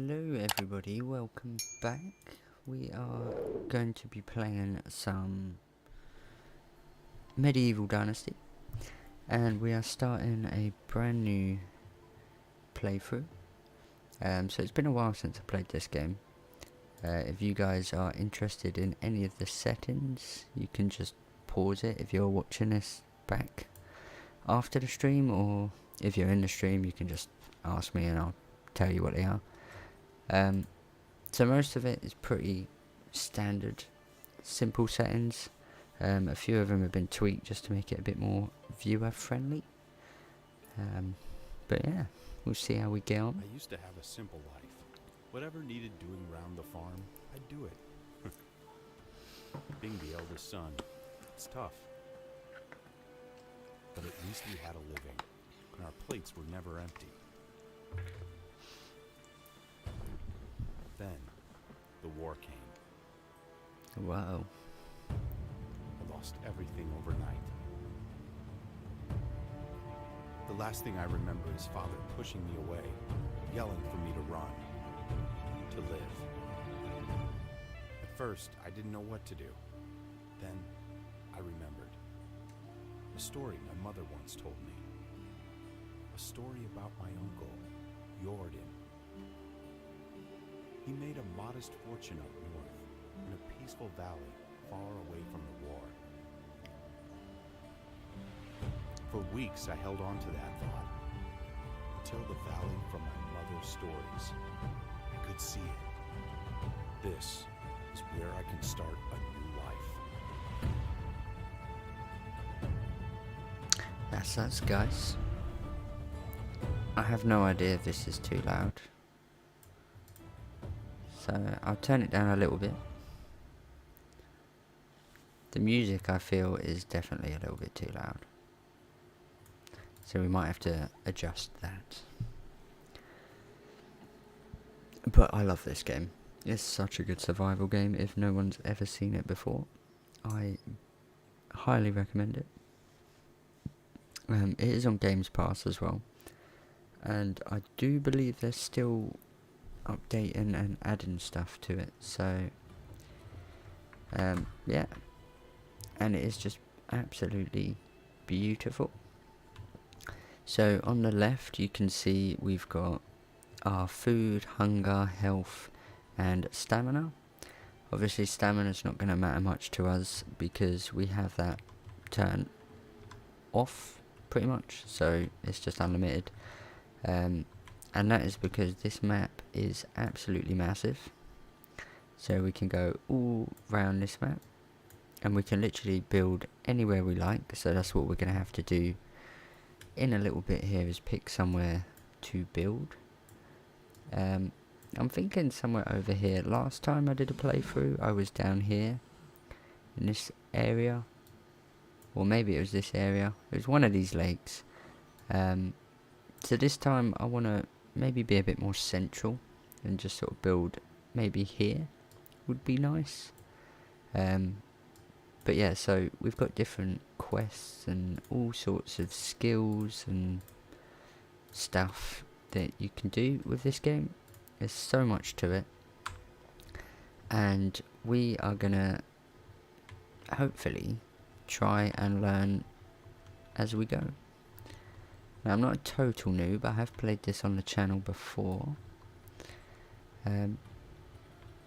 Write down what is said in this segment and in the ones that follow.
Hello everybody, welcome back. We are going to be playing some medieval Dynasty, and we are starting a brand new playthrough. So it's been a while since I played this game. If you guys are interested in any of the settings, you can just pause it if you're watching this back after the stream, or if you're in the stream you can just ask me and I'll tell you what they are. So most of it is pretty standard, simple settings. A few of them have been tweaked just to make it a bit more viewer friendly. But yeah, we'll see how we get on. I used to have a simple life. Whatever needed doing around the farm, I'd do it. Being the eldest son, it's tough. But at least we had a living, and our plates were never empty. Then, the war came. Wow. I lost everything overnight. The last thing I remember is Father pushing me away, yelling for me to run, to live. At first, I didn't know what to do. Then, I remembered. A story my mother once told me. A story about my uncle, Jordan. He made a modest fortune up north, in a peaceful valley far away from the war. For weeks I held on to that thought, until the valley from my mother's stories. I could see it. This is where I can start a new life. That's us, guys. I have no idea if this is too loud, so I'll turn it down a little bit. The music, I feel, is definitely a little bit too loud, so we might have to adjust that. But I love this game. It's such a good survival game. If no one's ever seen it before, I highly recommend it. It is on Games Pass as well, and I do believe they're still updating and adding stuff to it, so yeah, and it is just absolutely beautiful. So on the left you can see we've got our food, hunger, health and stamina. Obviously stamina's not going to matter much to us because we have that turned off pretty much, so it's just unlimited. And that is because this map is absolutely massive, so we can go all round this map and we can literally build anywhere we like. So that's what we're going to have to do in a little bit here, is pick somewhere to build. I'm thinking somewhere over here. Last time I did a playthrough I was down here in this area, or maybe it was this area. It was one of these lakes. So this time I want to maybe be a bit more central and just sort of build maybe here would be nice. But yeah, so we've got different quests and all sorts of skills and stuff that you can do with this game. There's so much to it, and we are gonna hopefully try and learn as we go. Now, I'm not a total noob. I have played this on the channel before,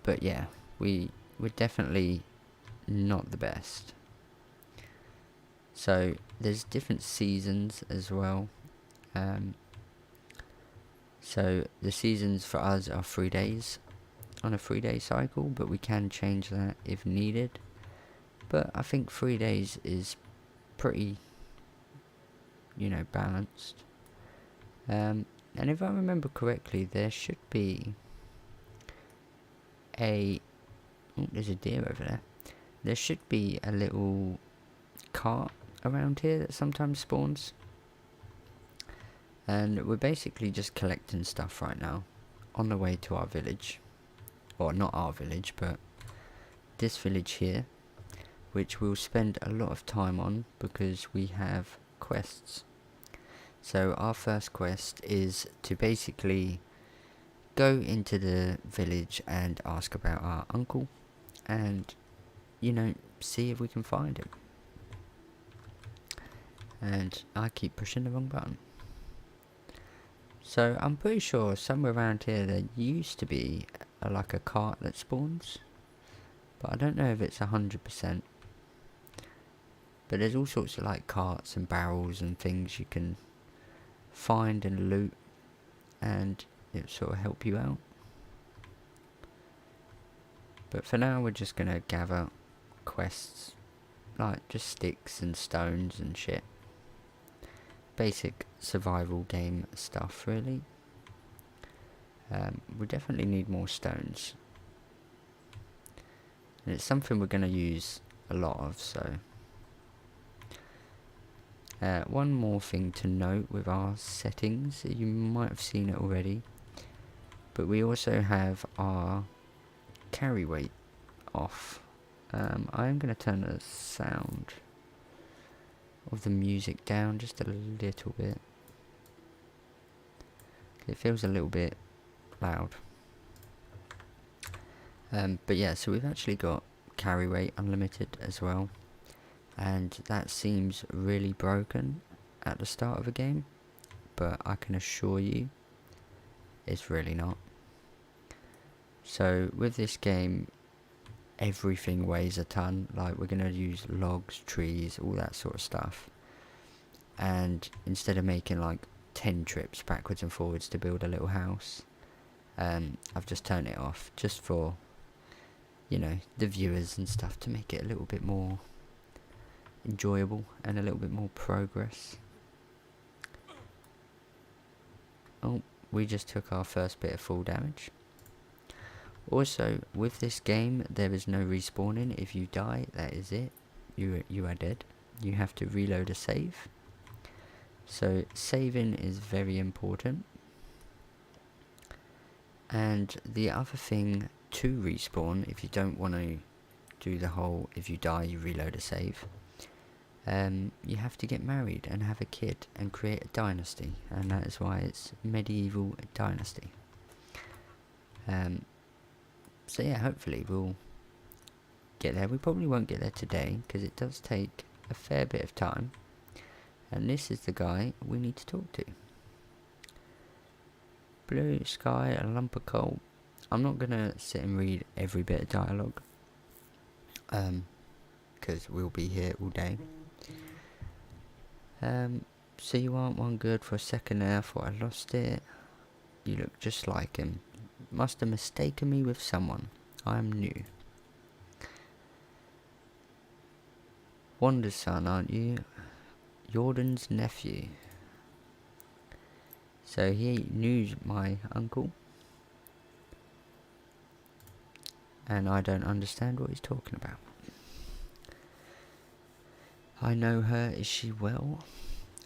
but yeah, we're definitely not the best. So there's different seasons as well. So the seasons for us are 3 days on a 3-day cycle, but we can change that if needed. But I think 3 days is pretty, balanced. And if I remember correctly, there should be there's a deer over there. There should be a little cart around here that sometimes spawns. And we're basically just collecting stuff right now on the way to our village. Or not our village, but this village here, which we'll spend a lot of time on because we have quests. So our first quest is to basically go into the village and ask about our uncle, and, you know, see if we can find him. And I keep pushing the wrong button. So I'm pretty sure somewhere around here there used to be like a cart that spawns, but I don't know if it's 100%. But there's all sorts of like carts and barrels and things you can find and loot, and it sort of help you out. But for now we're just gonna gather quests, like just sticks and stones and shit. Basic survival game stuff, really. We definitely need more stones, and it's something we're going to use a lot of. So one more thing to note with our settings, you might have seen it already, but we also have our carry weight off. I am going to turn the sound of the music down just a little bit. It feels a little bit loud. But yeah, so we've actually got carry weight unlimited as well, and that seems really broken at the start of a game, but I can assure you it's really not. So with this game, everything weighs a ton. Like, we're going to use logs, trees, all that sort of stuff, and instead of making like 10 trips backwards and forwards to build a little house, I've just turned it off just for, you know, the viewers and stuff, to make it a little bit more enjoyable and a little bit more progress. Oh, we just took our first bit of full damage. Also, with this game, there is no respawning. If you die, that is it. You are dead. You have to reload a save. So saving is very important. And the other thing to respawn, if you don't want to do the whole, if you die you reload a save, you have to get married and have a kid and create a dynasty, and that is why it's medieval dynasty. So yeah, hopefully we'll get there. We probably won't get there today, because it does take a fair bit of time, and this is the guy we need to talk to. Blue sky, a lump of coal. I'm not gonna sit and read every bit of dialogue, because we'll be here all day. So you aren't one good. For a second there I thought I lost it. You look just like him. Must have mistaken me with someone. I'm new. Wander's son, aren't you? Jordan's nephew. So he knew my uncle, and I don't understand what he's talking about. I know her. Is she well?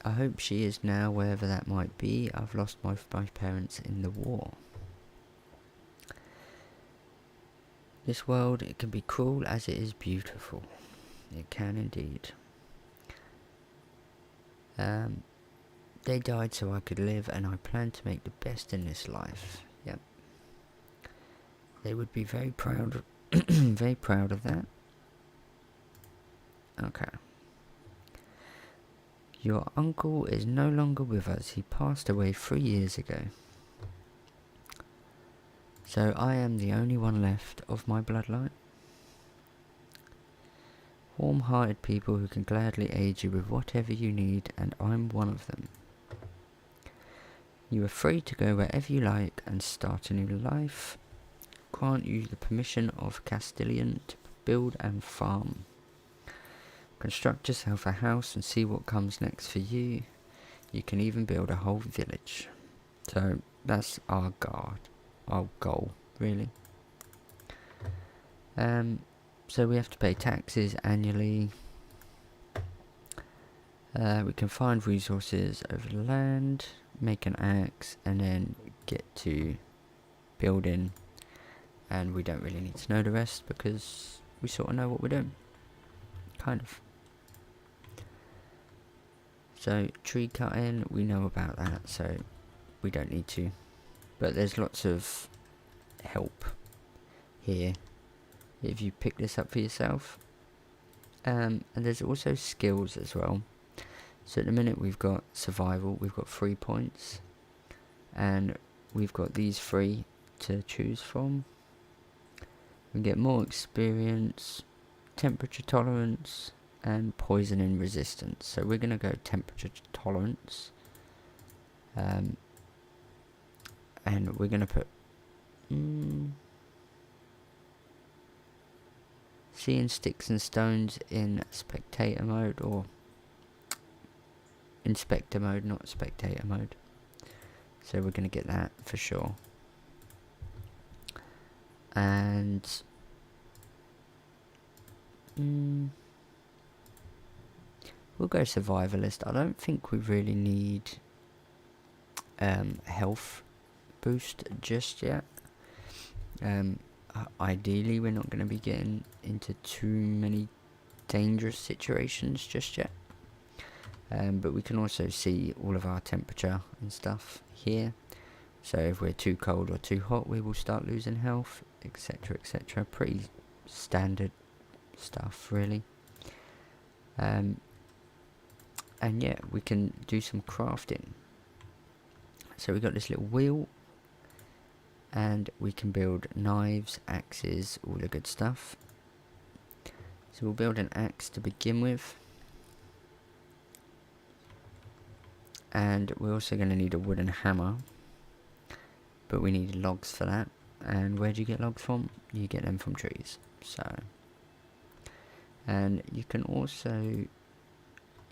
I hope she is now, wherever that might be. I've lost my parents in the war. This world, it can be cruel as it is beautiful. It can indeed. They died so I could live, and I plan to make the best in this life. Yep. They would be very proud, very proud of that. Okay. Your uncle is no longer with us. He passed away 3 years ago. So I am the only one left of my bloodline. Warm-hearted people who can gladly aid you with whatever you need, and I'm one of them. You are free to go wherever you like and start a new life. Grant you the permission of Castilian to build and farm. Construct yourself a house and see what comes next for you. You can even build a whole village. So that's our goal, really. So we have to pay taxes annually. We can find resources over the land, make an axe, and then get to building. And we don't really need to know the rest, because we sort of know what we're doing. Kind of. So tree cutting, we know about that, so we don't need to. But there's lots of help here if you pick this up for yourself. And there's also skills as well. So at the minute we've got survival, we've got 3 points, and we've got these 3 to choose from. We get more experience, temperature tolerance, and poisoning resistance. So we're going to go temperature tolerance, and we're going to put seeing sticks and stones in spectator mode, or inspector mode, not spectator mode. So we're going to get that for sure. And we'll go survivalist. I don't think we really need health boost just yet. Ideally we're not going to be getting into too many dangerous situations just yet. But we can also see all of our temperature and stuff here. So if we're too cold or too hot, we will start losing health, etc, etc. Pretty standard stuff, really. And yeah, we can do some crafting. So we got this little wheel, and we can build knives, axes, all the good stuff. So we'll build an axe to begin with. And we're also going to need a wooden hammer, but we need logs for that. And where do you get logs from? You get them from trees. So, and you can also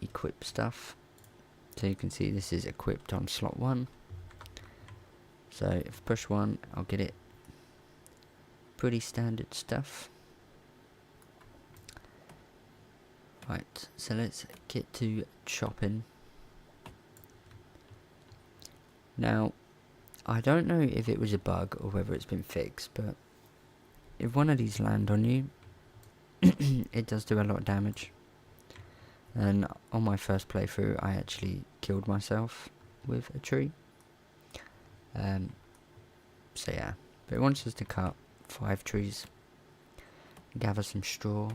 equip stuff. So you can see this is equipped on slot 1. So if I push 1, I'll get it. Pretty standard stuff. Right, so let's get to chopping. Now, I don't know if it was a bug or whether it's been fixed, but if one of these land on you, it does do a lot of damage. And on my first playthrough, I actually killed myself with a tree. So yeah, but it wants us to cut 5 trees, gather some straw.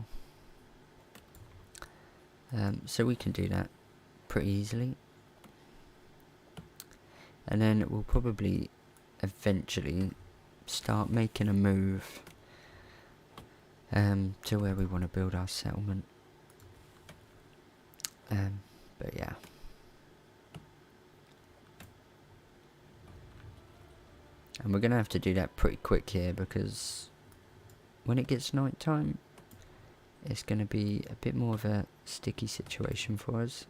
So we can do that pretty easily. And then we'll probably eventually start making a move to where we want to build our settlement. But yeah. And we're going to have to do that pretty quick here, because when it gets night time, it's going to be a bit more of a sticky situation for us.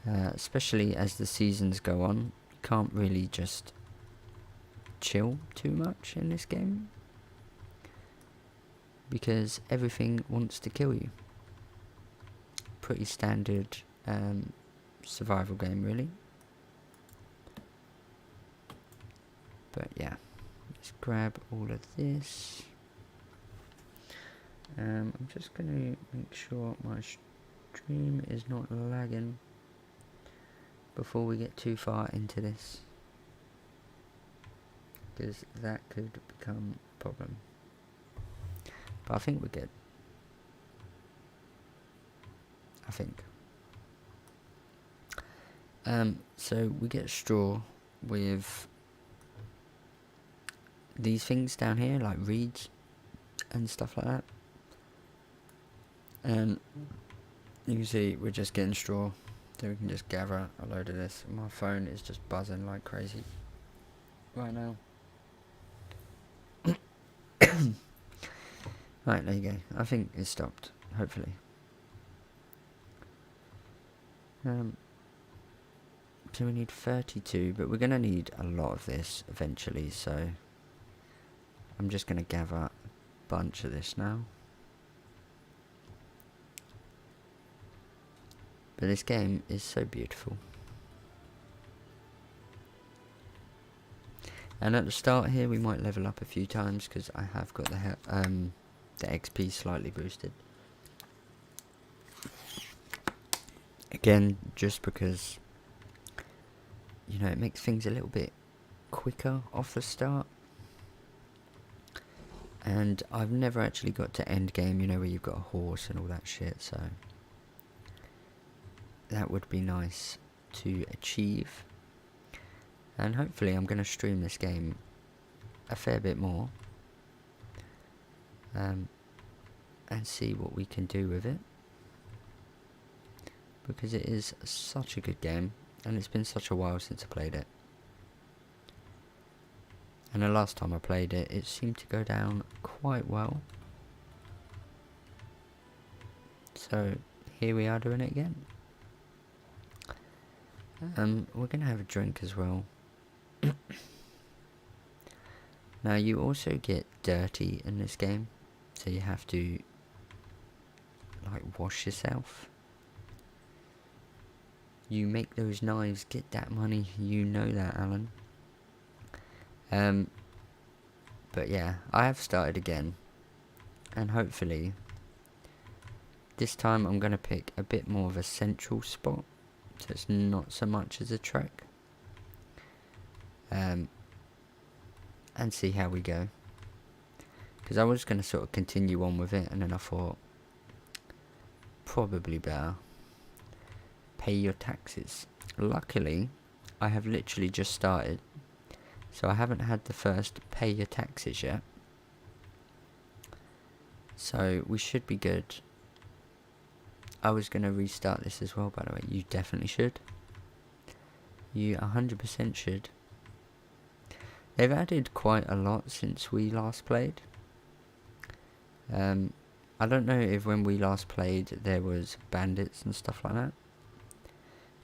Especially as the seasons go on, you can't really just chill too much in this game, because everything wants to kill you. Pretty standard survival game, really. But yeah, let's grab all of this. I'm just going to make sure my stream is not lagging before we get too far into this, because that could become a problem. But I think we're good. I think. So we get straw with these things down here, like reeds and stuff like that. And you can see we're just getting straw, so we can just gather a load of this. My phone is just buzzing like crazy right now. Right, there you go. I think it stopped, hopefully. So we need 32, but we're going to need a lot of this eventually, so I'm just going to gather a bunch of this now. But this game is so beautiful. And at the start here, we might level up a few times, because I have got the XP slightly boosted. Again, just because, you know, it makes things a little bit quicker off the start. And I've never actually got to end game, you know, where you've got a horse and all that shit, so that would be nice to achieve. And hopefully I'm going to stream this game a fair bit more, and see what we can do with it, because it is such a good game, and it's been such a while since I played it. And the last time I played it, it seemed to go down quite well. So here we are doing it again. We're going to have a drink as well. Now you also get dirty in this game, so you have to like wash yourself. You make those knives, get that money, you know that, Alan. But yeah, I have started again, and hopefully this time I'm going to pick a bit more of a central spot, so it's not so much as a trek, and see how we go, because I was going to sort of continue on with it, and then I thought probably better pay your taxes. Luckily I have literally just started, so I haven't had the first pay your taxes yet, so we should be good. I was going to restart this as well, by the way. You definitely should. You 100% should. They've added quite a lot since we last played. I don't know if when we last played there was bandits and stuff like that,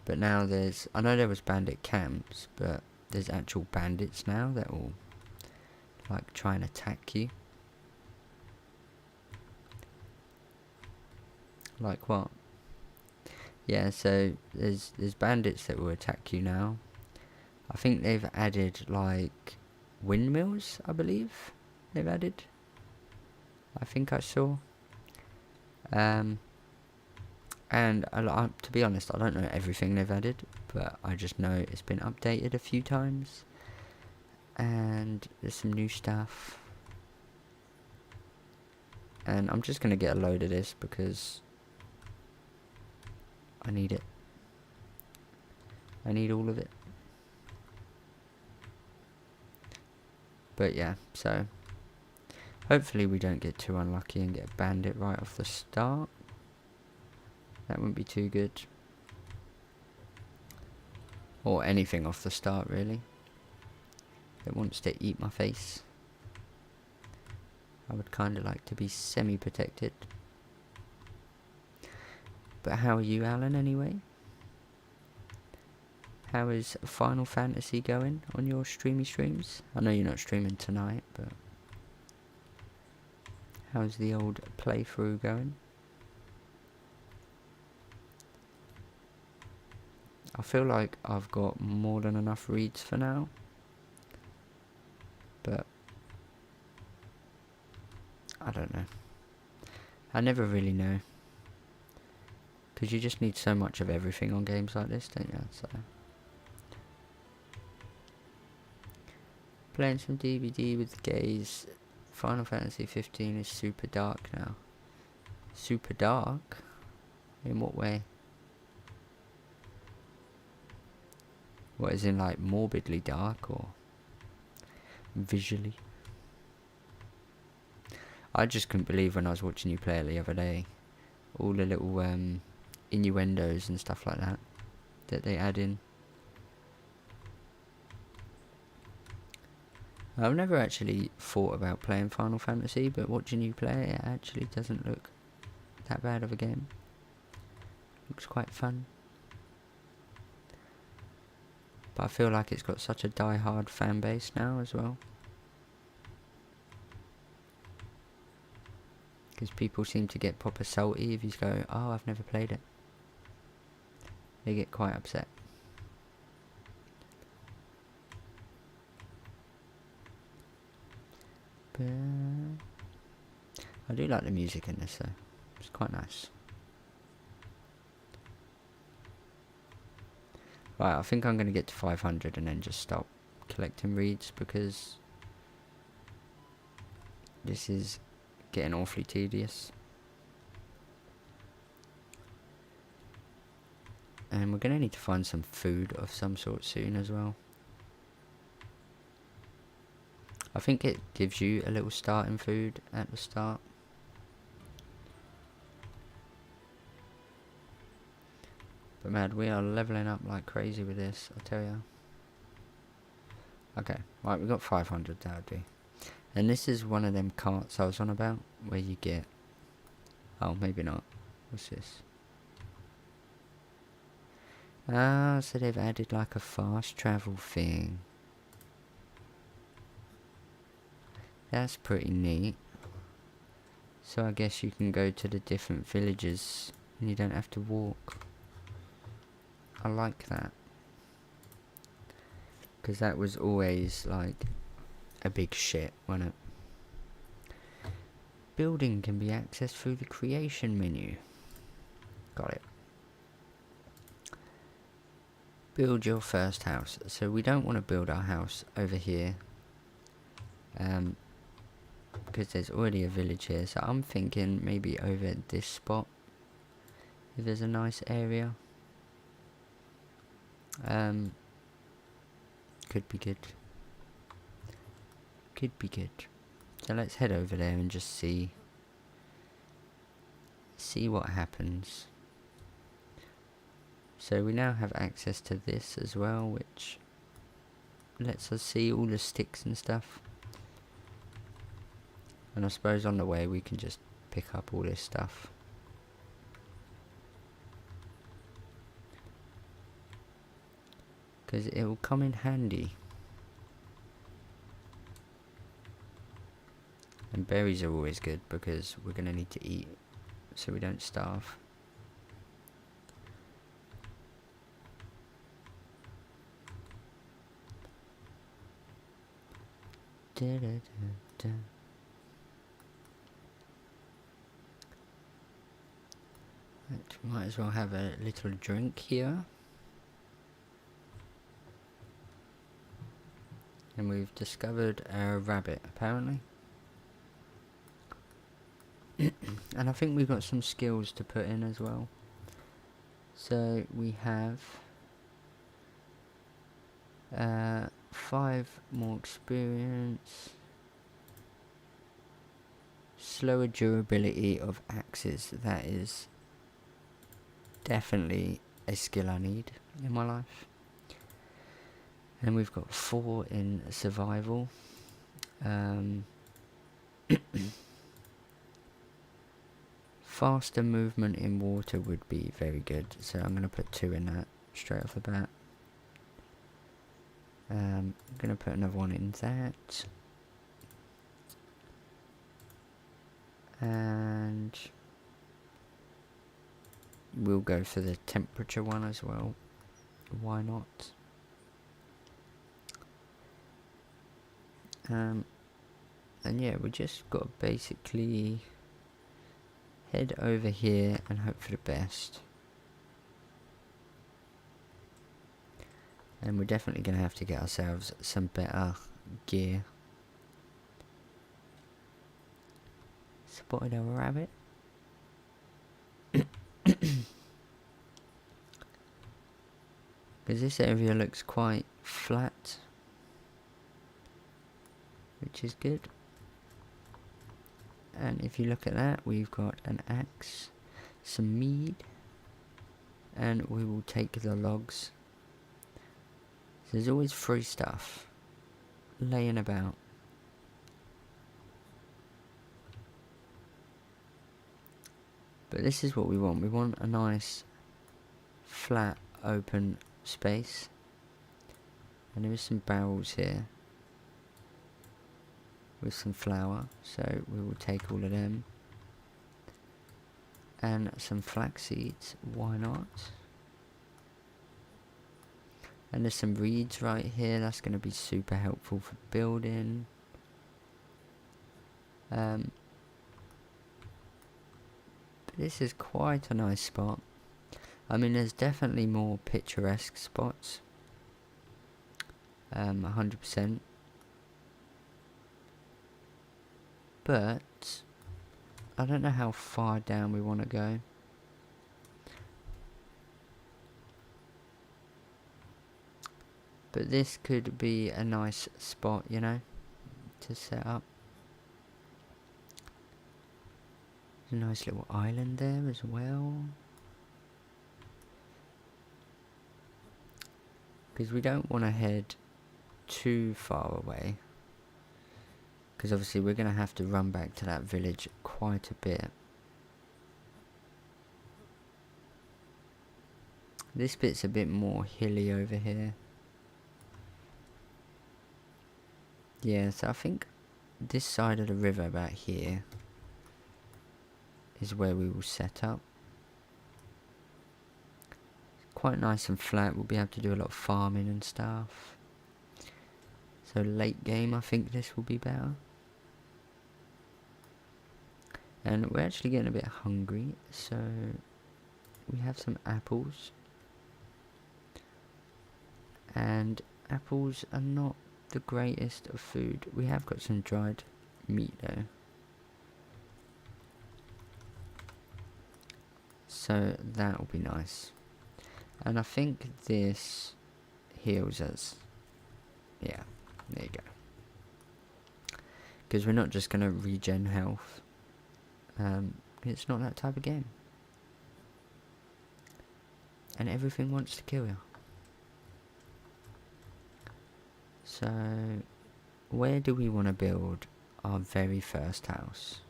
but now there's, I know there was bandit camps, but there's actual bandits now that will like try and attack you. Like what? Yeah, so there's bandits that will attack you now. I think they've added like windmills, I believe they've added. I think I saw. And to be honest, I don't know everything they've added, but I just know it's been updated a few times, and there's some new stuff. And I'm just gonna get a load of this because I need it. I need all of it. But yeah, so hopefully we don't get too unlucky and get a bandit right off the start. That wouldn't be too good. Or anything off the start, really, that wants to eat my face. I would kind of like to be semi-protected. But how are you, Alan, anyway? How is Final Fantasy going on your streams? I know you're not streaming tonight, but how's the old playthrough going? I feel like I've got more than enough reads for now, but I don't know. I never really know, because you just need so much of everything on games like this, don't you? So playing some DVD with the gays. Final Fantasy 15 is super dark now. Super dark? In what way? What, is in like morbidly dark or visually? I just couldn't believe when I was watching you play it the other day, all the little innuendos and stuff like that that they add in. I've never actually thought about playing Final Fantasy, but watching you play it actually doesn't look that bad of a game. Looks quite fun. But I feel like it's got such a die-hard fan base now as well, because people seem to get proper salty if you go, oh, I've never played it. They get quite upset. But I do like the music in this though. It's quite nice. Right, I think I'm going to get to 500 and then just stop, collecting reeds, because this is getting awfully tedious. And we're going to need to find some food of some sort soon as well. I think it gives you a little starting food at the start. But man, we are leveling up like crazy with this, I tell you. Okay, right, we got 500, that'll do. And this is one of them carts I was on about, where you get... Oh, maybe not. What's this? Ah, so they've added like a fast travel thing. That's pretty neat. So I guess you can go to the different villages and you don't have to walk. I like that. Because that was always like a big shit, wasn't it? Building can be accessed through the creation menu. Got it. Build your first house. So we don't want to build our house over here. Because there's already a village here. So I'm thinking maybe over at this spot. If there's a nice area. Could be good. Could be good. So let's head over there and just see what happens. So we now have access to this as well, which lets us see all the sticks and stuff. And I suppose on the way we can just pick up all this stuff. Because it will come in handy. And berries are always good because we're going to need to eat so we don't starve. Da, da, da, da. Right, we might as well have a little drink here. And we've discovered a rabbit, apparently. And I think we've got some skills to put in as well. So we have 5 more experience. Slower durability of axes. That is definitely a skill I need in my life. And we've got 4 in survival. Faster movement in water would be very good, so I'm going to put 2 in that straight off the bat. I'm going to put another 1 in that. And we'll go for the temperature one as well. Why not? And yeah, we just got to basically head over here and hope for the best. And we're definitely going to have to get ourselves some better gear. Spotted a rabbit. Because this area looks quite flat, which is good. And if you look at that, we've got an axe, some meat, and we will take the logs. So there's always free stuff laying about. But this is what we want. We want a nice, flat, open space. And there is some barrels here with some flour, so we will take all of them. And some flax seeds, why not? And there's some reeds right here, that's going to be super helpful for building. But this is quite a nice spot. I mean, there's definitely more picturesque spots. 100%. But I don't know how far down we want to go. But this could be a nice spot, you know, to set up. There's a nice little island there as well. Because we don't want to head too far away. Because obviously we're going to have to run back to that village quite a bit. This bit's a bit more hilly over here. Yeah, so I think this side of the river about here is where we will set up. Quite nice and flat, we'll be able to do a lot of farming and stuff. So late game, I think this will be better. And we're actually getting a bit hungry, so we have some apples. And apples are not the greatest of food. We have got some dried meat though. So that will be nice. And I think this heals us. Yeah, there you go. Because we're not just going to regen health. It's not that type of game. And everything wants to kill you. So, where do we want to build our very first house?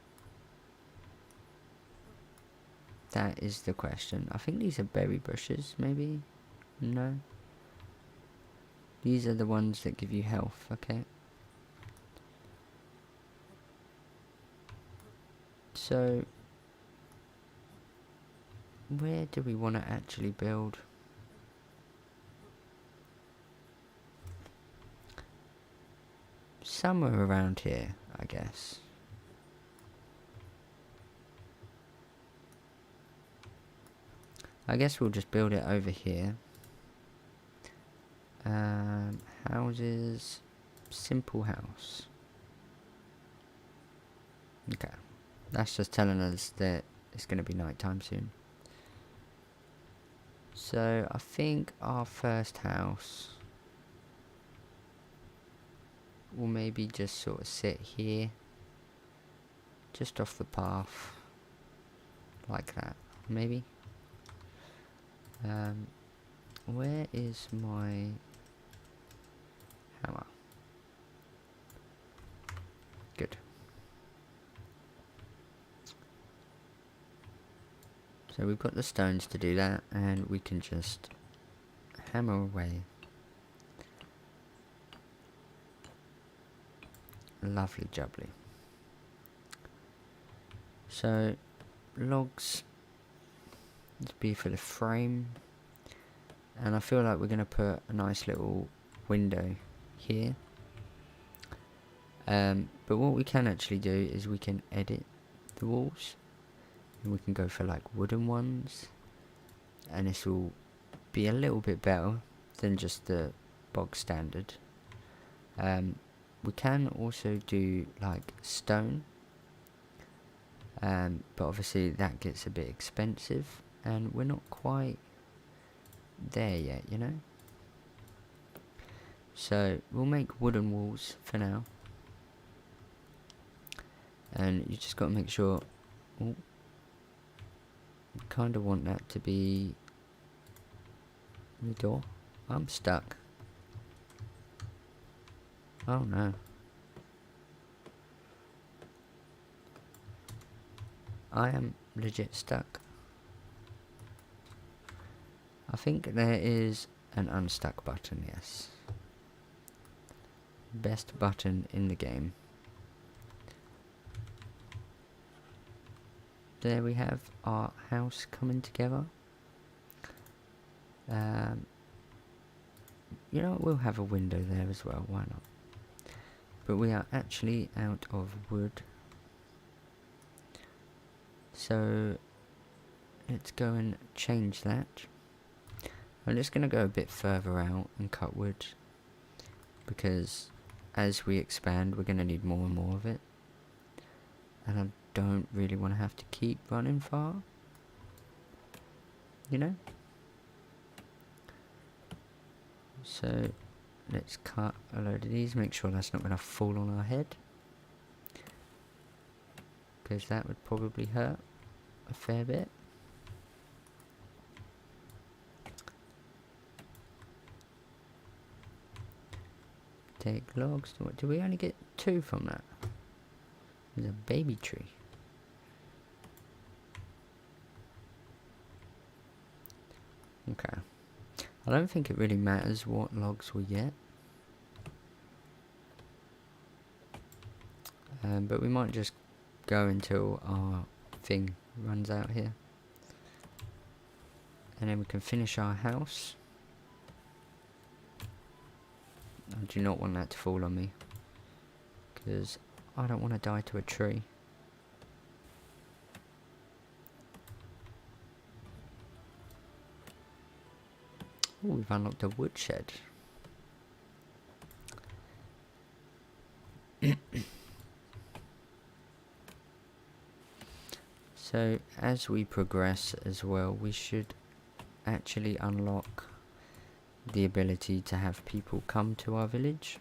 That is the question. I think these are berry bushes, maybe? No? These are the ones that give you health, okay? So, where do we want to actually build? Somewhere around here, I guess. I guess we'll just build it over here. Houses, simple house. Okay, that's just telling us that it's going to be night time soon. So I think our first house will maybe just sort of sit here, just off the path, like that, maybe. Where is my hammer? Good. So we've got the stones to do that, and we can just hammer away. Lovely jubbly. So, logs, let's be for the frame. And I feel like we're going to put a nice little window here. But what we can actually do is we can edit the walls. And we can go for like wooden ones. And this will be a little bit better than just the bog standard. We can also do like stone. But obviously that gets a bit expensive. And we're not quite there yet, you know. So we'll make wooden walls for now, and you just got to make sure. Oh, you kind of want that to be the door. I'm stuck. Oh no. I am legit stuck. I think there is an unstuck button, yes. Best button in the game. There we have our house coming together. You know what, we'll have a window there as well, why not? But we are actually out of wood. So let's go and change that. I'm just going to go a bit further out and cut wood. because as we expand we're going to need more and more of it, and I don't really want to have to keep running far, you know. So let's cut a load of these, make sure that's not going to fall on our head, because that would probably hurt a fair bit. Take logs. Do we only get 2 from that? There's a baby tree. Okay. I don't think it really matters what logs we get. But we might just go until our thing runs out here. And then we can finish our house. I do not want that to fall on me, because I don't want to die to a tree. Oh, we've unlocked a woodshed. So as we progress as well, we should actually unlock the ability to have people come to our village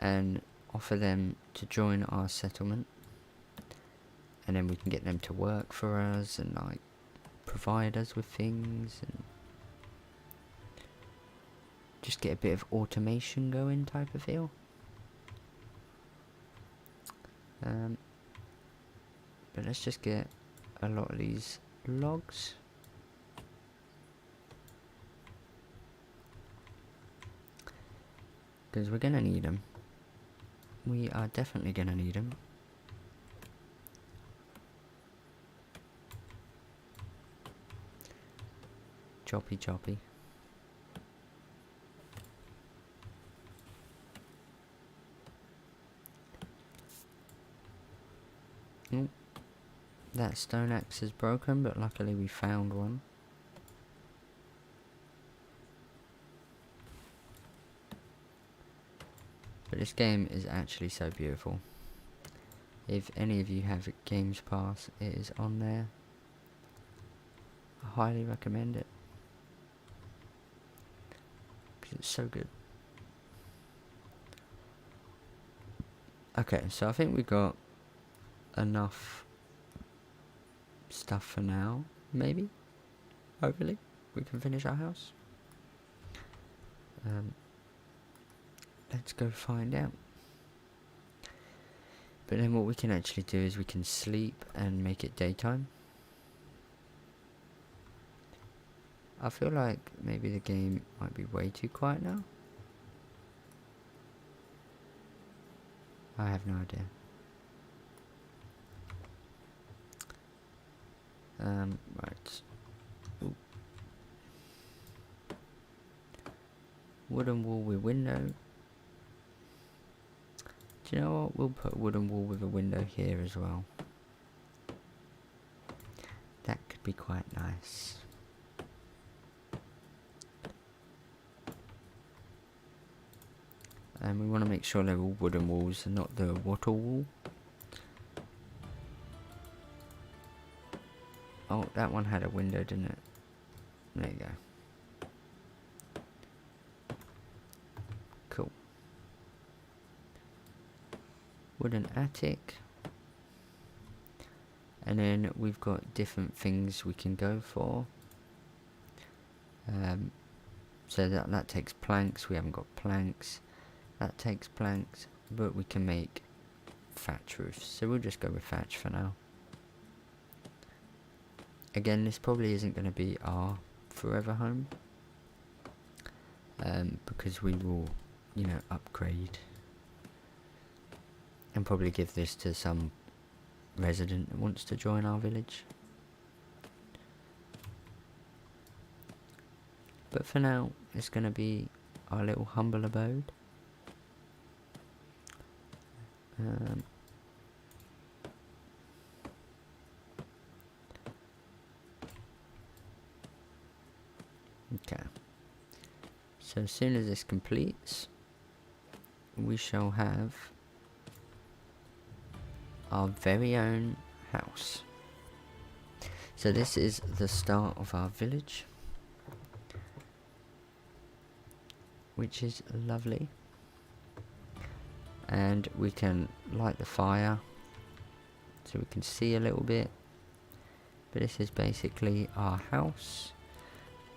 and offer them to join our settlement, and then we can get them to work for us and like provide us with things and just get a bit of automation going type of feel. But let's just get a lot of these logs. Because we're going to need them. We are definitely going to need them. Choppy choppy. Oh, that stone axe is broken, but luckily we found one. But this game is actually so beautiful. If any of you have Games Pass, it is on there. I highly recommend it, because it's so good. Okay, so I think we got enough stuff for now, maybe. Hopefully we can finish our house. Let's go find out. But then what we can actually do is we can sleep and make it daytime. I feel like maybe the game might be way too quiet now. I have no idea. Right. Ooh. Wooden wall with window. Do you know what? We'll put a wooden wall with a window here as well. That could be quite nice. And we want to make sure they're all wooden walls and not the wattle wall. Oh, that one had a window, didn't it? There you go. Cool. Wooden attic. And then we've got different things we can go for. So that takes planks. We haven't got planks. That takes planks, but we can make thatch roofs. So we'll just go with thatch for now. Again, this probably isn't going to be our forever home, because we will, you know, upgrade and probably give this to some resident that wants to join our village. But for now, it's going to be our little humble abode. Okay. So as soon as this completes, we shall have our very own house. So this is the start of our village, which is lovely. And we can light the fire so we can see a little bit. But this is basically our house.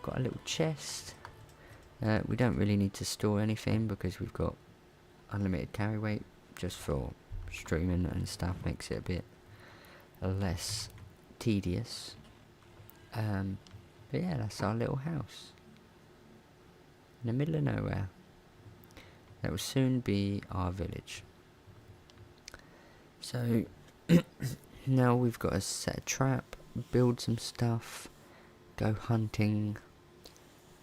Got a little chest. We don't really need to store anything because we've got unlimited carry weight just for streaming and stuff. Makes it a bit less tedious. But yeah, that's our little house in the middle of nowhere. That will soon be our village. So now we've got to set a trap, build some stuff, go hunting,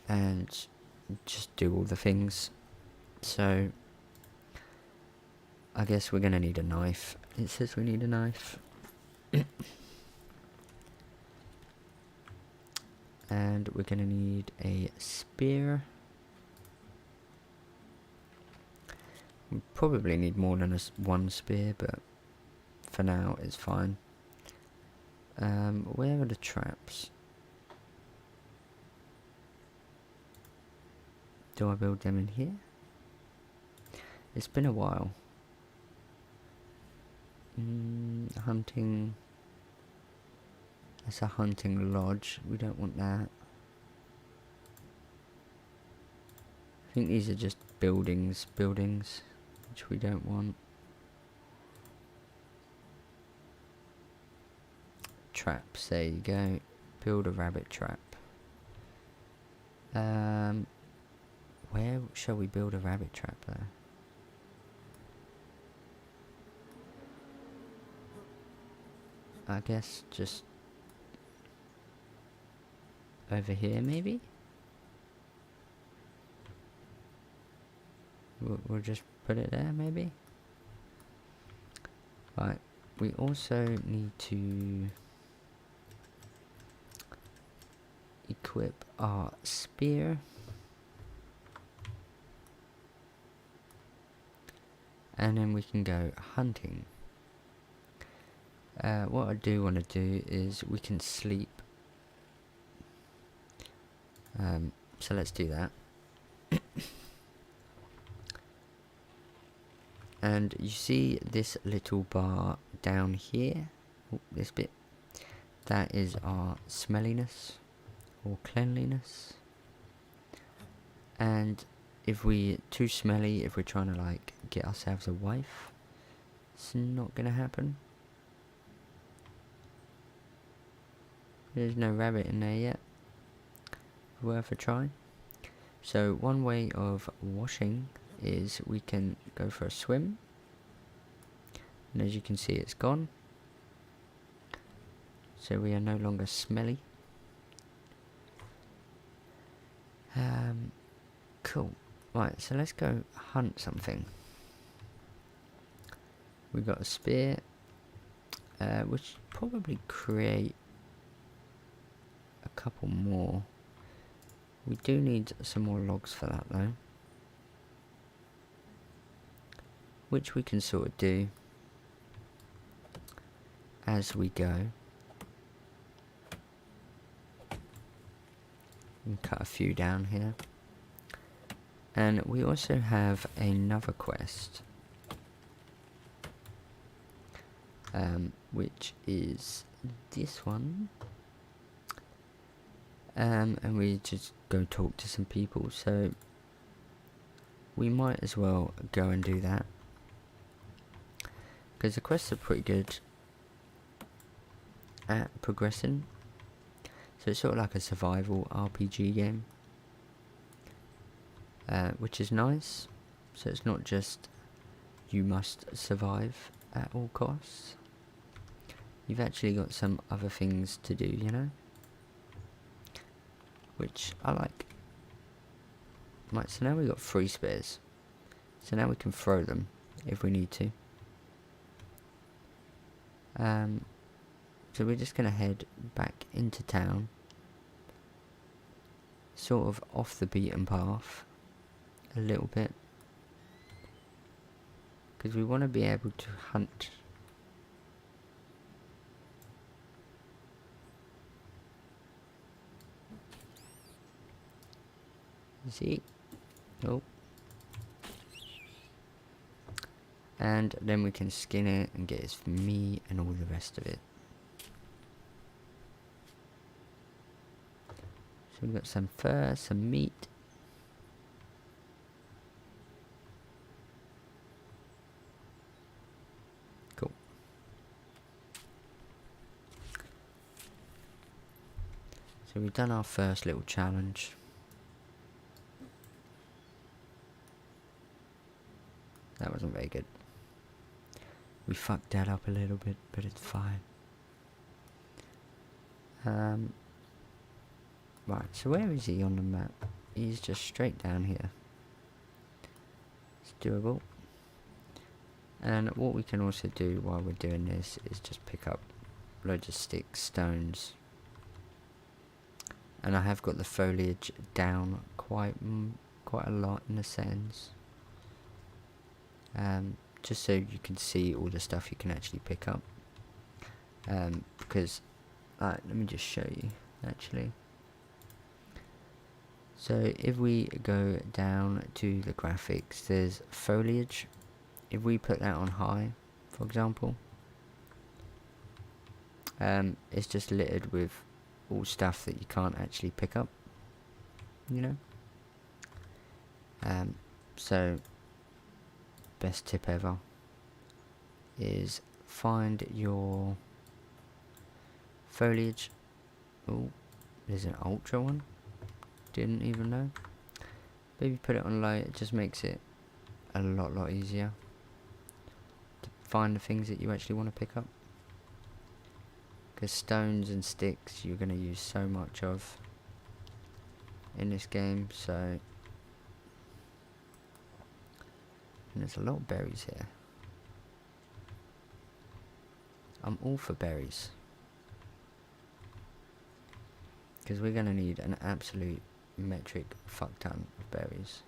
and just do all the things. So I guess we're gonna need a knife. It says we need a knife. And we're gonna need a spear. We probably need more than one spear, but for now it's fine. Where are the traps? Do I build them in here? It's been a while. Hunting. That's a hunting lodge. We don't want that. I think these are just buildings, which we don't want. Traps, there you go. Build a rabbit trap. Where shall we build a rabbit trap though? I guess just over here maybe? We'll just put it there maybe? Right, we also need to equip our spear. And then we can go hunting. What I do want to do is we can sleep. So let's do that. And you see this little bar down here, this bit, that is our smelliness or cleanliness. And if we're too smelly, if we're trying to like get ourselves a wife, it's not gonna happen. There's no rabbit in there yet. Worth a try. So one way of washing is we can go for a swim, and as you can see it's gone, so we are no longer smelly. Cool. Right, so let's go hunt something. We got a spear, which probably create a couple more. We do need some more logs for that though, which we can sort of do as we go. And cut a few down here. And we also have another quest, which is this one. And we just go talk to some people, so we might as well go and do that, because the quests are pretty good at progressing. So it's sort of like a survival RPG game, which is nice. So it's not just you must survive at all costs. You've actually got some other things to do, you know, which I like. Right, so now we've got 3 spares. So now we can throw them if we need to. So we're just going to head back into town, sort of off the beaten path a little bit, because we want to be able to hunt. See? Oh. And then we can skin it and get its meat and all the rest of it. So we've got some fur, some meat. Cool. So we've done our first little challenge. That wasn't very good. We fucked that up a little bit, but it's fine. Right, so where is he on the map? He's just straight down here. It's doable. And what we can also do while we're doing this is just pick up loads of sticks, stones. And I have got the foliage down quite a lot in the settings. Just so you can see all the stuff you can actually pick up. Because, let me just show you actually. So if we go down to the graphics, there's foliage. If we put that on high, for example, it's just littered with all stuff that you can't actually pick up, you know. So best tip ever is find your foliage. Oh, there's an ultra one. Didn't even know. Maybe put it on low, it just makes it a lot easier to find the things that you actually want to pick up. Because stones and sticks you're going to use so much of in this game, so. And there's a lot of berries here. I'm all for berries. Because we're going to need an absolute metric fuck ton of berries.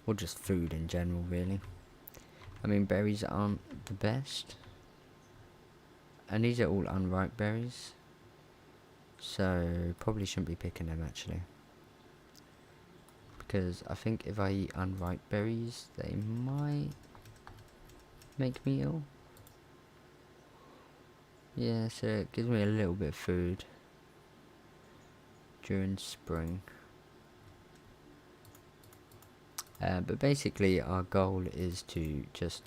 Or just food in general, really. I mean, berries aren't the best. And these are all unripe berries. So, probably shouldn't be picking them, actually. Because I think if I eat unripe berries, they might make me ill. Yeah, so it gives me a little bit of food during spring. But basically our goal is to just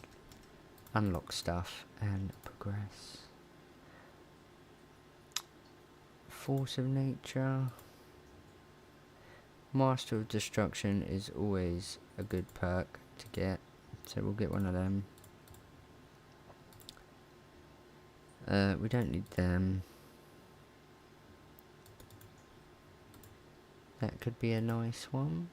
unlock stuff and progress. Force of nature. Master of destruction is always a good perk to get, so we'll get one of them. We don't need them. That could be a nice one.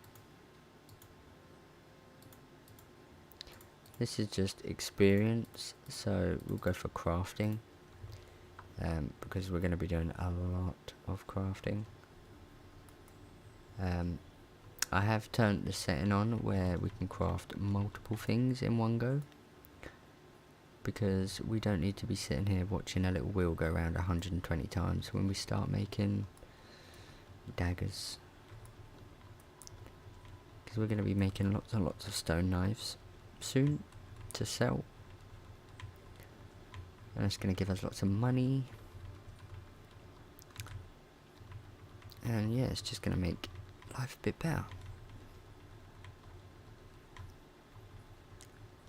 This is just experience, so we'll go for crafting. Because we're going to be doing a lot of crafting. I have turned the setting on where we can craft multiple things in one go. Because we don't need to be sitting here watching a little wheel go around 120 times when we start making daggers. Because we're going to be making lots and lots of stone knives soon to sell. And it's going to give us lots of money. And yeah, it's just going to make life a bit better.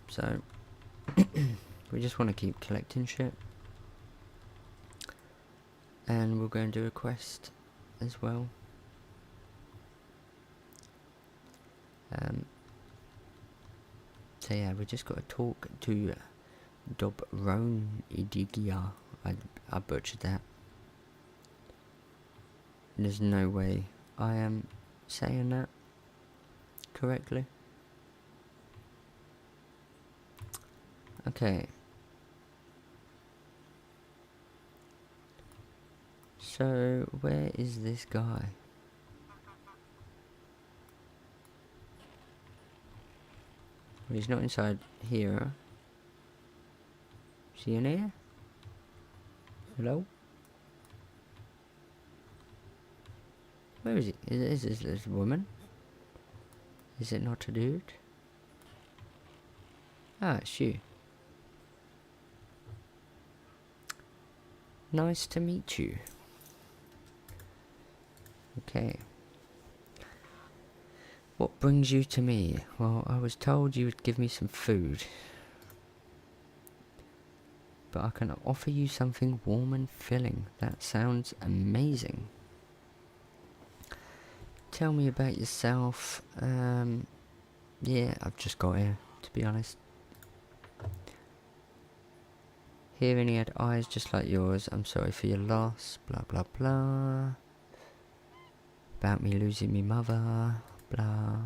So, we just want to keep collecting shit. And we'll go and do a quest as well. So yeah, we just got to talk to Dobron Idigia. I butchered that. There's no way I am saying that correctly. Okay. So, where is this guy? Well, he's not inside here. Is he in here? Hello? Where is he? Is this a woman? Is it not a dude? Ah, it's you. Nice to meet you. Okay. What brings you to me? Well, I was told you would give me some food. But I can offer you something warm and filling. That sounds amazing. Tell me about yourself. Yeah, I've just got here, to be honest. Hearing he had eyes just like yours. I'm sorry for your loss. Blah, blah, blah. About me losing me mother. Blah.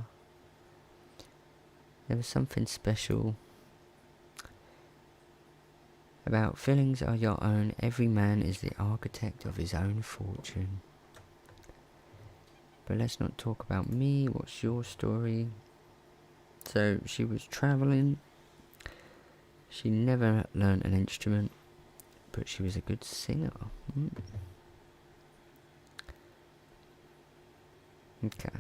There was something special. About feelings are your own. Every man is the architect of his own fortune. But let's not talk about me. What's your story? So, she was travelling. She never learned an instrument, but she was a good singer. Okay.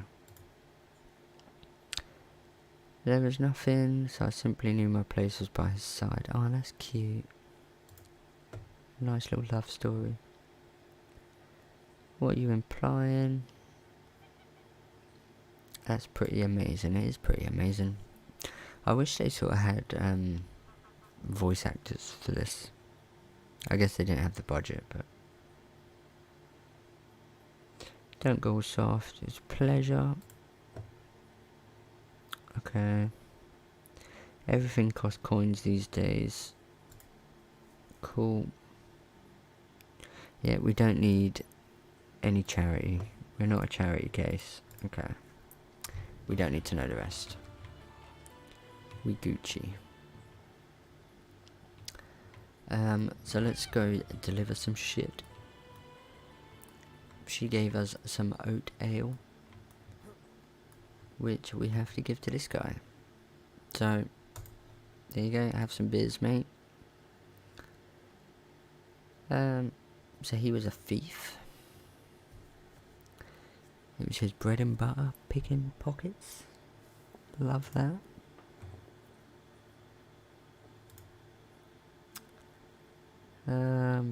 There was nothing, so I simply knew my place was by his side. Oh, that's cute. Nice little love story. What are you implying? That's pretty amazing. It is pretty amazing. I wish they sort of had voice actors for this. I guess they didn't have the budget, but don't go soft. It's a pleasure. Okay. Everything costs coins these days. Cool. Yeah, we don't need any charity. We're not a charity case. Okay. We don't need to know the rest. We Gucci. So let's go deliver some shit. She gave us some oat ale, which we have to give to this guy. So, there you go, have some beers, mate. So he was a thief. It was his bread and butter, picking pockets. Love that.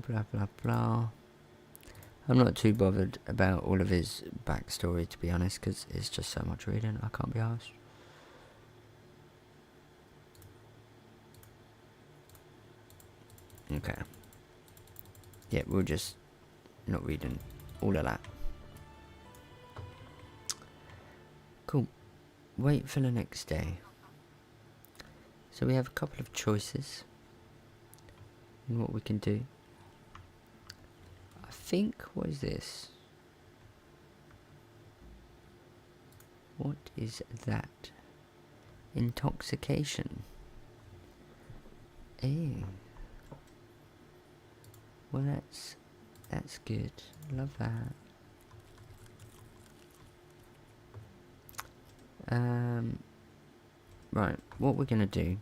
Blah blah blah. I'm not too bothered about all of his backstory, to be honest, because it's just so much reading, I can't be arsed. Okay. Yeah, we're just not reading all of that. Cool. Wait for the next day. So we have a couple of choices in what we can do. I think, what is this? What is that? Intoxication. Eh. Well, that's good. Love that. Right, what we're gonna do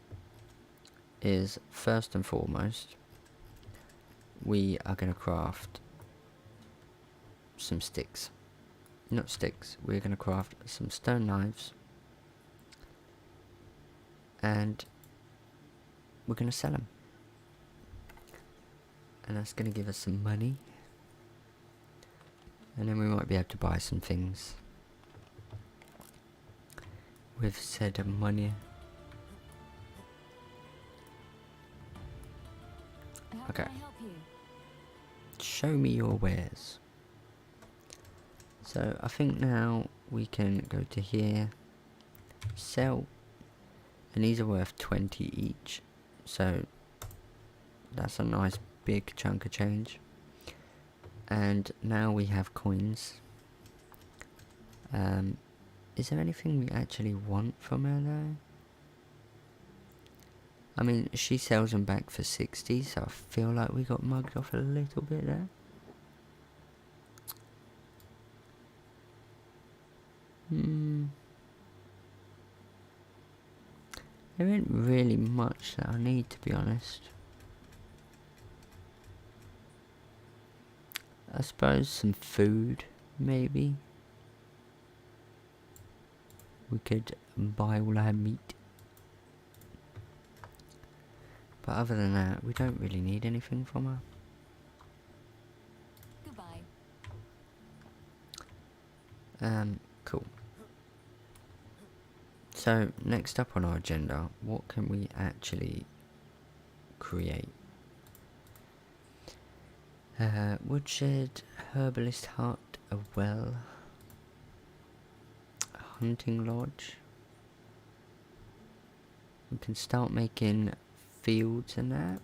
is, first and foremost, we are gonna craft some sticks. Not sticks, we're gonna craft some stone knives, and we're gonna sell them. And that's gonna give us some money, and then we might be able to buy some things with said money. Okay. Show me your wares. So I think now we can go to here, sell, and these are worth 20 each. So that's a nice big chunk of change. And now we have coins. Is there anything we actually want from her though? I mean, she sells them back for 60, so I feel like we got mugged off a little bit there. There isn't really much that I need, to be honest. I suppose some food, maybe. We could buy all our meat. But other than that, we don't really need anything from her. Goodbye. Cool. So, next up on our agenda, what can we actually create? Woodshed, herbalist hut, a well, a hunting lodge. We can start making fields and that.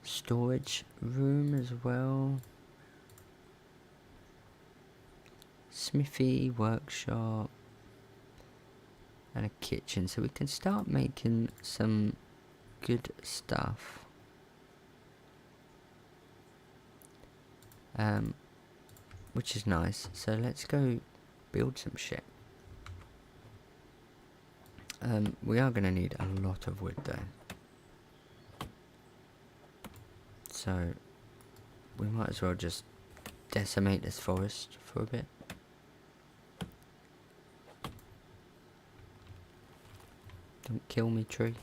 Storage room as well. Smithy, workshop, and a kitchen, so we can start making some good stuff. Which is nice. So let's go build some shit. We are gonna need a lot of wood though, so we might as well just decimate this forest for a bit. Don't kill me, tree.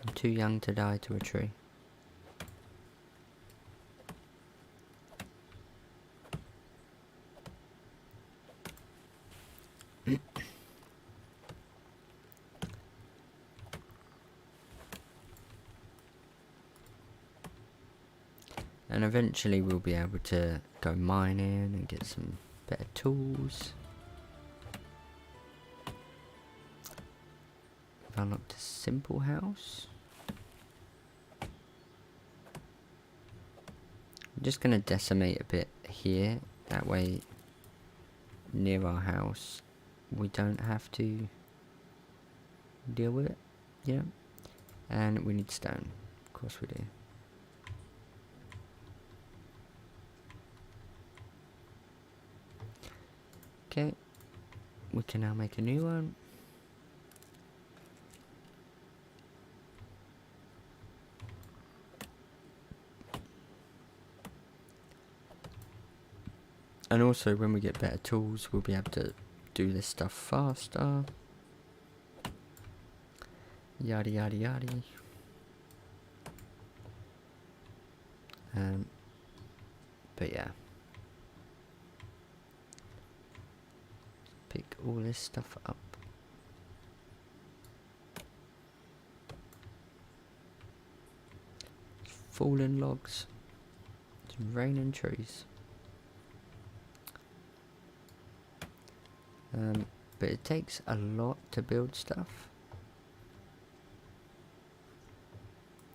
I'm too young to die to a tree. And eventually we'll be able to go mining and get some better tools. We've unlocked a simple house. I'm just going to decimate a bit here, that way near our house we don't have to deal with it. Yeah. And we need stone, of course we do. Okay, we can now make a new one. And also when we get better tools, we'll be able to do this stuff faster. Yada yada yada. But yeah. Pick all this stuff up. Fallen logs. It's raining trees. But it takes a lot to build stuff.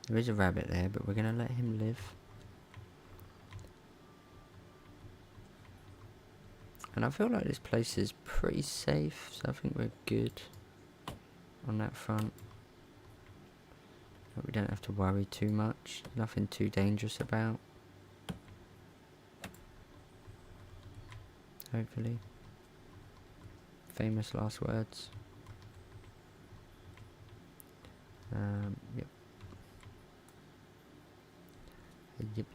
There is a rabbit there, but we're gonna let him live. And I feel like this place is pretty safe, so I think we're good on that front. But we don't have to worry too much. Nothing too dangerous about. Hopefully. Famous last words. Yep. Yep.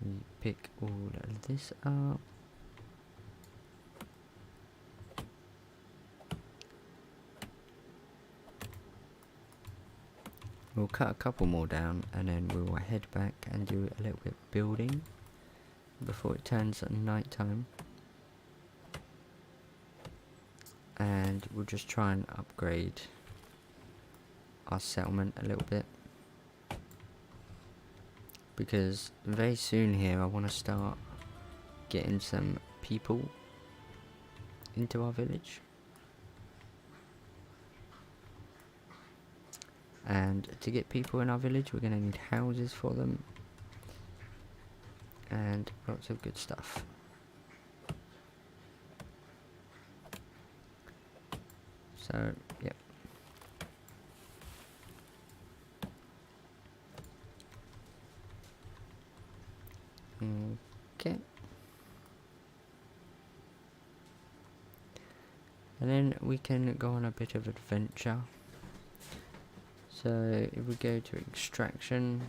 We pick all of this up. We'll cut a couple more down and then we'll head back and do a little bit of building before it turns night time. And we'll just try and upgrade our settlement a little bit, because very soon here I want to start getting some people into our village. And to get people in our village, we're going to need houses for them and lots of good stuff. So, yep. Okay. And then we can go on a bit of adventure. So if we go to extraction,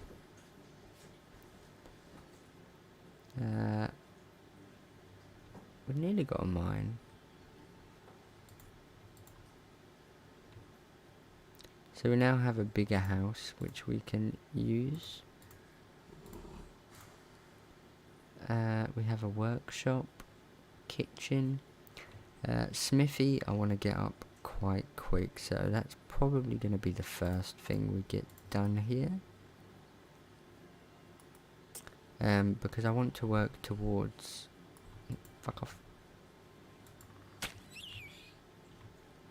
we've nearly got a mine. So we now have a bigger house which we can use. We have a workshop, kitchen, smithy. I want to get up quite quick, so that's probably going to be the first thing we get done here. Because I want to work towards... Fuck off.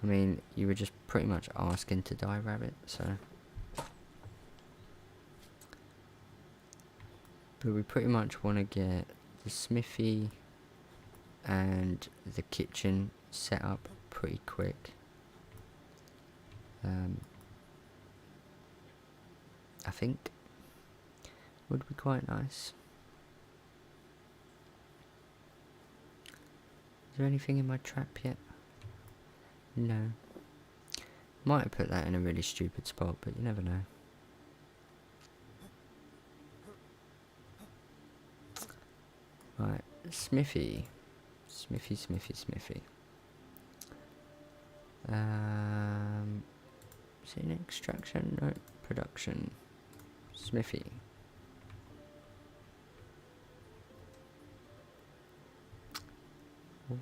I mean, you were just pretty much asking to die, rabbit, so... But we pretty much want to get the smithy and the kitchen set up pretty quick. I think would be quite nice. Is there anything in my trap yet? No. Might have put that in a really stupid spot, but you never know. Right, smithy. Smithy. Is it an extraction? No, production. Smithy.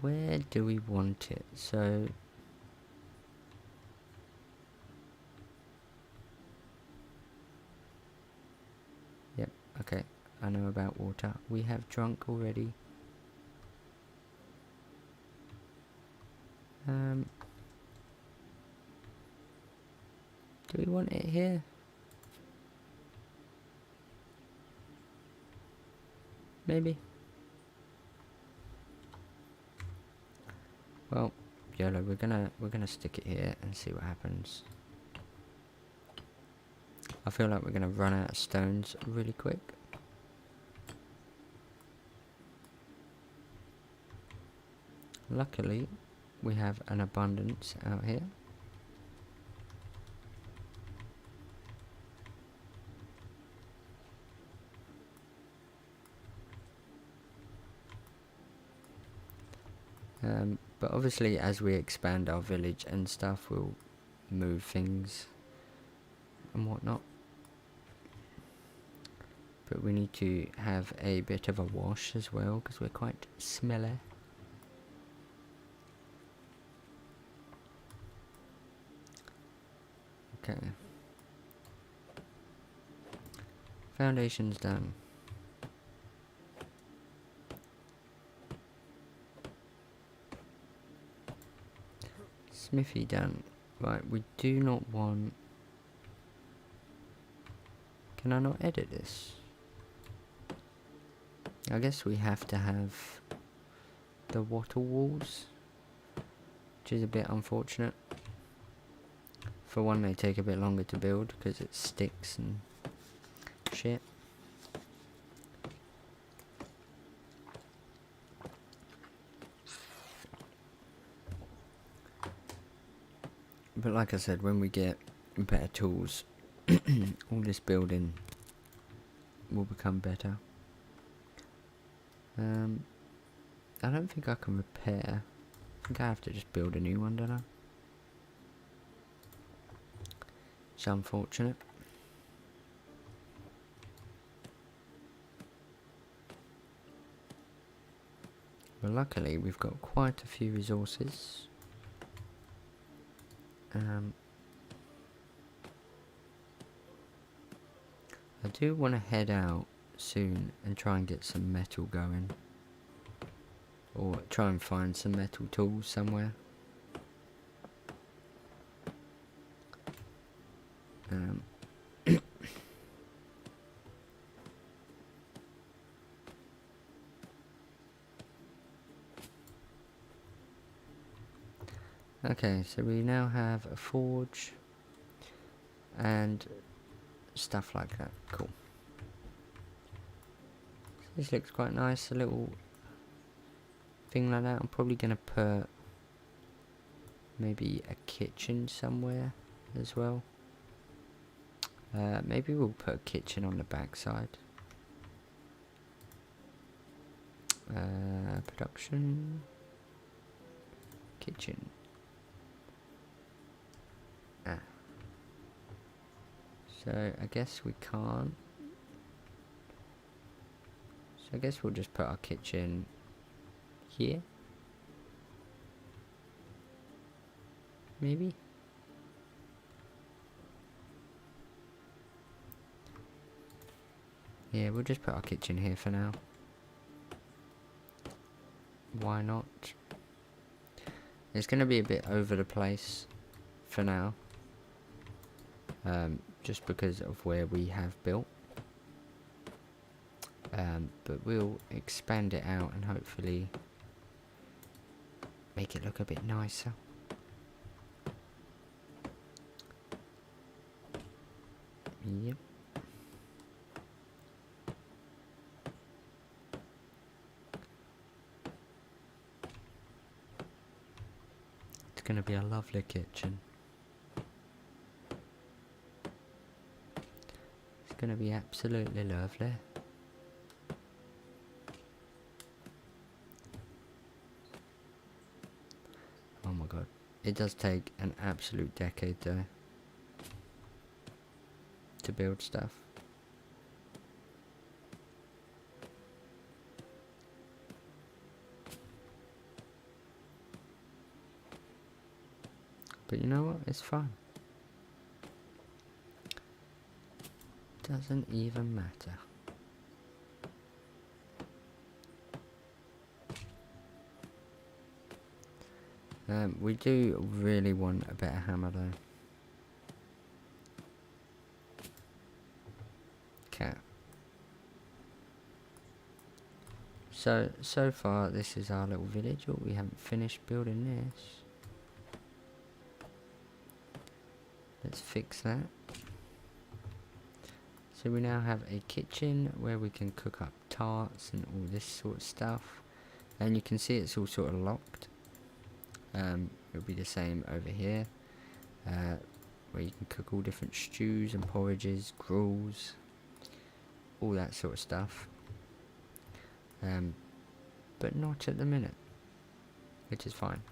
Where do we want it? So... Yep, okay. I know about water. We have drunk already. Do we want it here? Maybe. Well, YOLO, we're gonna stick it here and see what happens. I feel like we're gonna run out of stones really quick. Luckily, we have an abundance out here. But obviously as we expand our village and stuff, we'll move things and whatnot. But we need to have a bit of a wash as well, because we're quite smelly. Okay. Foundation's done. Smithy done. Right, we do not want... Can I not edit this? I guess we have to have the wattle walls, which is a bit unfortunate. For one, they take a bit longer to build because it sticks and shit. But like I said, when we get better tools, all this building will become better. I don't think I can repair. I think I have to just build a new one, don't I? It's unfortunate. But luckily we've got quite a few resources. I do want to head out soon and try and get some metal going. Or try and find some metal tools somewhere. Okay, so we now have a forge and stuff like that. Cool. This looks quite nice, a little thing like that. I'm probably going to put maybe a kitchen somewhere as well. Maybe we'll put a kitchen on the back side. Production. Kitchen. So I guess we can't. So I guess we'll just put our kitchen here. Maybe. Yeah, we'll just put our kitchen here for now. Why not? It's going to be a bit over the place for now. Just because of where we have built. But we'll expand it out and hopefully make it look a bit nicer. Yep. It's going to be a lovely kitchen. It's going to be absolutely lovely. Oh my god. It does take an absolute decade though to build stuff. But you know what? It's fine. Doesn't even matter. We do really want a better hammer though. Okay. So far this is our little village. Oh, we haven't finished building this. Let's fix that. So we now have a kitchen where we can cook up tarts and all this sort of stuff. And you can see it's all sort of locked. It'll be the same over here. Where you can cook all different stews and porridges, gruels, all that sort of stuff. But not at the minute. Which is fine.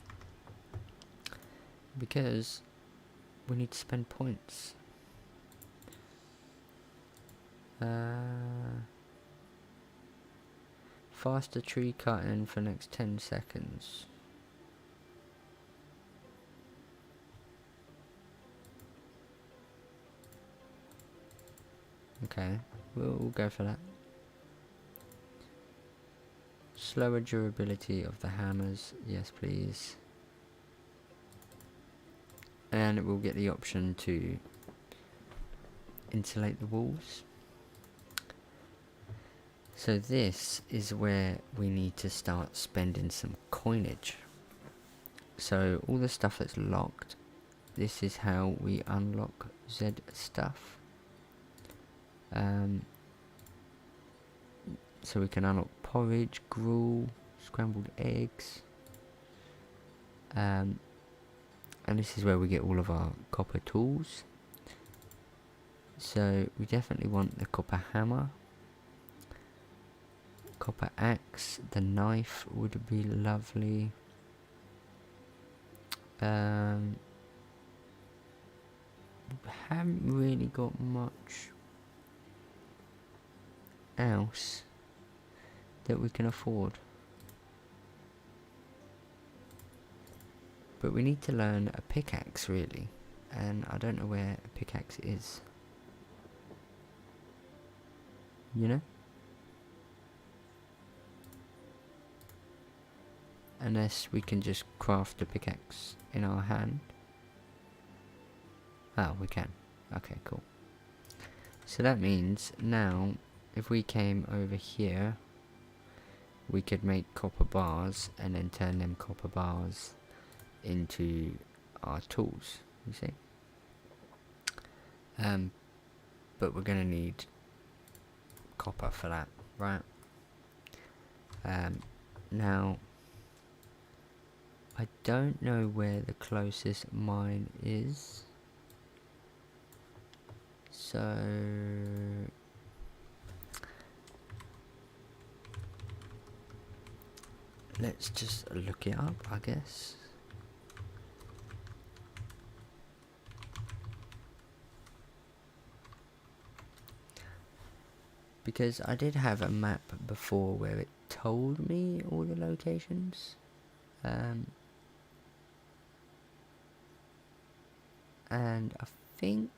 Because we need to spend points. Faster tree cutting for next 10 seconds. Okay, we'll go for that. Slower durability of the hammers, yes please. And we'll get the option to insulate the walls. So this is where we need to start spending some coinage. So all the stuff that's locked, this is how we unlock Z stuff. So we can unlock porridge, gruel, scrambled eggs. And this is where we get all of our copper tools. So we definitely want the copper hammer. Copper axe, the knife would be lovely. Haven't really got much else that we can afford. But we need to learn a pickaxe really, and I don't know where a pickaxe is. You know? Unless we can just craft a pickaxe in our hand. Oh, we can. Okay, cool. So that means now, if we came over here, we could make copper bars and then turn them copper bars into our tools, you see. But we're gonna need copper for that, right? Now, I don't know where the closest mine is, so let's just look it up, I guess. Because I did have a map before where it told me all the locations. And I think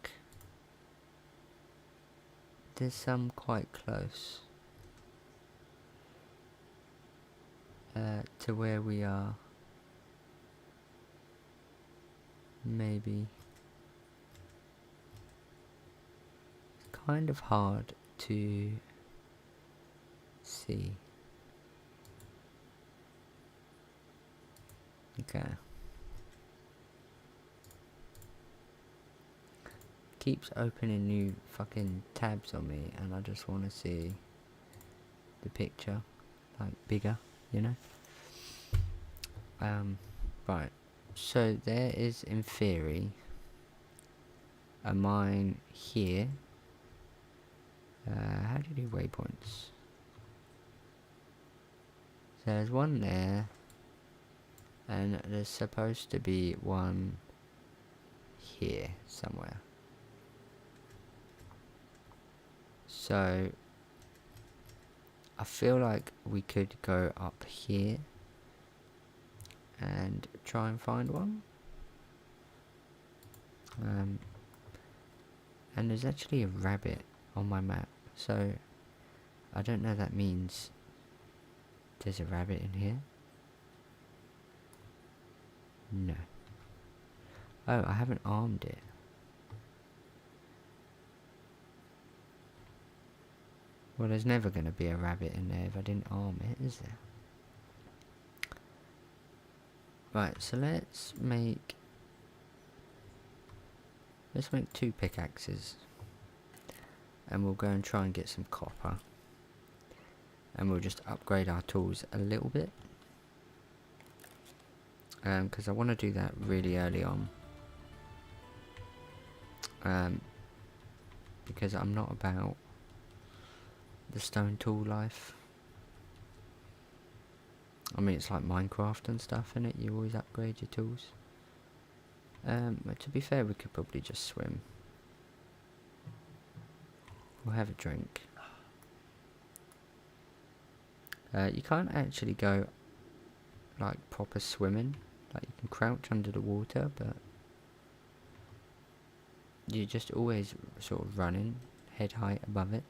there's some quite close to where we are. Maybe. It's kind of hard to see. Okay. Keeps opening new fucking tabs on me, and I just want to see the picture, like, bigger, you know? Right. So there is, in theory, a mine here. How do you do waypoints? So there's one there, and there's supposed to be one here somewhere. So I feel like we could go up here and try and find one. And there's actually a rabbit on my map, so I don't know, that means there's a rabbit in here. No. Oh, I haven't armed it. Well, there's never going to be a rabbit in there if I didn't arm it, is there? Right, so let's make 2 pickaxes. And we'll go and try and get some copper. And we'll just upgrade our tools a little bit. Because I want to do that really early on. Because I'm not about the stone tool life. I mean, it's like Minecraft and stuff, innit? You always upgrade your tools. But to be fair, we could probably just swim. We'll have a drink. You can't actually go like proper swimming. Like, you can crouch under the water, but you're just always sort of running head height above it.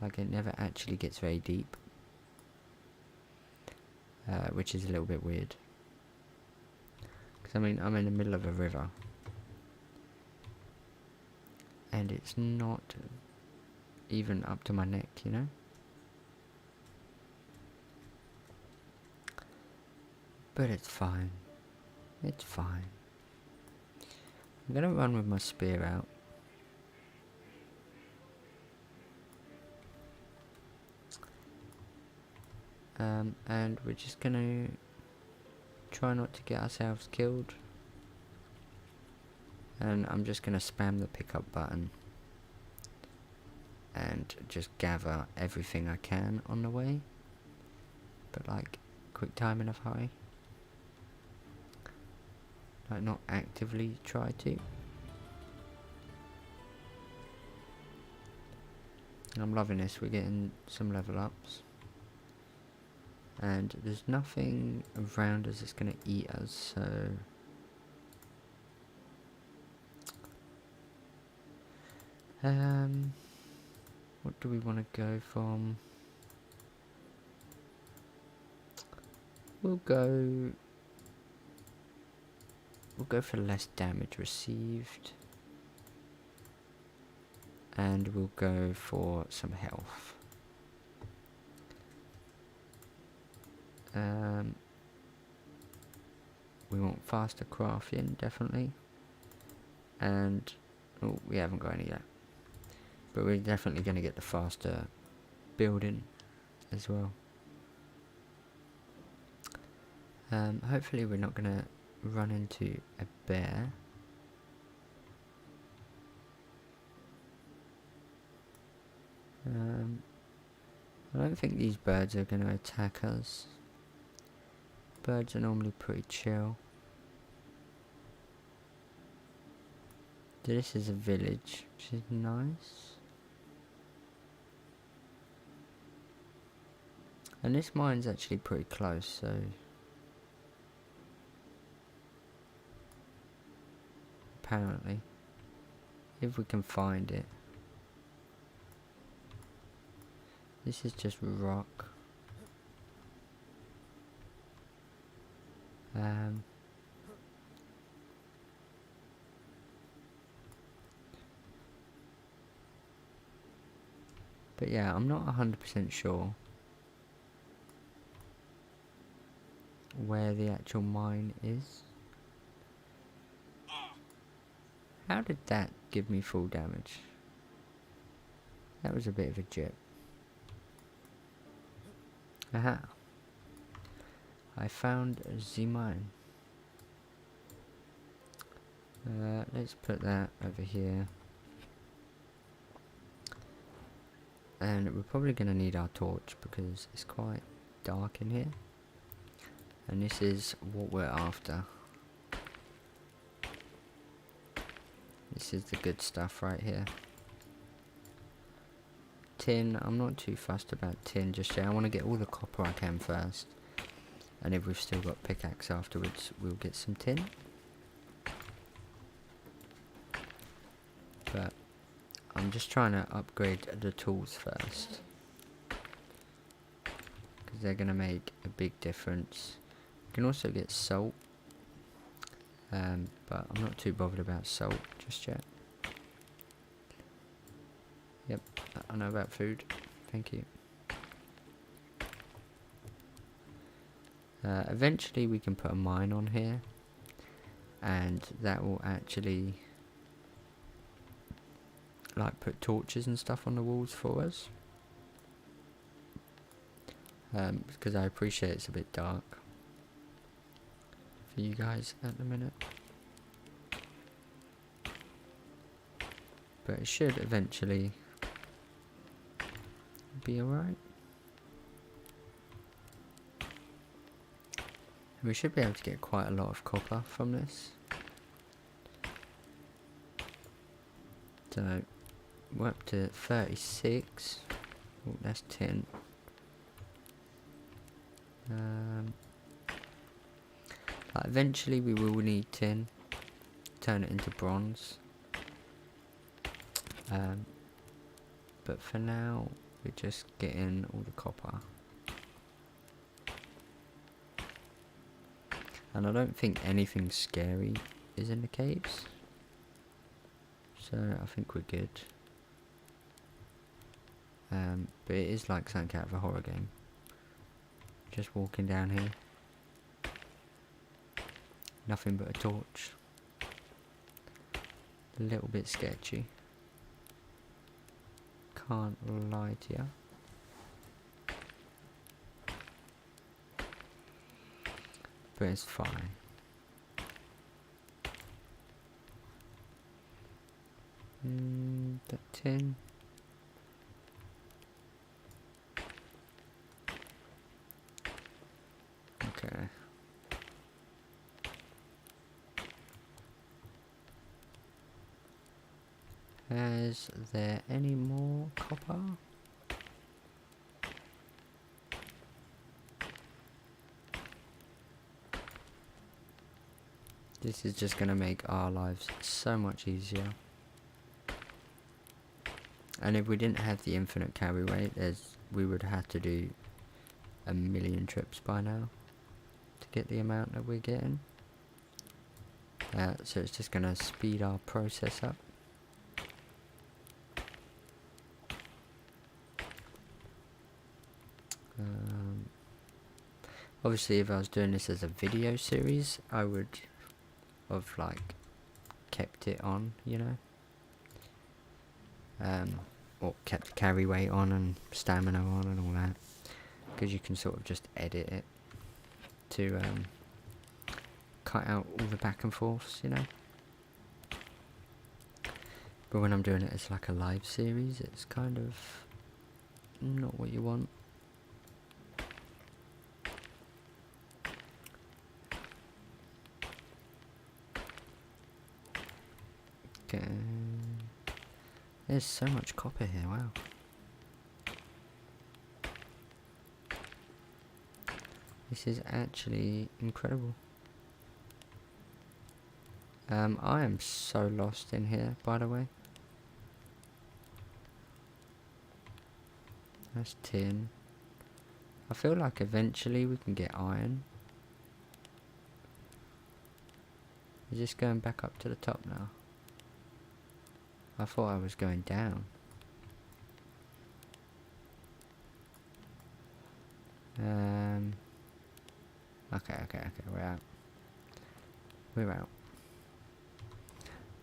Like, it never actually gets very deep. Which is a little bit weird. Because, I mean, I'm in the middle of a river. And it's not even up to my neck, you know? But it's fine. It's fine. I'm gonna run with my spear out. And we're just gonna try not to get ourselves killed. And I'm just gonna spam the pickup button and just gather everything I can on the way. But like, quick time enough hurry. Like, not actively try to. I'm loving this, we're getting some level ups. And there's nothing around us that's going to eat us, so... what do we want to go from? We'll go for less damage received. And we'll go for some health. We want faster crafting, definitely. And, oh, we haven't got any yet. But we're definitely going to get the faster building as well. Hopefully we're not gonna run into a bear. I don't think these birds are gonna attack us. Birds are normally pretty chill. This is a village, which is nice. And this mine's actually pretty close, so... apparently. If we can find it. This is just rock. But yeah, I'm not 100% sure where the actual mine is. How did that give me full damage? That was a bit of a jip. Aha. I found the mine. Let's put that over here. And we're probably going to need our torch because it's quite dark in here. And this is what we're after. This is the good stuff right here. Tin, I'm not too fussed about tin just yet. I want to get all the copper I can first. And if we've still got pickaxe afterwards, we'll get some tin. But I'm just trying to upgrade the tools first. Because they're going to make a big difference. You can also get salt. But I'm not too bothered about salt just yet. Yep, I know about food. Thank you. Eventually we can put a mine on here. And that will actually... like put torches and stuff on the walls for us. Because I appreciate it's a bit dark for you guys at the minute. But it should eventually be alright. We should be able to get quite a lot of copper from this. So we're up to 36. Oh, that's 10. Eventually we will need tin. Turn it into bronze. But for now, we're just getting all the copper. And I don't think anything scary is in the caves. So I think we're good. But it is like something out of a horror game. Just walking down here. Nothing but a torch. A little bit sketchy. Can't lie to you. But it's fine. That tin. Okay. Is there any more copper? This is just going to make our lives so much easier. And if we didn't have the infinite carry rate, we would have to do a million trips by now to get the amount that we're getting. So it's just going to speed our process up. Obviously if I was doing this as a video series, I would have like kept it on, you know, or kept carry weight on and stamina on and all that, because you can sort of just edit it to cut out all the back and forths, you know. But when I'm doing it as like a live series, it's kind of not what you want. Okay. There's so much copper here, wow. This is actually incredible. I am so lost in here, by the way. That's tin. I feel like eventually we can get iron. Is this going back up to the top now? I thought I was going down. Okay, we're out. We're out.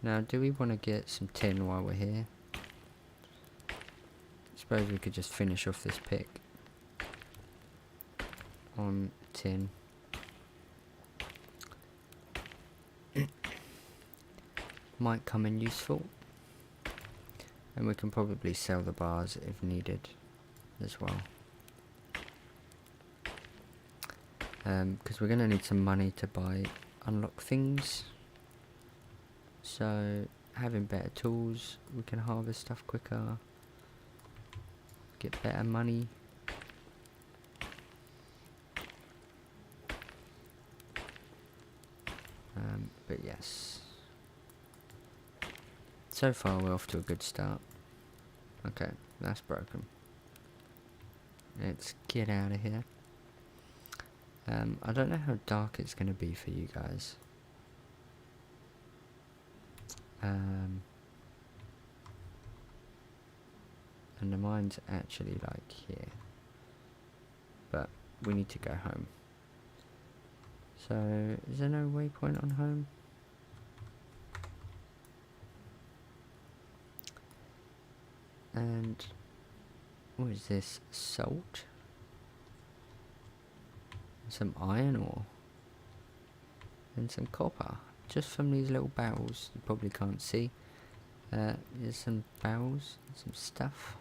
Now, do we want to get some tin while we're here? Suppose we could just finish off this pick on tin. Might come in useful. And we can probably sell the bars if needed as well. Because we're going to need some money to buy unlock things. So having better tools, we can harvest stuff quicker, get better money. But yes, so far we're off to a good start. Okay, that's broken. Let's get out of here. I don't know how dark it's going to be for you guys. And the mine's actually like here. But we need to go home. So, is there no waypoint on home? And what is this? Salt? Some iron ore and some copper, just from these little barrels. You probably can't see. There's some barrels, some stuff.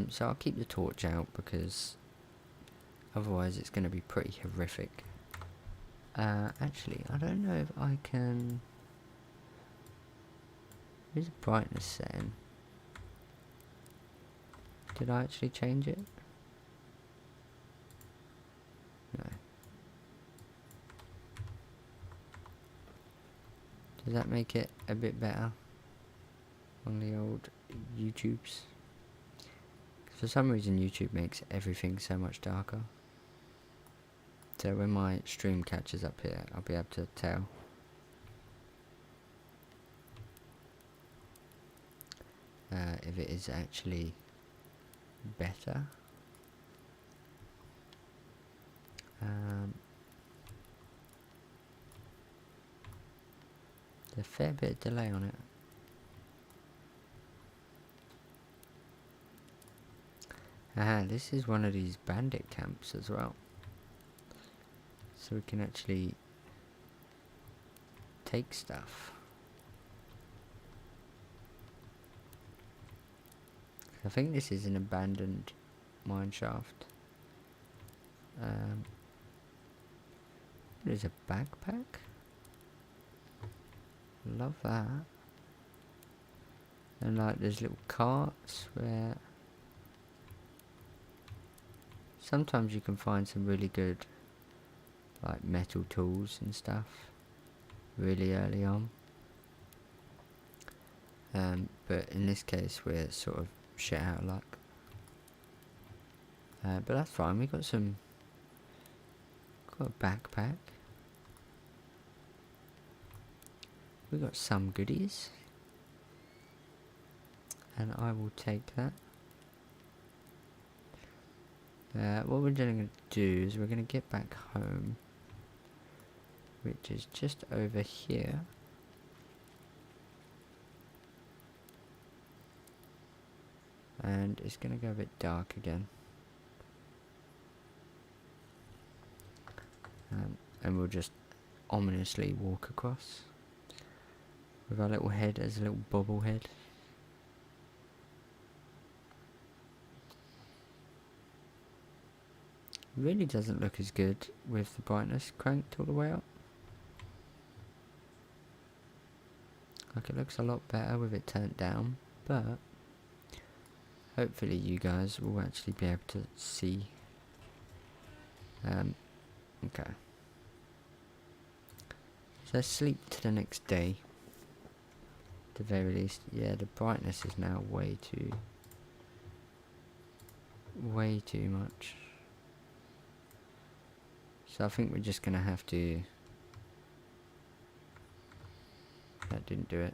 So I'll keep the torch out because otherwise it's going to be pretty horrific. Actually, I don't know if I can. Where's the brightness setting? Did I actually change it? No. Does that make it a bit better on the old YouTubes? For some reason YouTube makes everything so much darker. So when my stream catches up here, I'll be able to tell. If it is actually better. There's a fair bit of delay on it. This is one of these bandit camps as well. So we can actually take stuff. I think this is an abandoned mine shaft. There's a backpack. Love that. And like there's little carts where sometimes you can find some really good like metal tools and stuff really early on. But in this case we're sort of shit out of luck. But that's fine, we got a backpack. We got some goodies. And I will take that. What we're going to do is we're going to get back home, which is just over here. And it's going to go a bit dark again. and we'll just ominously walk across with our little head as a little bobble head. Really doesn't look as good with the brightness cranked all the way up. Like, it looks a lot better with it turned down, but hopefully you guys will actually be able to see. Okay. So sleep to the next day. At the very least. Yeah, the brightness is now way too much. So I think we're just gonna have to... That didn't do it.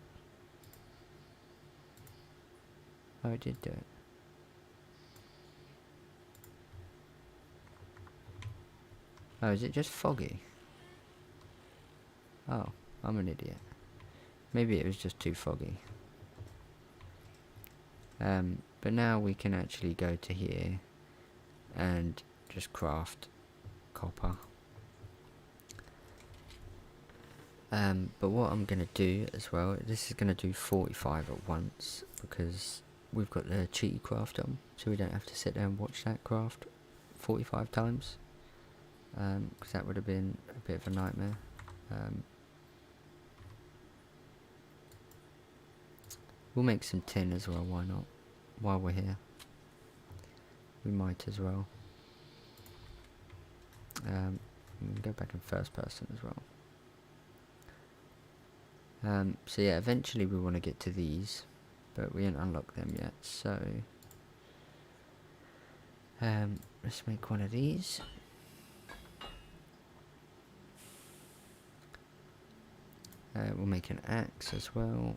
Oh, it did do it. Oh, is it just foggy? Oh, I'm an idiot. Maybe it was just too foggy. But now we can actually go to here and just craft copper. But what I'm going to do as well, this is going to do 45 at once, because we've got the cheaty craft on, so we don't have to sit there and watch that craft 45 times, because that would have been a bit of a nightmare. We'll make some tin as well, why not? While we're here, we might as well. Go back in first person as well. So yeah, eventually we want to get to these, but we haven't unlocked them yet, so let's make one of these. We'll make an axe as well,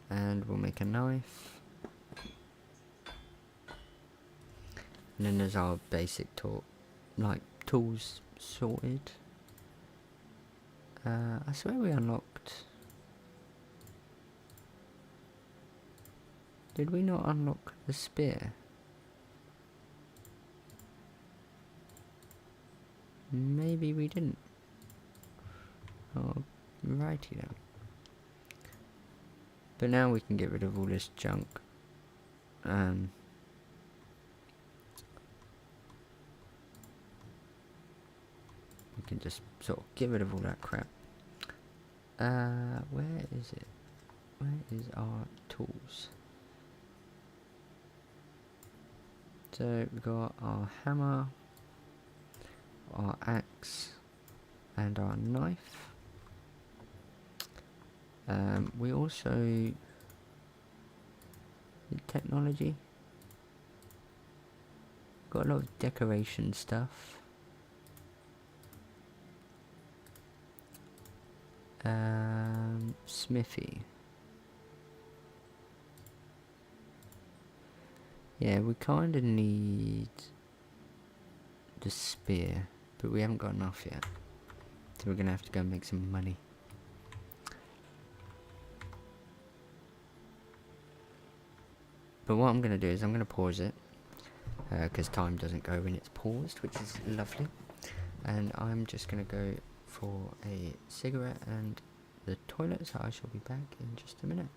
and we'll make a knife, and then there's our basic tools sorted. I swear we unlocked... Did we not unlock the spear? Maybe we didn't. Oh, righty then. But now we can get rid of all this junk. We can just sort of get rid of all that crap. Where is it? Where is our tools? So we've got our hammer, our axe, and our knife. We also need technology. Got a lot of decoration stuff. Smithy. Yeah, we kind of need the spear, but we haven't got enough yet, so we're gonna have to go and make some money. But what I'm gonna do is I'm gonna pause it, because time doesn't go when it's paused, which is lovely, and I'm just gonna go for a cigarette and the toilet, so I shall be back in just a minute.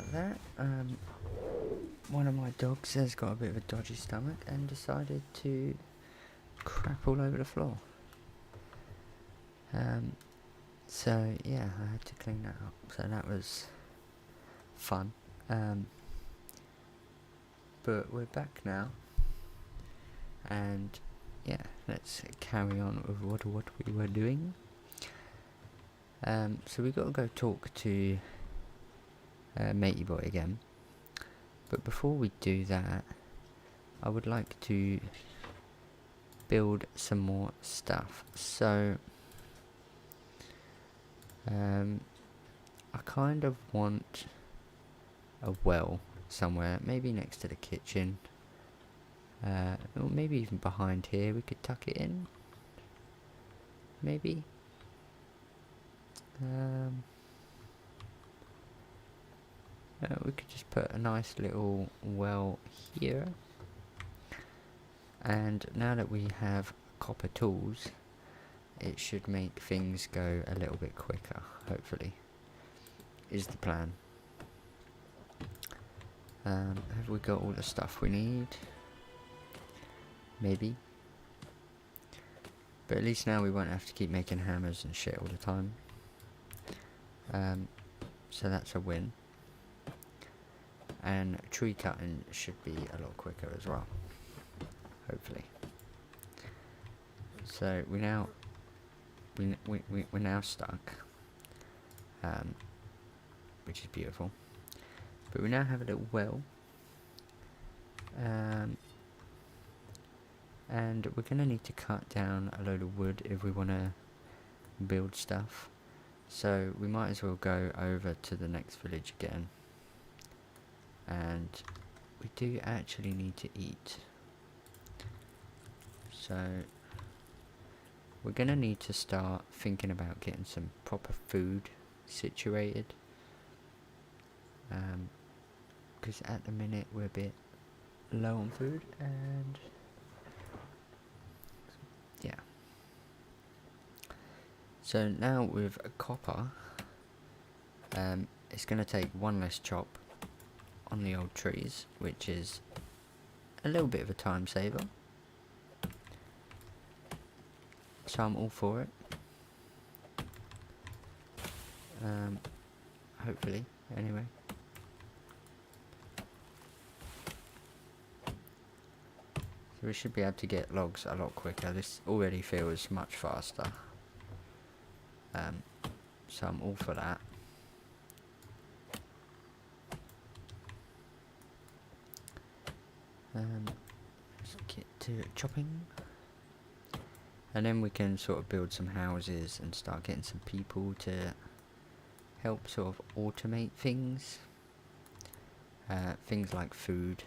about that. One of my dogs has got a bit of a dodgy stomach and decided to crap all over the floor. So yeah, I had to clean that up. So that was fun. But we're back now, and yeah, let's carry on with what we were doing. So we got to go talk to Matey Boy again. But before we do that, I would like to build some more stuff. So I kind of want a well somewhere, maybe next to the kitchen, or maybe even behind here. We could tuck it in, maybe. We could just put a nice little well here. And now that we have copper tools, it should make things go a little bit quicker, hopefully, is the plan. Have we got all the stuff we need? Maybe. But at least now we won't have to keep making hammers and shit all the time. So that's a win. And tree cutting should be a lot quicker as well, hopefully. So we're now stuck, which is beautiful. But we now have a little well, and we're gonna need to cut down a load of wood if we wanna build stuff. So we might as well go over to the next village again. And we do actually need to eat. So we're gonna need to start thinking about getting some proper food situated. Because at the minute we're a bit low on food, and yeah. So now with a copper, it's gonna take one less chop on the old trees, which is a little bit of a time saver. So I'm all for it. Hopefully, anyway. So we should be able to get logs a lot quicker. This already feels much faster. So I'm all for that. Let's get to chopping. And then we can sort of build some houses and start getting some people to help sort of automate things. Things like food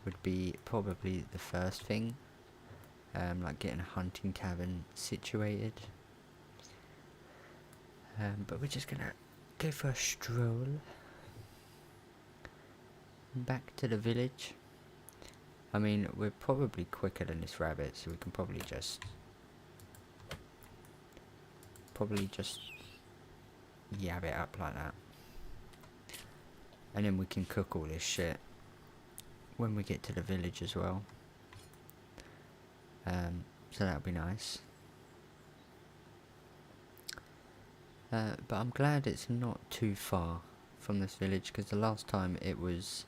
would be probably the first thing. Like getting a hunting cabin situated. But we're just gonna go for a stroll back to the village. I mean, we're probably quicker than this rabbit, so we can probably just yab it up like that. And then we can cook all this shit when we get to the village as well. So that'll be nice. But I'm glad it's not too far from this village, because the last time it was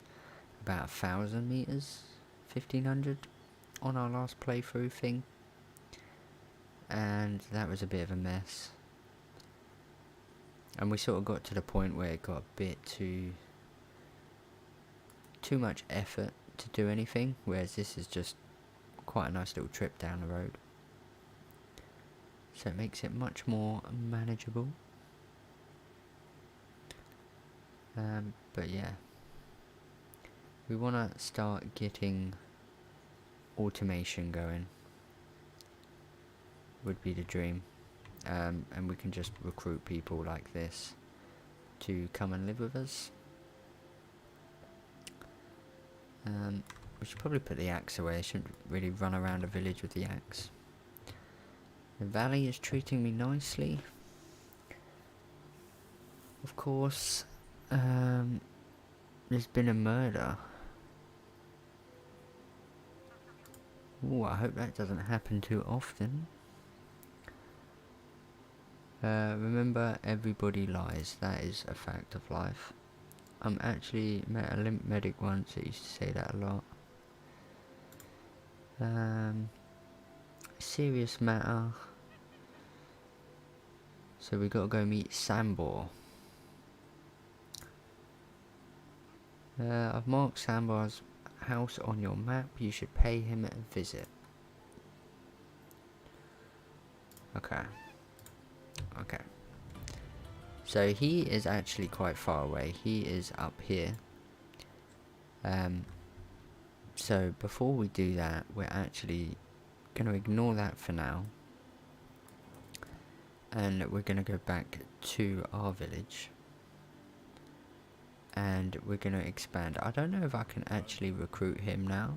about 1,000 meters, 1,500 on our last playthrough thing, and that was a bit of a mess. And we sort of got to the point where it got a bit too much effort to do anything, whereas this is just quite a nice little trip down the road. So it makes it much more manageable. But yeah, we want to start getting automation going, would be the dream. And we can just recruit people like this to come and live with us. We should probably put the axe away. I shouldn't really run around a village with the axe. The valley is treating me nicely. Of course, There's been a murder. Ooh, I hope that doesn't happen too often. Remember, everybody lies. That is a fact of life. Actually met a limp medic once that used to say that a lot. Serious matter. So we gotta go meet Sambor. I've marked Sambor's house on your map. You should pay him a visit. Okay. Okay. So he is actually quite far away. He is up here. So before we do that, we're actually going to ignore that for now. And we're going to go back to our village. And we're going to expand. I don't know if I can actually recruit him now.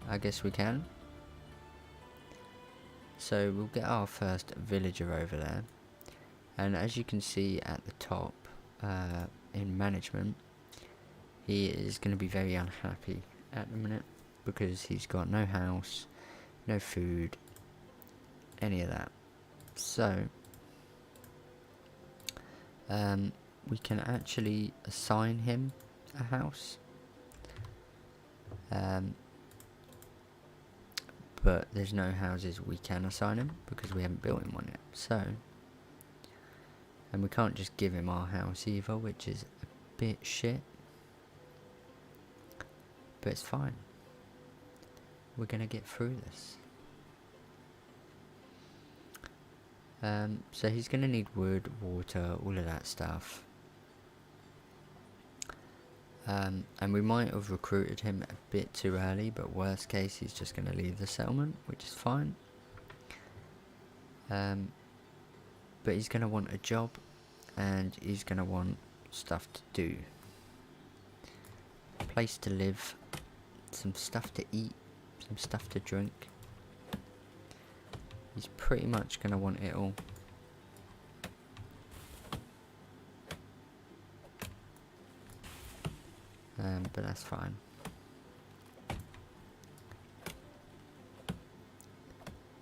I guess we can. So we'll get our first villager over there. And as you can see at the top, in management, he is going to be very unhappy at the minute. Because he's got no house, no food, any of that. So, we can actually assign him a house. But there's no houses we can assign him because we haven't built him one yet. So, and we can't just give him our house either, which is a bit shit. But it's fine. We're gonna get through this. So he's gonna need wood, water, all of that stuff. And we might have recruited him a bit too early, but worst case he's just gonna leave the settlement, which is fine. But he's gonna want a job, and he's gonna want stuff to do. A place to live, some stuff to eat, some stuff to drink. He's pretty much going to want it all. But that's fine.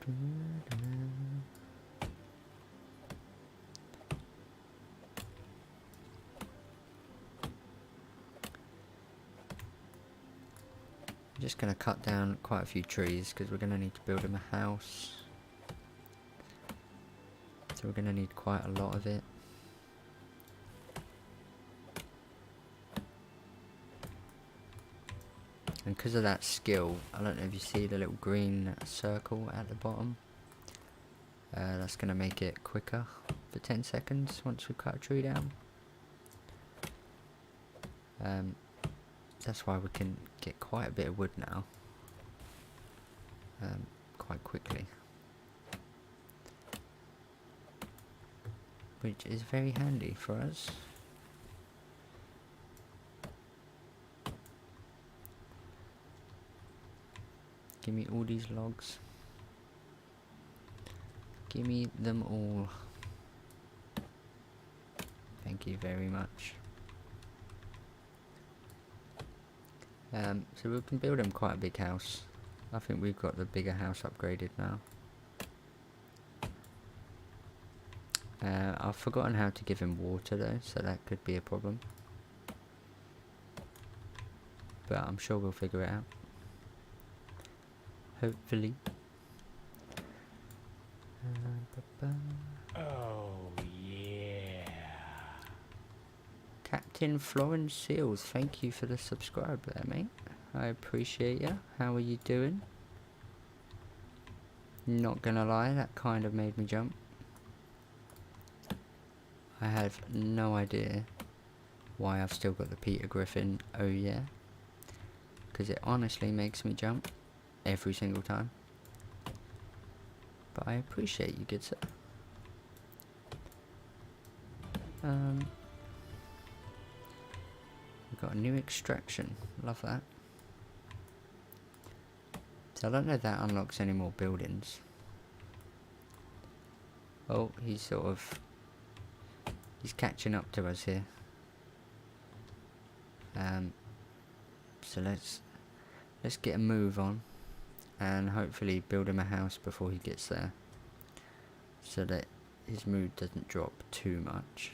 I'm just going to cut down quite a few trees because we're going to need to build him a house. So we're going to need quite a lot of it. And because of that skill, I don't know if you see the little green circle at the bottom. That's going to make it quicker for 10 seconds once we cut a tree down. That's why we can get quite a bit of wood now. Quite quickly. Which is very handy for us. Give me all these logs. Give me them all. Thank you very much. So we can build him quite a big house. I think we've got the bigger house upgraded now. I've forgotten how to give him water though, so that could be a problem. But I'm sure we'll figure it out. Hopefully. Oh, yeah. Captain Florence Seals, thank you for the subscribe there, mate. I appreciate you. How are you doing? Not gonna lie, that kind of made me jump. I have no idea why I've still got the Peter Griffin, oh yeah. Because it honestly makes me jump every single time. But I appreciate you, good sir. We've got a new extraction, love that. So I don't know if that unlocks any more buildings. Oh, he's catching up to us here. So let's get a move on, and hopefully build him a house before he gets there, so that his mood doesn't drop too much.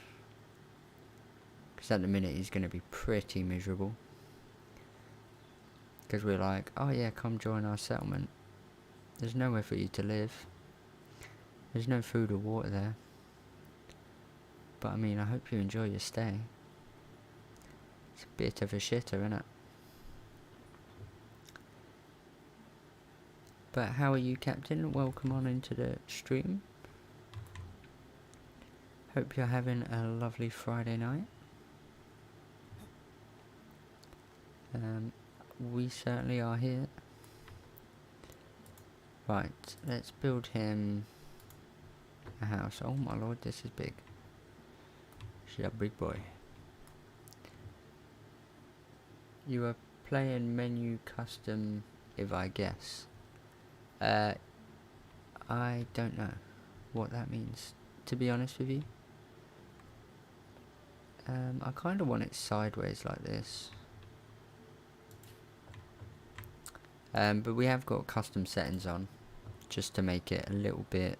Because at the minute he's going to be pretty miserable. Because we're like, oh yeah, come join our settlement. There's nowhere for you to live. There's no food or water there. But I mean, I hope you enjoy your stay. It's a bit of a shitter, isn't it? But how are you, Captain? Welcome on into the stream. Hope you're having a lovely Friday night. We certainly are here. Right, let's build him a house. Oh my lord, this is big. She's a big boy. You are playing menu custom, if I guess. I don't know what that means, to be honest with you. I kind of want it sideways like this. But we have got custom settings on, just to make it a little bit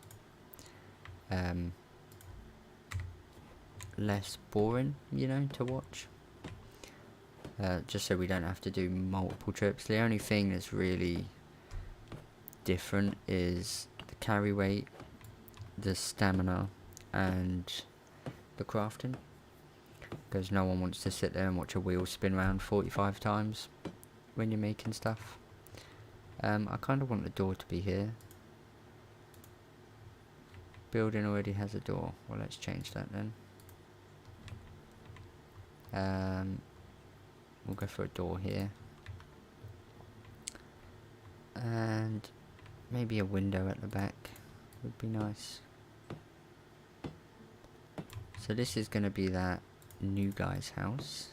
less boring, you know, to watch. Just so we don't have to do multiple trips. The only thing that's really different is the carry weight, the stamina, and the crafting. Because no one wants to sit there and watch a wheel spin around 45 times when you're making stuff. I kind of want the door to be here. Building already has a door. Well, let's change that then. We'll go for a door here. And maybe a window at the back would be nice. So this is going to be that new guy's house,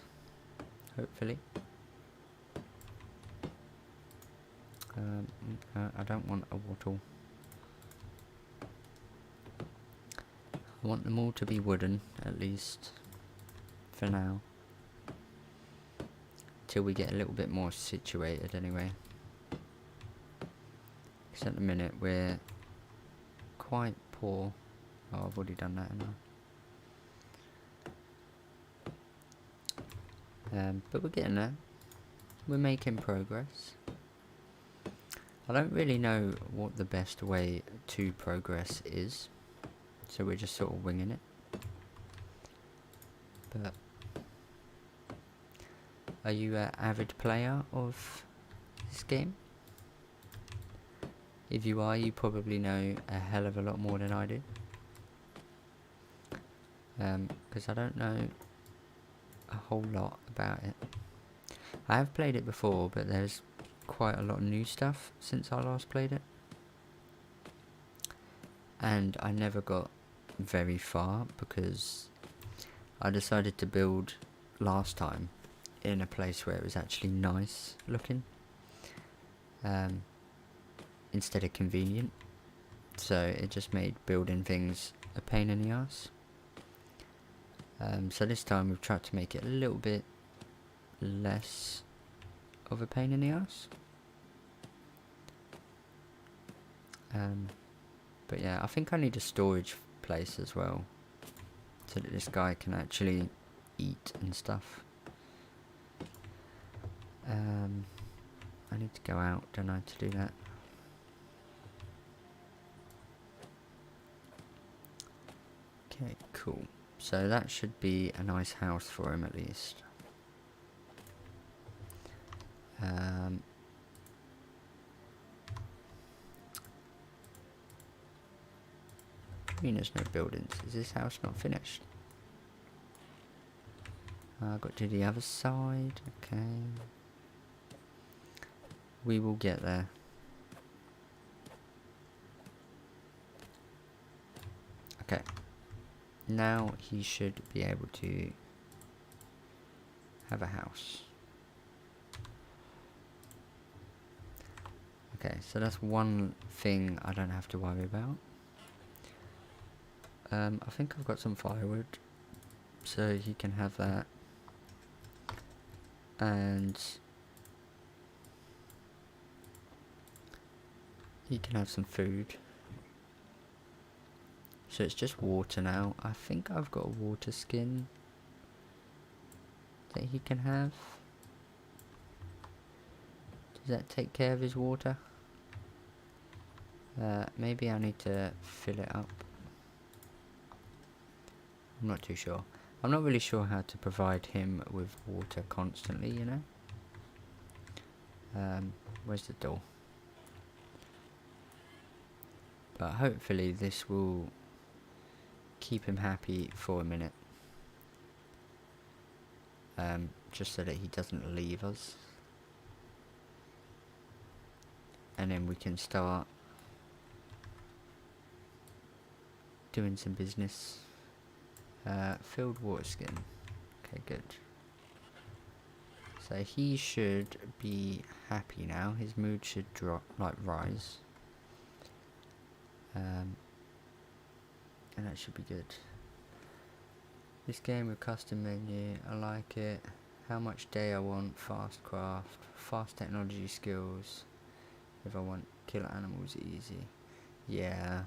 hopefully. I don't want a wattle. I want them all to be wooden, at least, for now. Till we get a little bit more situated anyway. Because at the minute we're quite poor. Oh, I've already done that, haven't I? But we're getting there. We're making progress. I don't really know what the best way to progress is, so we're just sort of winging it. But are you an avid player of this game? If you are, you probably know a hell of a lot more than I do. Because I don't know a whole lot about it. I have played it before, but there's quite a lot of new stuff since I last played it. And I never got very far because I decided to build last time in a place where it was actually nice looking. Instead of convenient. So it just made building things a pain in the ass. So this time we've tried to make it a little bit less of a pain in the ass. But yeah, I think I need a storage place as well, so that this guy can actually eat and stuff. I need to go out, don't I, to do that. Okay, cool. So that should be a nice house for him at least. I mean, there's no buildings. Is this house not finished? I've got to the other side. Okay. We will get there. Okay. Now he should be able to have a house. Okay, so that's one thing I don't have to worry about. I think I've got some firewood, so he can have that. and he can have some food. So it's just water now. I think I've got a water skin that he can have. Does that take care of his water? Maybe I need to fill it up. I'm not too sure. I'm not really sure how to provide him with water constantly, you know. Where's the door? But hopefully this will keep him happy for a minute. Just so that he doesn't leave us. And then we can start doing some business. Filled water skin. Okay, good. So he should be happy now. His mood should drop, like rise. And that should be good. This game with custom menu, I like it. How much day I want, fast craft, fast technology skills. If I want kill animals easy. Yeah,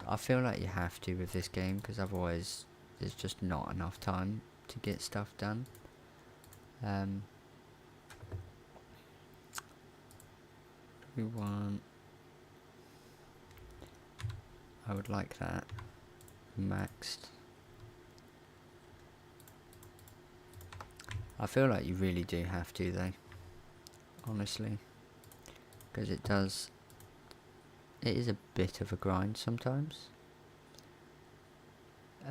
I feel like you have to with this game, because otherwise there's just not enough time to get stuff done. We want... I would like that maxed. I feel like you really do have to though, honestly, because it is a bit of a grind sometimes.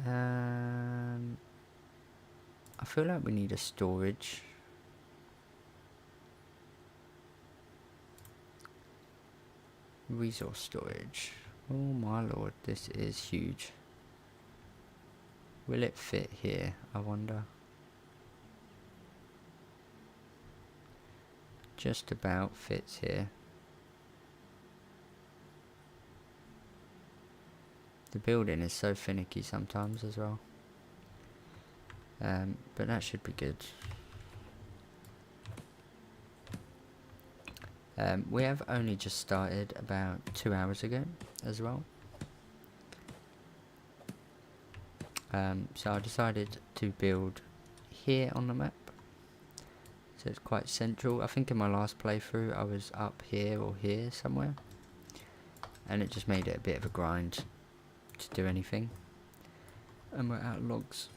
I feel like we need a storage. Resource storage. Oh my lord, this is huge. Will it fit here, I wonder? Just about fits here. The building is so finicky sometimes as well. But that should be good. We have only just started about 2 hours ago as well. So I decided to build here on the map. So it's quite central. I think in my last playthrough I was up here or here somewhere. And it just made it a bit of a grind to do anything. And we're out of logs.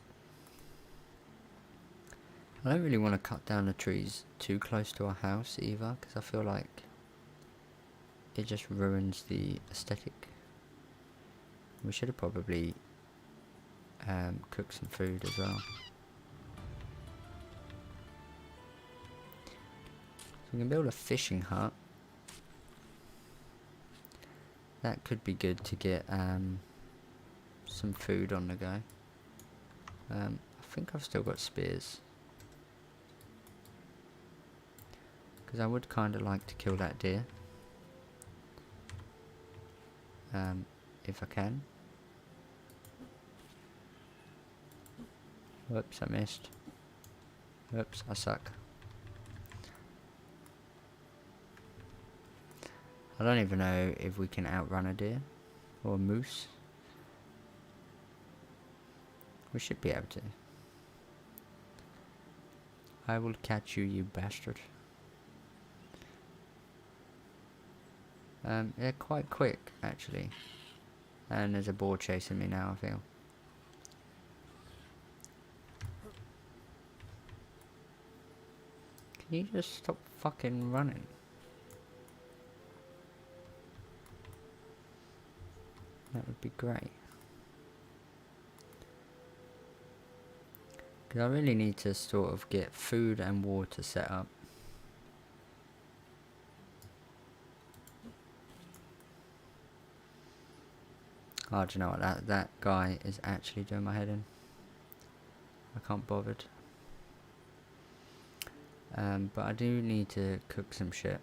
I don't really want to cut down the trees too close to our house either, because I feel like it just ruins the aesthetic. We should have probably cooked some food as well. So we can build a fishing hut. That could be good to get some food on the go. I think I've still got spears, because I would kind of like to kill that deer, if I can. Whoops, I missed. Whoops, I suck. I don't even know if we can outrun a deer or a moose. We should be able to. I will catch you, you bastard. They're quite quick, actually. And there's a boar chasing me now, I feel. Can you just stop fucking running? That would be great. Because I really need to sort of get food and water set up. Oh, do you know what? That guy is actually doing my head in. I can't bothered. But I do need to cook some shit.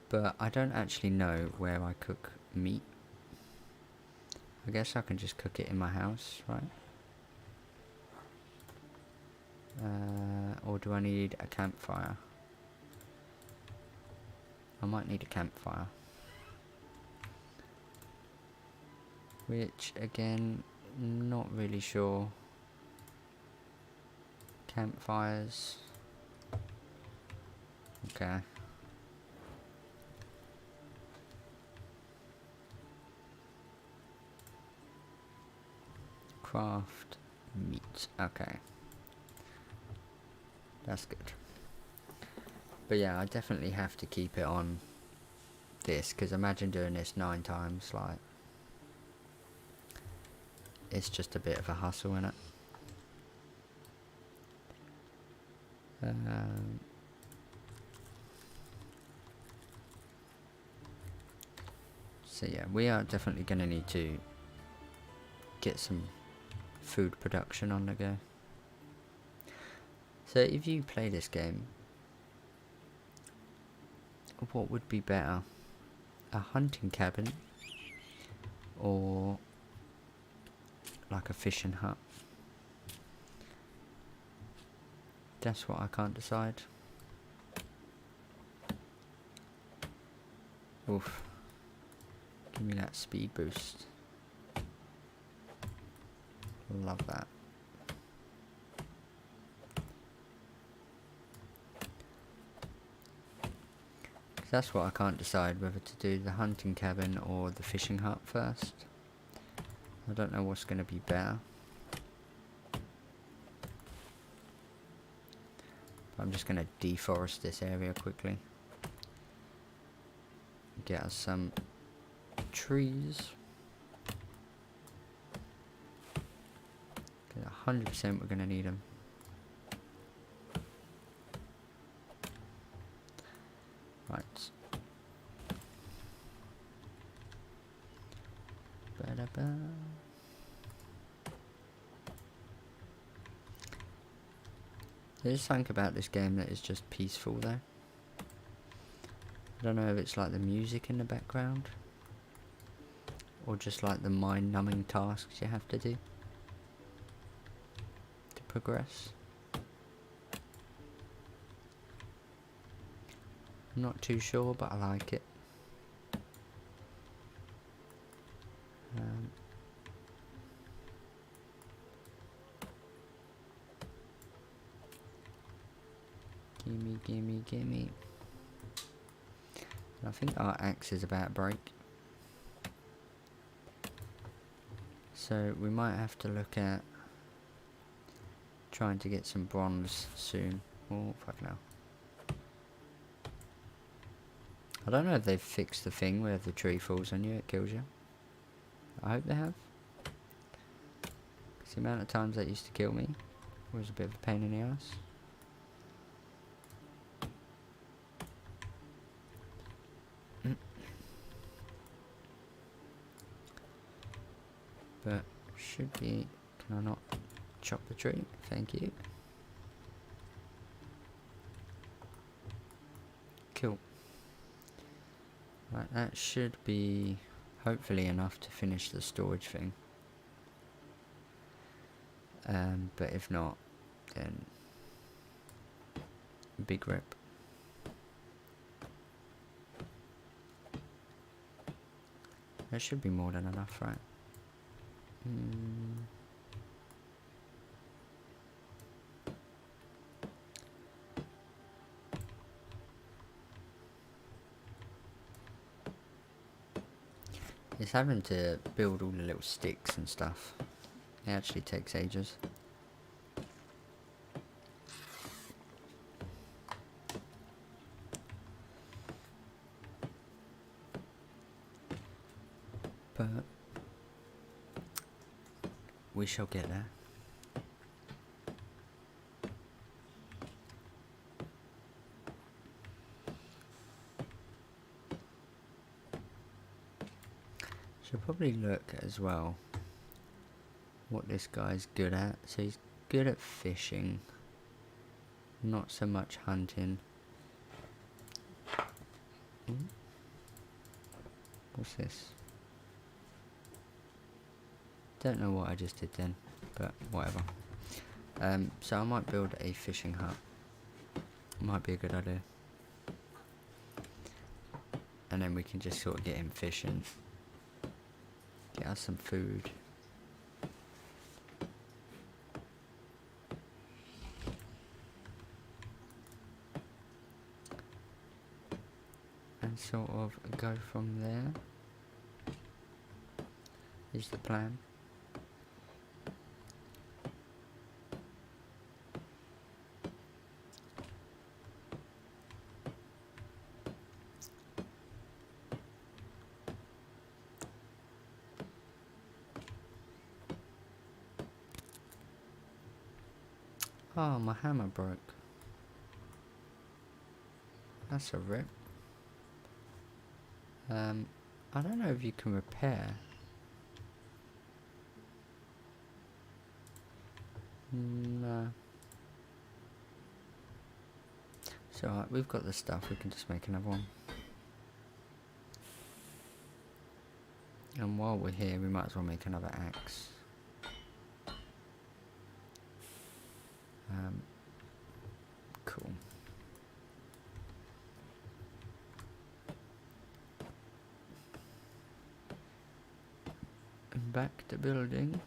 But I don't actually know where I cook meat. I guess I can just cook it in my house, right? Or do I need a campfire? I might need a campfire. Which, again, not really sure. Campfires. Okay. Craft meat. Okay. That's good. But yeah, I definitely have to keep it on this, because imagine doing this 9 times, like, it's just a bit of a hustle, innit? So yeah, we are definitely going to need to get some food production on the go. So if you play this game, what would be better? A hunting cabin or like a fishing hut? That's what I can't decide. Oof. Give me that speed boost. Love that. That's what I can't decide, whether to do the hunting cabin or the fishing hut first. I don't know what's going to be better. But I'm just going to deforest this area quickly. Get us some trees. 100% we're going to need them. Right. Ba-da-ba. There's something about this game that is just peaceful though. I don't know if it's like the music in the background, or just like the mind-numbing tasks you have to do to progress. I'm not too sure, but I like it. Gimme. I think our axe is about to break. So we might have to look at trying to get some bronze soon. Oh, fuck no. I don't know if they've fixed the thing where if the tree falls on you, it kills you. I hope they have. Because the amount of times that used to kill me was a bit of a pain in the ass. But should be... Can I not chop the tree? Thank you. Cool. Right, that should be hopefully enough to finish the storage thing. But if not, then big rip. That should be more than enough, right? It's having to build all the little sticks and stuff. It actually takes ages. But we shall get there. Should probably look as well what this guy's good at. So he's good at fishing, not so much hunting. What's this? Don't know what I just did then, but whatever. So I might build a fishing hut. Might be a good idea. And then we can just sort of get him fishing. Get us some food. And sort of go from there. Is the plan. Oh, my hammer broke. That's a rip. I don't know if you can repair. No. It's alright, we've got the stuff, we can just make another one. And while we're here, we might as well make another axe. Cool. And back to building.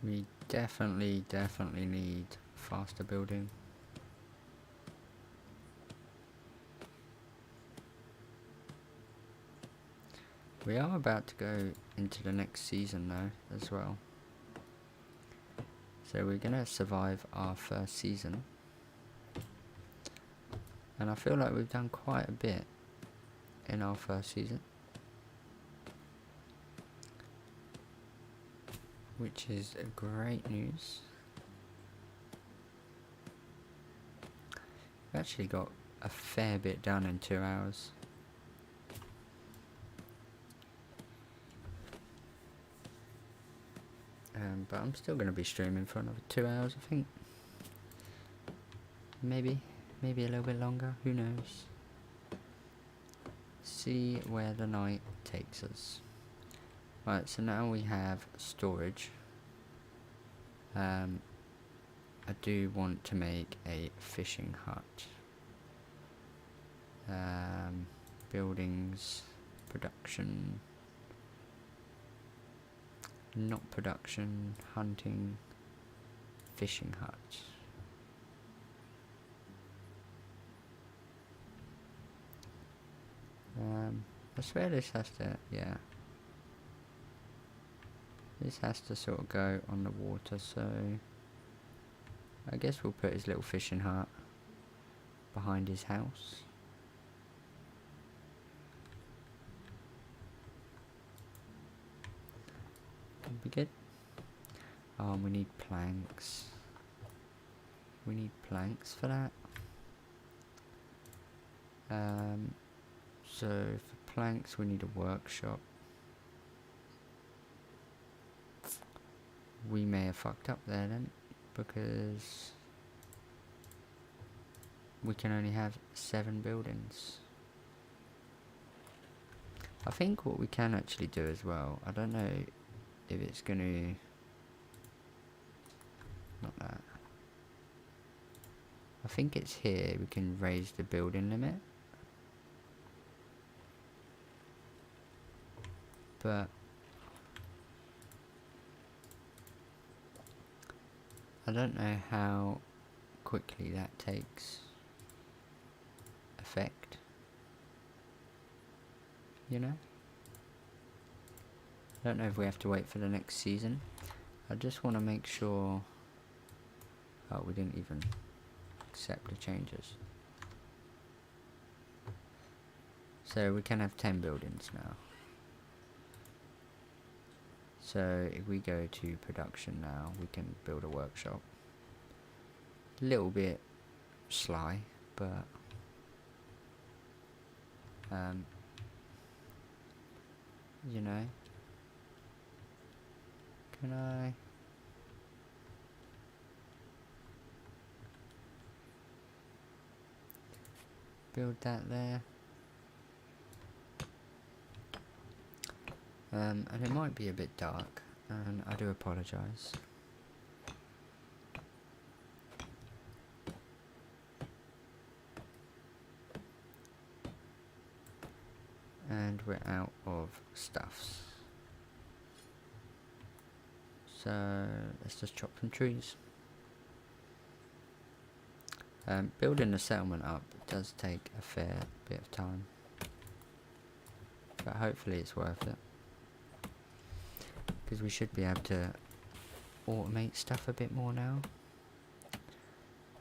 We definitely need faster building. We are about to go into the next season though, as well. So we're gonna survive our first season. And I feel like we've done quite a bit in our first season. Which is great news. We've actually got a fair bit done in 2 hours. But I'm still going to be streaming for another 2 hours, I think. Maybe a little bit longer, who knows. See where the night takes us. Right, so now we have storage. I do want to make a fishing hut. Buildings, production, not production, hunting, fishing hut. I swear this has to, yeah. This has to sort of go on the water, so I guess we'll put his little fishing hut behind his house. Could be good. Oh, we need planks. We need planks for that. So for planks we need a workshop. We may have fucked up there then, because we can only have 7 buildings. I think what we can actually do as well, I don't know if it's gonna, not that, I think it's here we can raise the building limit, but I don't know how quickly that takes effect, you know? I don't know if we have to wait for the next season. I just want to make sure. Oh, we didn't even accept the changes. So we can have 10 buildings now. So if we go to production now, we can build a workshop. Little bit sly, but you know, can I build that there? And it might be a bit dark, and I do apologise. And we're out of stuffs. So let's just chop some trees. Building the settlement up does take a fair bit of time, but hopefully it's worth it, because we should be able to automate stuff a bit more now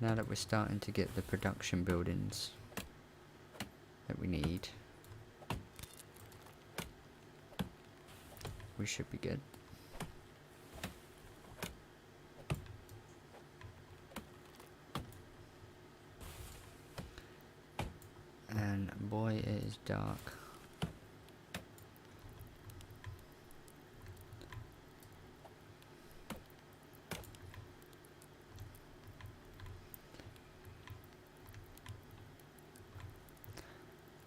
that we're starting to get the production buildings that we need. We should be good. And boy, it is dark.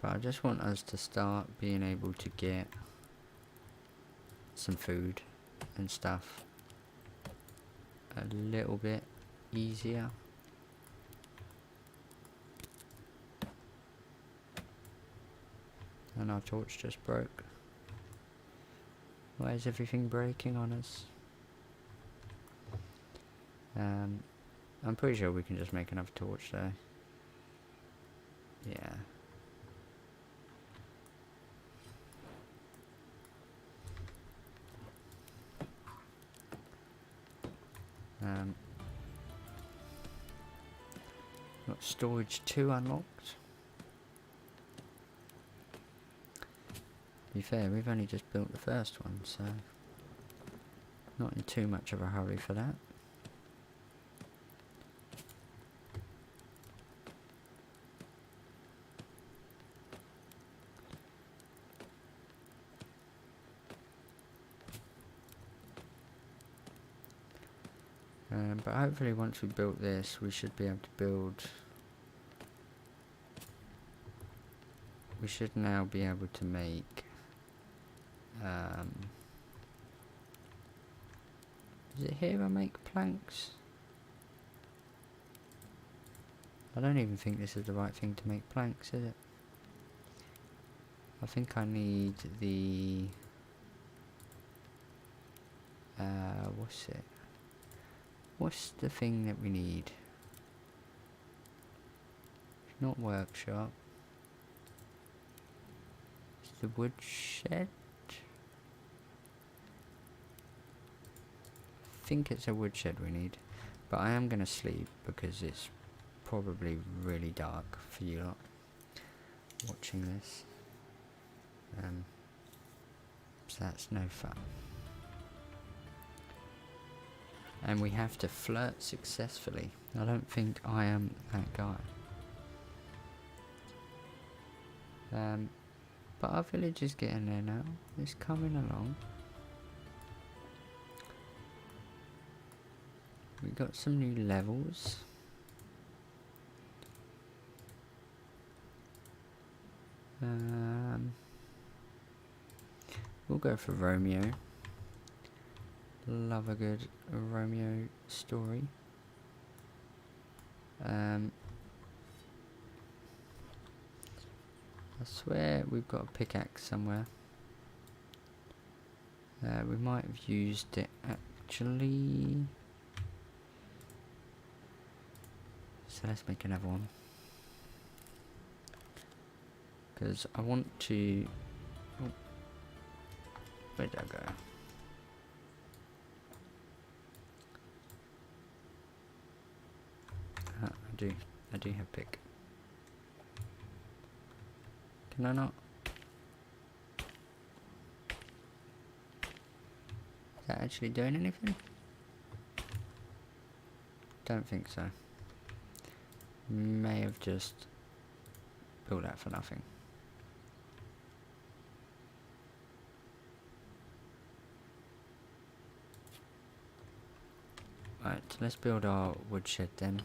But I just want us to start being able to get some food and stuff a little bit easier. And our torch just broke. Why is everything breaking on us? I'm pretty sure we can just make another torch though. Yeah. Got storage 2 unlocked. To be fair, we've only just built the first one, so not in too much of a hurry for that. But hopefully once we built this, we should be able to build... We should now be able to make... is it here I make planks? I don't even think this is the right thing to make planks, is it? I think I need the... what's it? What's the thing that we need? It's not workshop. It's the wood shed? I think it's a wood shed we need. But I am going to sleep because it's probably really dark for you lot watching this. So that's no fun. And we have to flirt successfully. I don't think I am that guy. But our village is getting there now. It's coming along. We got some new levels. We'll go for Romeo. Love a good Romeo story. I swear we've got a pickaxe somewhere. We might have used it actually. So let's make another one. Because I want to... Oh, where did I go? I do have pick. Can I not? actually doing anything? Don't think so. May have just built that for nothing. Right, so let's build our woodshed then.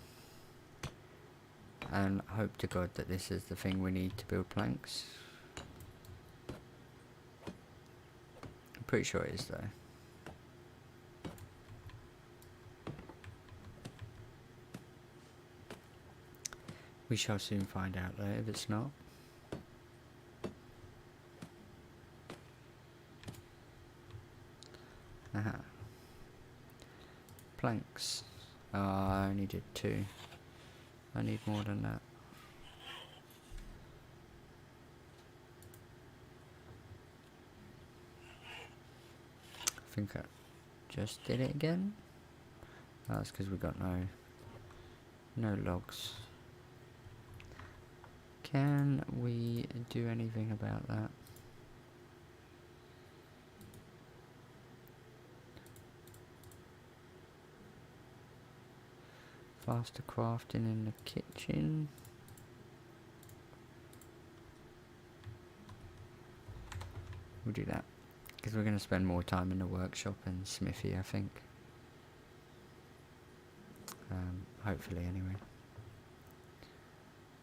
And hope to God that this is the thing we need to build planks. I'm pretty sure it is though. We shall soon find out though if it's not. Aha. Planks. Oh, I only did 2. I need more than that. I think I just did it again. Oh, that's because we got no logs. Can we do anything about that? Faster crafting in the kitchen. We'll do that because we're going to spend more time in the workshop and smithy, I think. Hopefully, anyway.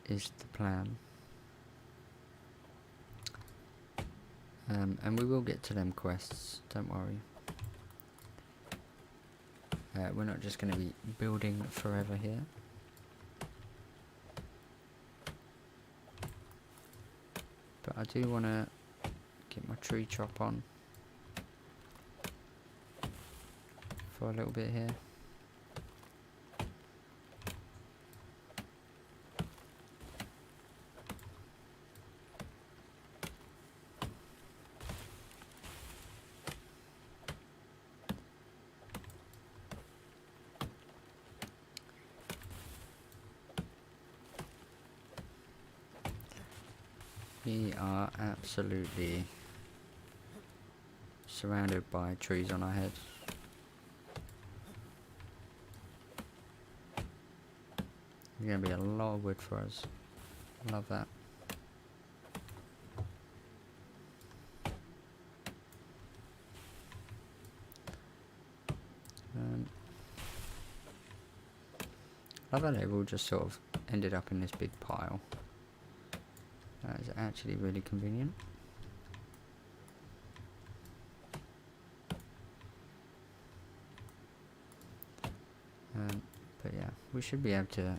Is the plan. And we will get to them quests, don't worry. We're not just going to be building forever here. But I do want to get my tree chop on for a little bit here. We are absolutely surrounded by trees on our heads. There's going to be a lot of wood for us. Love that. Love how they've all just sort of ended up in this big pile. That is actually really convenient. But yeah, we should be able to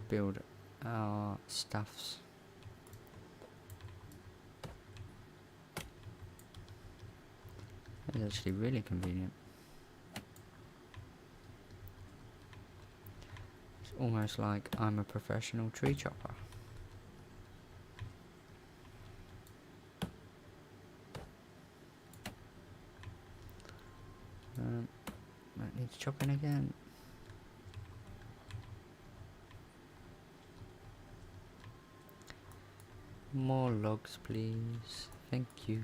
build our stuffs. It's actually really convenient. It's almost like I'm a professional tree chopper. That needs chopping again. More logs, please. Thank you.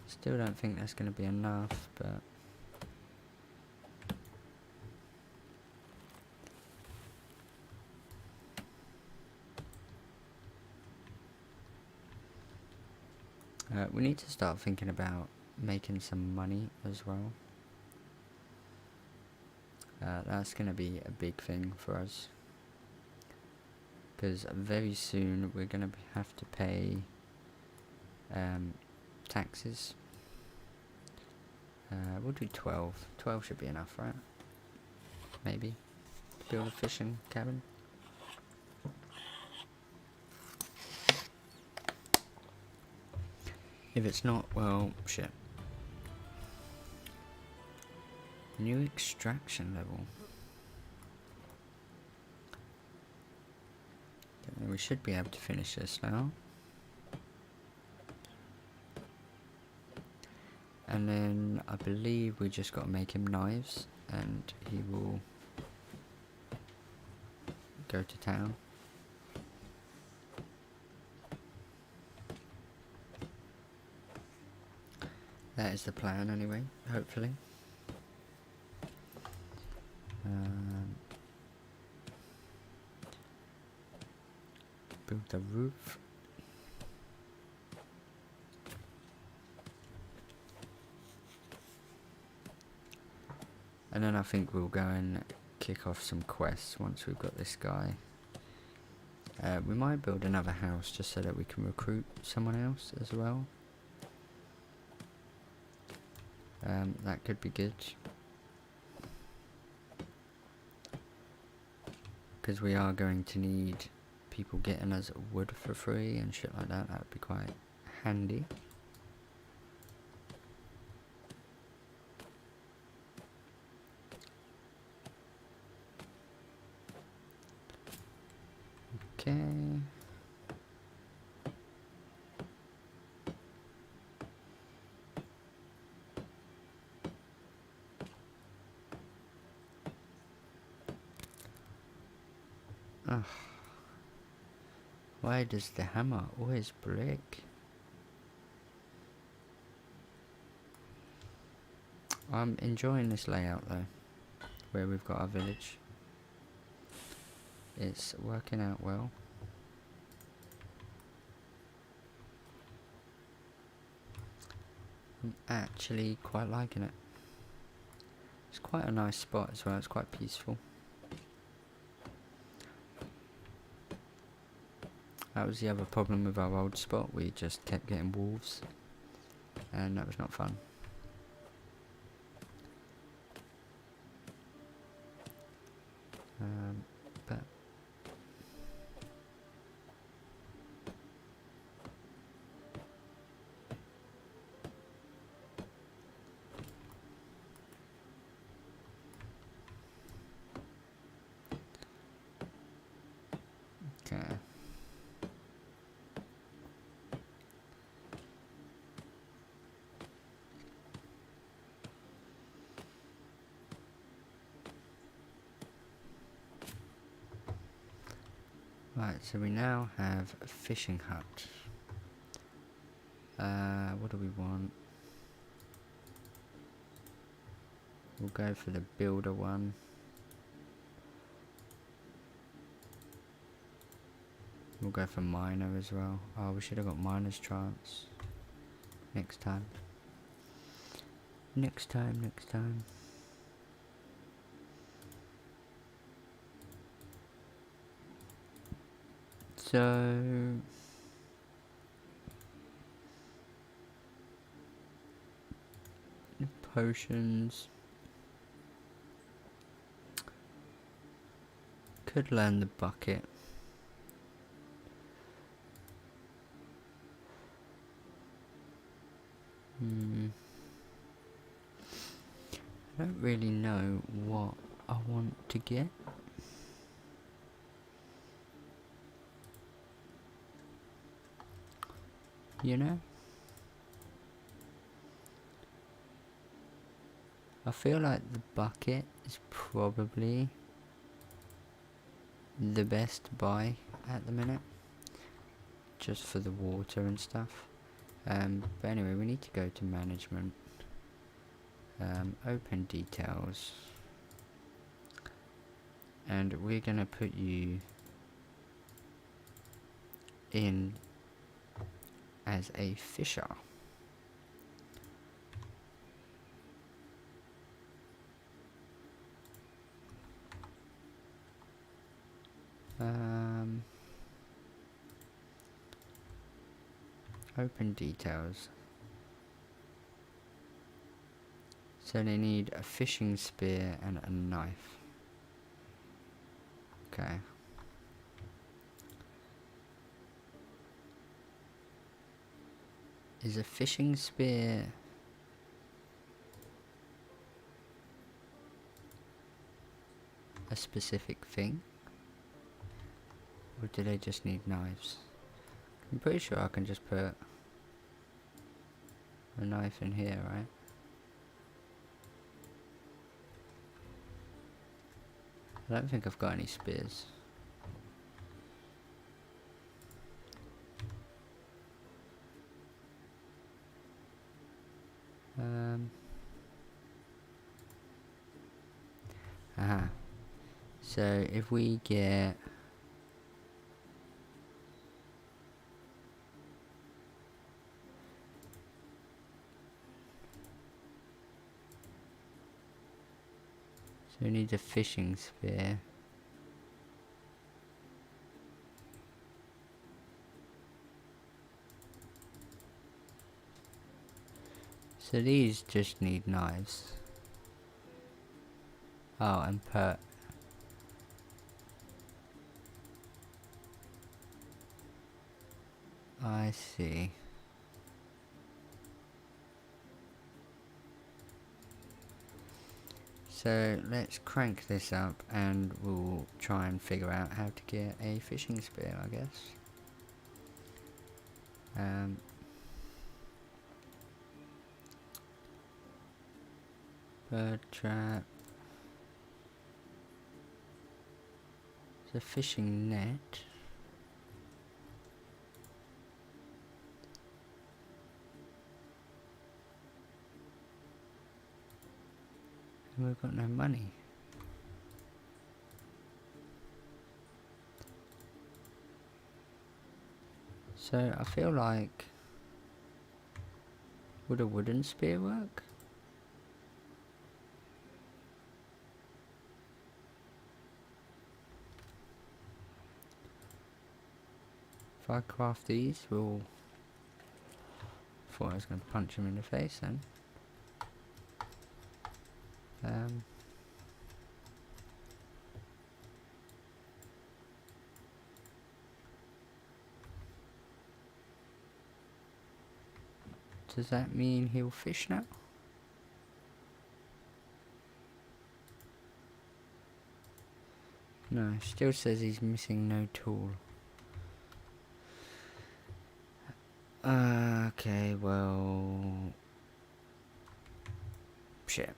Still don't think that's going to be enough, but we need to start thinking about making some money as well. That's going to be a big thing for us, because very soon we're going to have to pay taxes. We'll do 12. 12 should be enough, right? Maybe. Build a fishing cabin. If it's not, well, shit. New extraction level. Okay, we should be able to finish this now. And then I believe we just got to make him knives and he will go to town. That is the plan anyway, hopefully. Build the roof. And then I think we'll go and kick off some quests once we've got this guy. We might build another house just so that we can recruit someone else as well. That could be good. Because we are going to need people getting us wood for free and shit like that. That would be quite handy. Okay. Ugh. Why does the hammer always break? I'm enjoying this layout though, where we've got our village. It's working out well. I'm actually quite liking it. It's quite a nice spot as well, it's quite peaceful. That was the other problem with our old spot, we just kept getting wolves. And that was not fun. But okay. Right, so we now have a fishing hut. What do we want? We'll go for the builder one. We'll go for miner as well. Oh, we should have got miner's trance. Next time. Next time, next time. So potions. Could learn the bucket. I don't really know what I want to get. You know? I feel like the bucket is probably the best buy at the minute. Just for the water and stuff. But anyway, we need to go to management. Open details. And we're gonna put you in as a fisher. Open details. So they need a fishing spear and a knife. Okay. Is a fishing spear a specific thing? Or do they just need knives? I'm pretty sure I can just put a knife in here, right? I don't think I've got any spears. Aha. So if we get... So we need a fishing spear. So these just need knives. Oh, and I see. So let's crank this up and we'll try and figure out how to get a fishing spear, I guess. Bird trap. There's a fishing net. And we've got no money. So I feel like... Would a wooden spear work? If I craft these, we'll... Thought I was going to punch him in the face then. Does that mean he'll fish now? No, still says he's missing no tool. Okay, well... Shit.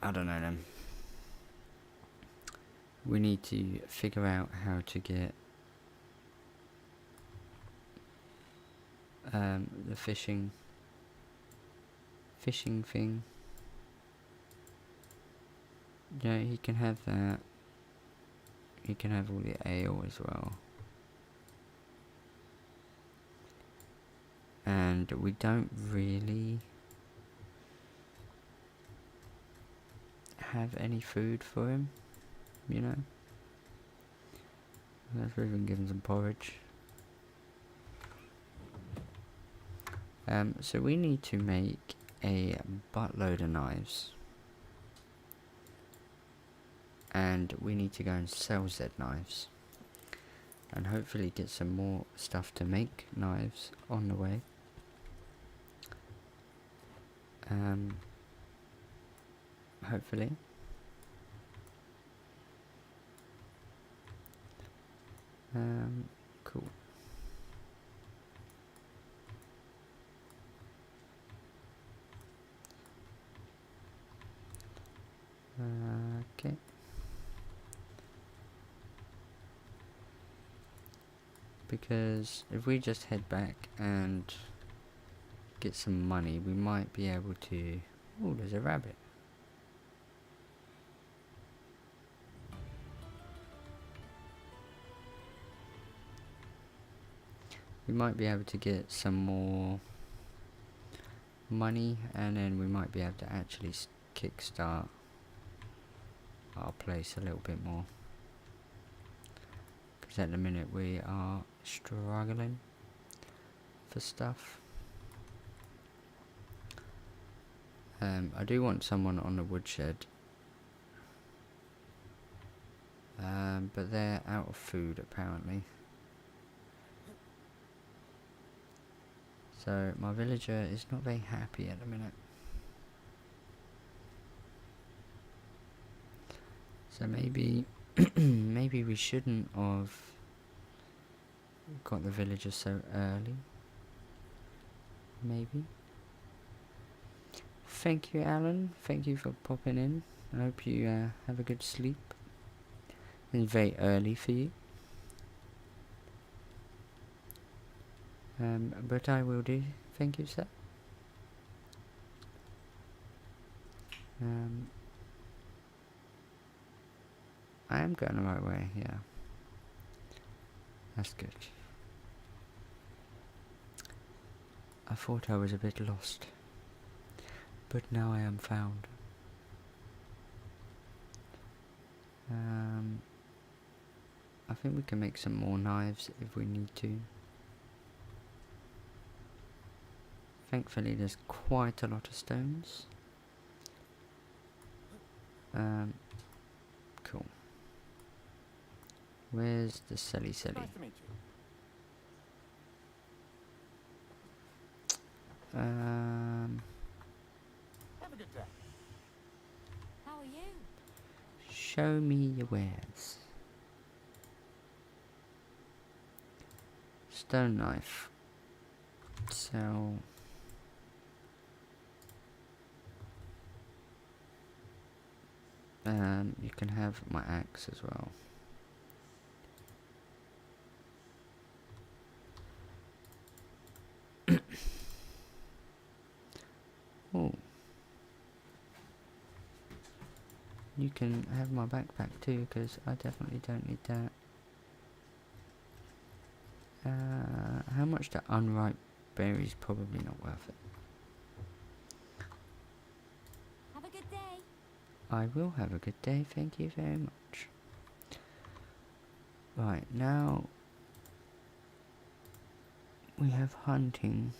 I don't know then. We need to figure out how to get... the fishing thing. Yeah, he can have that. He can have all the ale as well. And we don't really have any food for him, you know. Let's even give him some porridge. So we need to make a buttload of knives. And we need to go and sell said knives. And hopefully get some more stuff to make knives on the way. Hopefully. Cool. Okay. Because if we just head back and get some money, we might be able to... Oh, there's a rabbit. We might be able to get some more money, and then we might be able to actually kickstart our place a little bit more. Because at the minute we are struggling for stuff. I do want someone on the woodshed. But they're out of food apparently. So my villager is not very happy at the minute. So maybe maybe we shouldn't have got the villager so early. Maybe. Thank you, Alan. Thank you for popping in. I hope you have a good sleep. It's very early for you. But I will do. Thank you, sir. I am going the right way, yeah. That's good. I thought I was a bit lost, but now I am found. I think we can make some more knives if we need to. Thankfully there's quite a lot of stones. Cool. Where's the Selly? Nice to meet you. Have a good day. How are you? Show me your wares. Stone knife. Sell. You can have my axe as well. Oh. You can have my backpack too, because I definitely don't need that. How much the unripe berries? Probably not worth it. Have a good day. I will have a good day, thank you very much. Right, now we have hunting.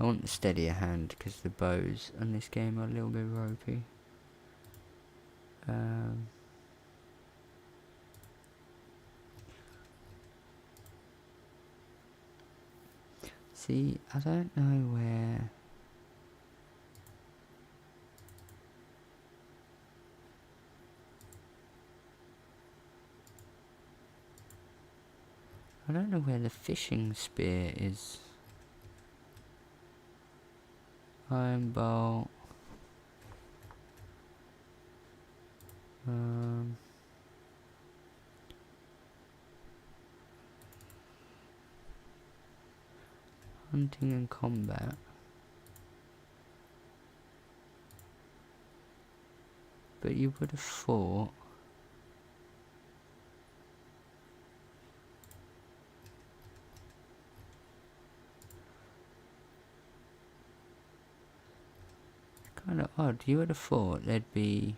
I want the steadier hand because the bows on this game are a little bit ropey. See, I don't know where. I don't know where the fishing spear is. Iron bolt. Hunting and combat. But you would have thought it's kind of odd. You would have thought there'd be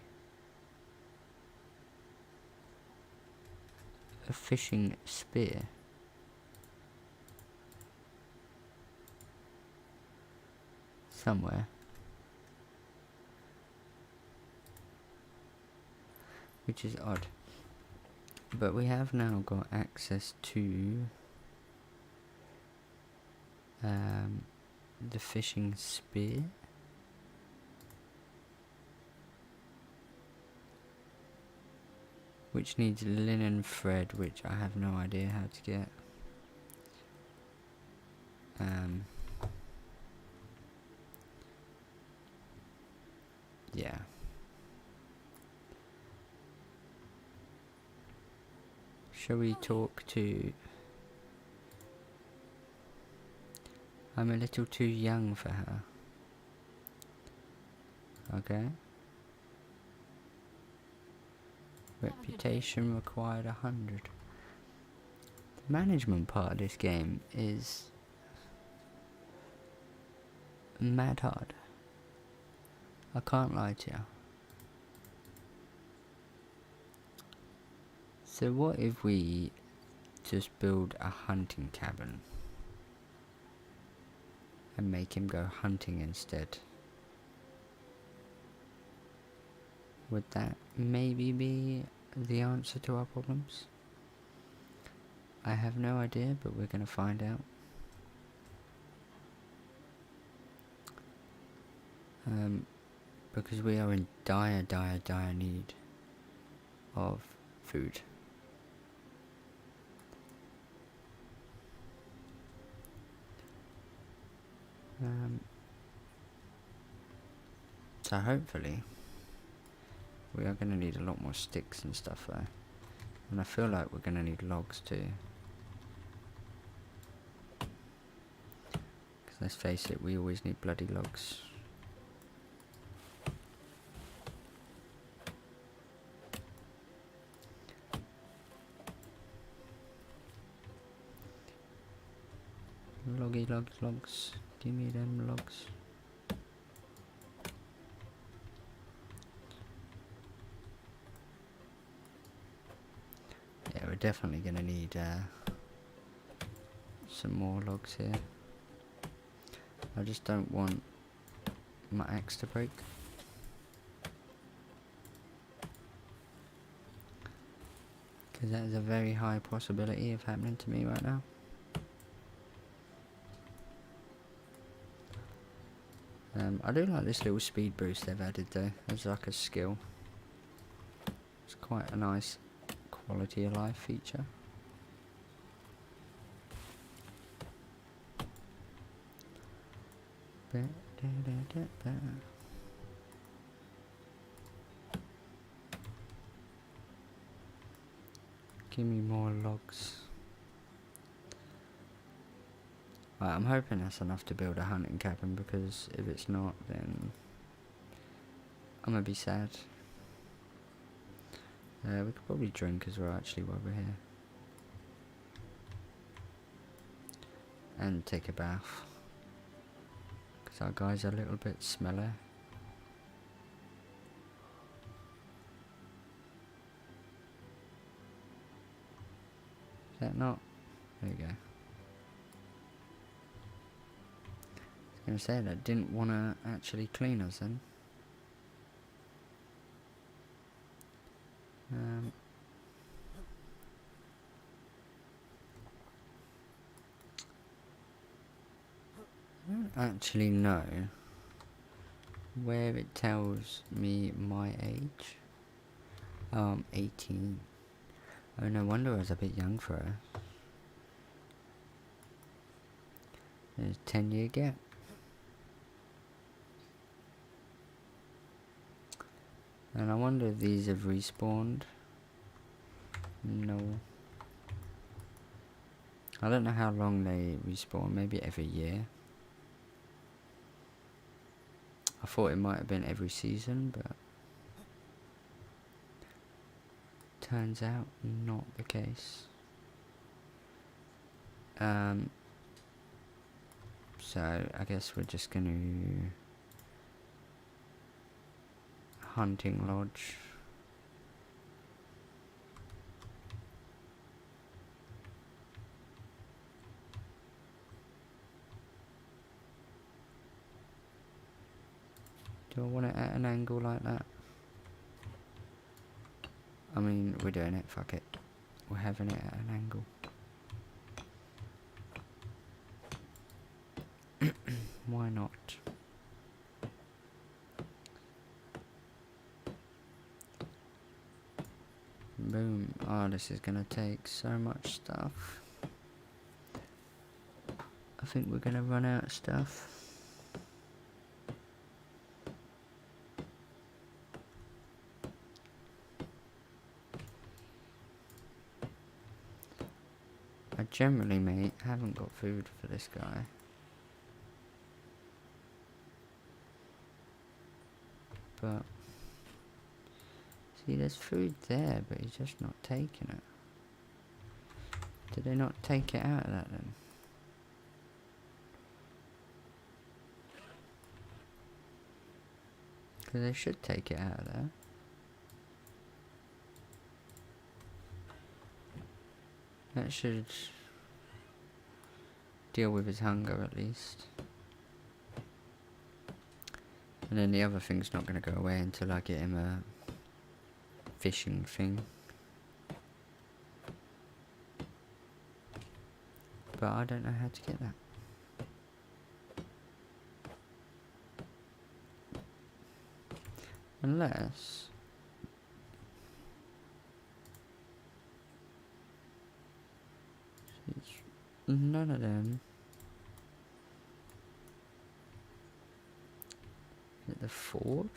a fishing spear. Somewhere. Which is odd. But we have now got access to the fishing spear. Which needs linen thread, which I have no idea how to get. Yeah. Shall we talk to... I'm a little too young for her. Okay. Reputation required 100. The management part of this game is mad hard. I can't lie to you. So what if we just build a hunting cabin and make him go hunting instead? Would that maybe be the answer to our problems? I have no idea, but we're gonna find out. Because we are in dire need of food. So hopefully we are going to need a lot more sticks and stuff though. And I feel like we're going to need logs too. let's face it, we always need bloody logs. Loggy logs. Give me them logs. Yeah, we're definitely gonna need some more logs here. I just don't want my axe to break. Because that is a very high possibility of happening to me right now. I do like this little speed boost they've added though, as like a skill. It's quite a nice quality of life feature. Give me more logs. Right, I'm hoping that's enough to build a hunting cabin, because if it's not, then I'm gonna be sad. We could probably drink as well, actually, while we're here. And take a bath. Because our guy's a little bit smelly. Is that not? There you go. I was gonna say that didn't want to actually clean us then. I don't actually know where it tells me my age. Oh, I'm 18. Oh, no wonder I was a bit young for her. There's a 10-year gap. And I wonder if these have respawned. No. I don't know how long they respawn, maybe every year. I thought it might have been every season, but turns out not the case. So I guess we're just gonna hunting lodge. Do I want it at an angle like that? I mean, we're doing it, fuck it. We're having it at an angle. Why not? Boom. Oh, this is gonna take so much stuff. I think we're gonna run out of stuff. I generally, mate, haven't got food for this guy. But see, there's food there, but he's just not taking it. Did they not take it out of that then? Because they should take it out of there. That should deal with his hunger at least. And then the other thing's not going to go away until I get him a fishing thing. But I don't know how to get that. Unless it's none of them. Is it the forge?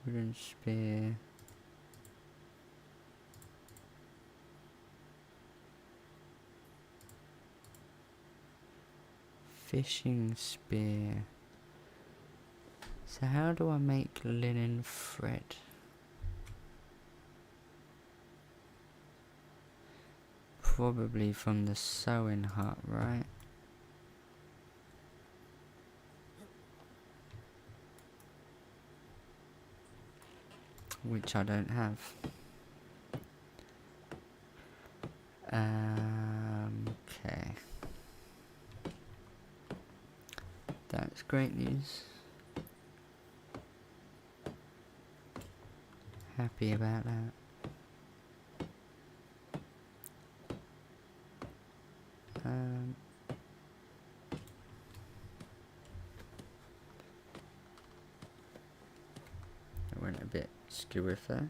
Wooden spear. fishing spear. So how do I make linen thread? Probably from the sewing hut, right? Which I don't have. Okay. That's great news. Happy about that. I went a bit skew with there.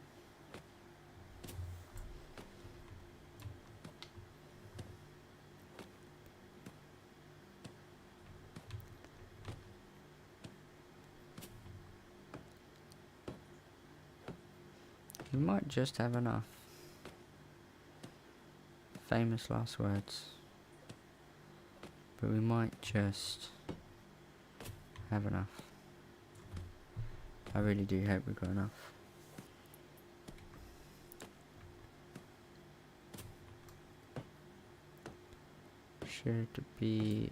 We might just have enough. Famous last words. But we might just have enough. I really do hope we've got enough. Should be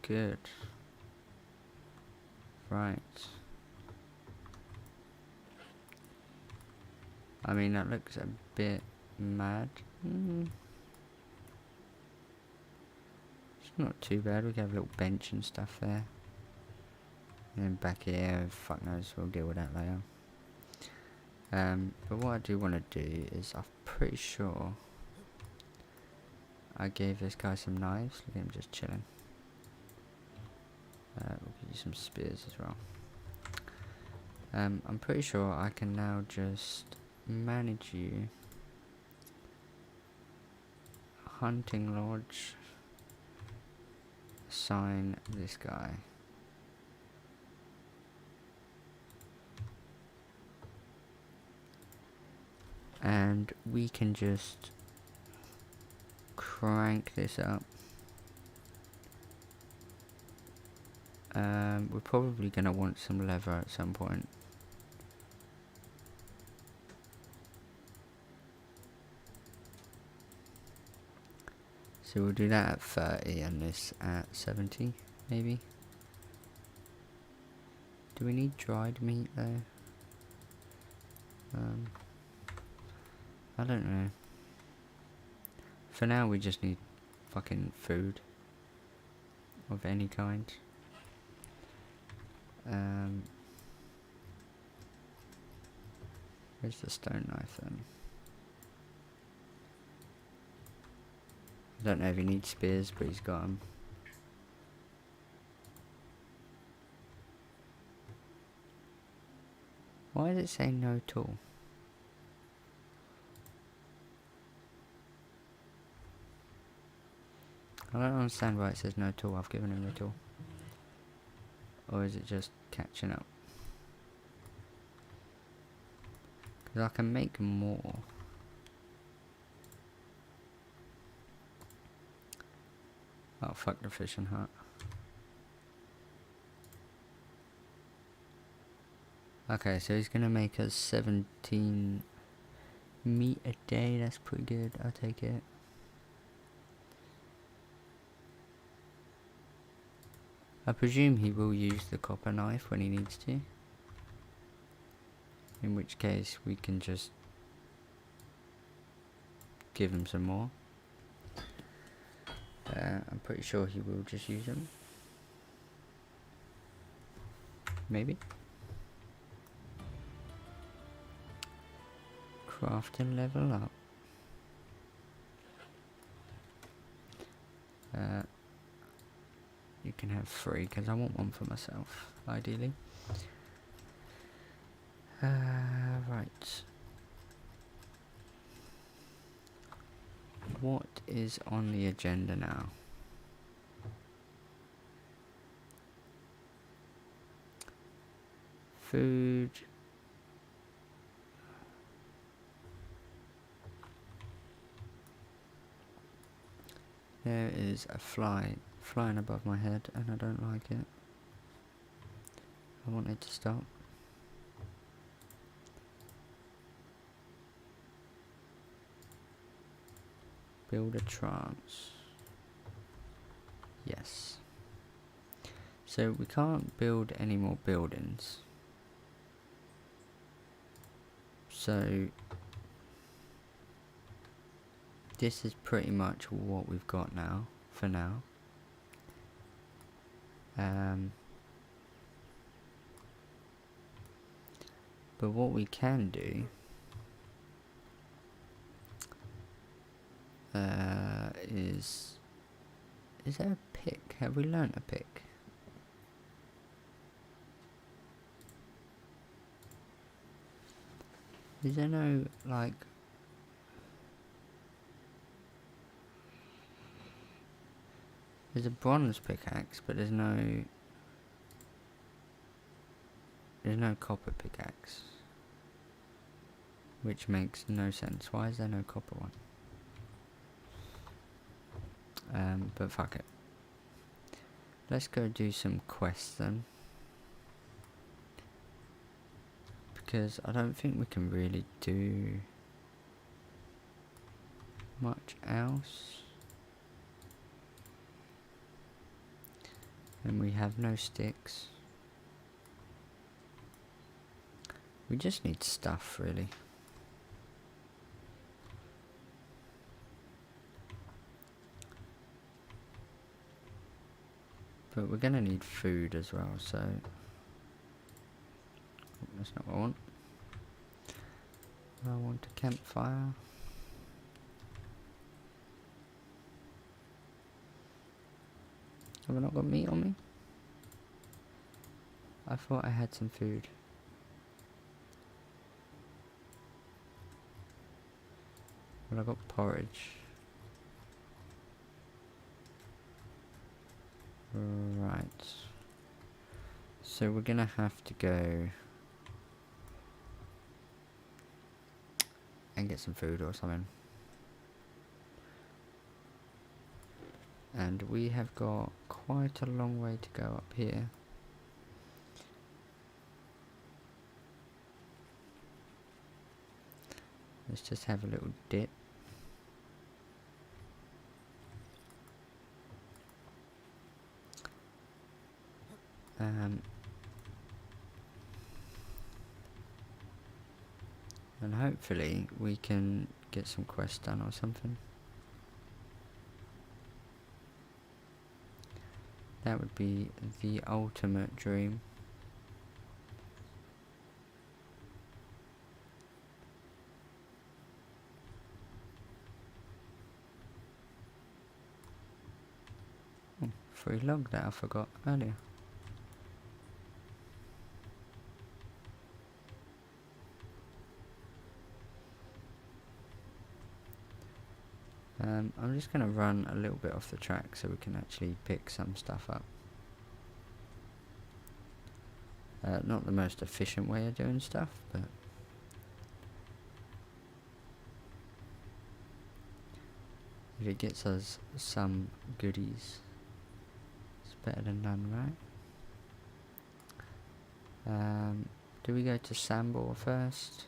good. Right. I mean, that looks a bit mad. It's not too bad. We can have a little bench and stuff there. And then back here, fuck knows, we'll deal with that later. But what I do want to do is, I'm pretty sure I gave this guy some knives. Look at him just chilling. We'll give you some spears as well. I'm pretty sure I can now just manage you. Hunting lodge. Assign this guy. And we can just crank this up. We're probably going to want some leather at some point. So we'll do that at 30 and this at 70, maybe. Do we need dried meat though? I don't know. For now we just need fucking food of any kind. Where's the stone knife then? I don't know if he needs spears, but he's got them. Why does it say no tool? I don't understand why it says no tool. I've given him the tool. Or is it just catching up? Because I can make more. Oh, fuck the fishing hut. Okay, so he's gonna make us 17 meat a day. That's pretty good. I'll take it. I presume he will use the copper knife when he needs to. In which case we can just give him some more. I'm pretty sure he will just use them. Maybe. Crafting level up. You can have 3 because I want one for myself, ideally. Right. What is on the agenda now? Food. There is a fly flying above my head and I don't like it. I want it to stop. Build a trance. Yes. So we can't build any more buildings. So this is pretty much what we've got now, for now. But what we can do is there a pick? Have we learnt a pick? Is there no, like... There's a bronze pickaxe, but there's no copper pickaxe. Which makes no sense. Why is there no copper one? But fuck it. Let's go do some quests then. Because I don't think we can really do much else. And we have no sticks. We just need stuff, really. But we're gonna need food as well, so... That's not what I want. I want a campfire. Have I not got meat on me? I thought I had some food. Well, I got porridge. Right. So we're gonna have to go and get some food or something. And we have got quite a long way to go up here. Let's just have a little dip. And hopefully we can get some quests done or something. That would be the ultimate dream. Oh, free log that I forgot earlier. I'm just going to run a little bit off the track so we can actually pick some stuff up. Not the most efficient way of doing stuff, but if it gets us some goodies, it's better than none, right? Do we go to Sambor first?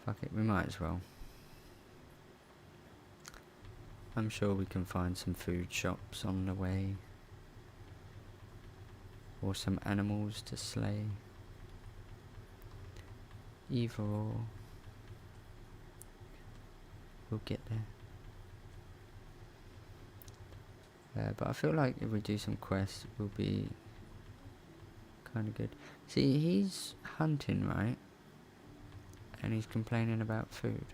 Fuck it, we might as well. I'm sure we can find some food shops on the way. Or some animals to slay. Either or. We'll get there. But I feel like if we do some quests, we'll be kind of good. See, he's hunting, right? And he's complaining about food.